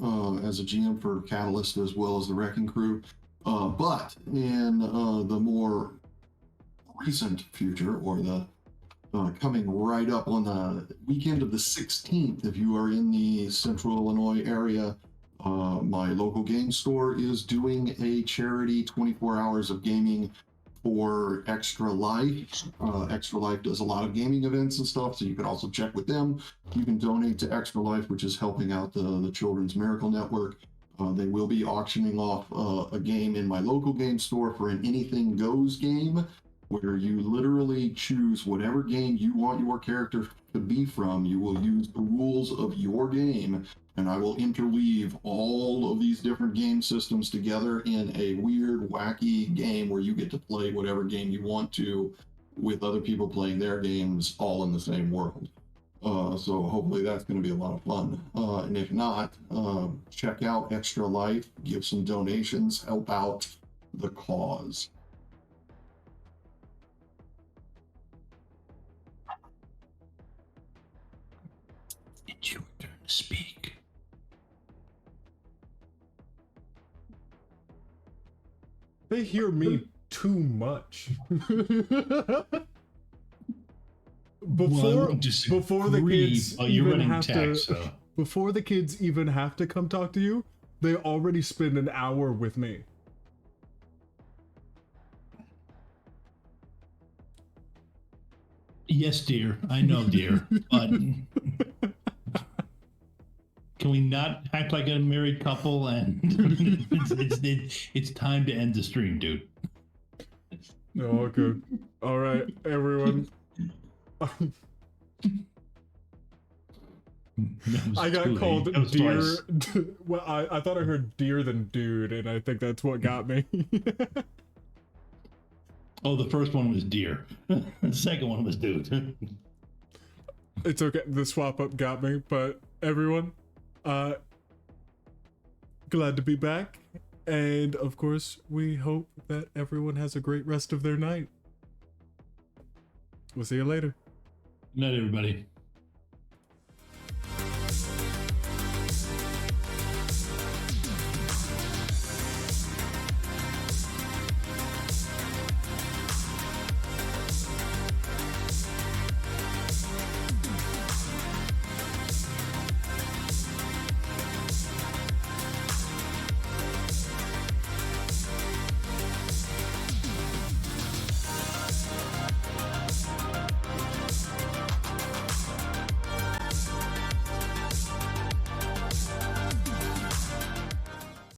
M: as a GM for Catalyst as well as the Wrecking Crew. But in the more recent future, or the coming right up on the weekend of the 16th, if you are in the Central Illinois area, my local game store is doing a charity 24 hours of gaming for Extra Life. Extra Life does a lot of gaming events and stuff, so you can also check with them. You can donate to Extra Life, which is helping out the Children's Miracle Network. They will be auctioning off a game in my local game store for an Anything Goes game, where you literally choose whatever game you want your character to be from. You will use the rules of your game, and I will interweave all of these different game systems together in a weird, wacky game where you get to play whatever game you want to with other people playing their games all in the same world. So hopefully that's going to be a lot of fun. And if not, check out Extra Life, give some donations, help out the cause.
H: to speak.
A: They hear me too much.
H: Well,
A: before the kids
H: but you're
A: even
H: running
A: have
H: tech,
A: to
H: so.
A: before the kids even have to come talk to you, they already spend an hour with me.
H: Yes, dear. I know, dear. But can we not act like a married couple? And it's time to end the stream, dude.
A: No, good. All right, everyone. I got called dear. Well, I thought I heard dear than dude, and I think that's what got me.
H: Oh, the first one was dear. The second one was dude.
A: It's okay. The swap up got me, but everyone, glad to be back. And of course, we hope that everyone has a great rest of their night. We'll see you later.
H: Good night, everybody.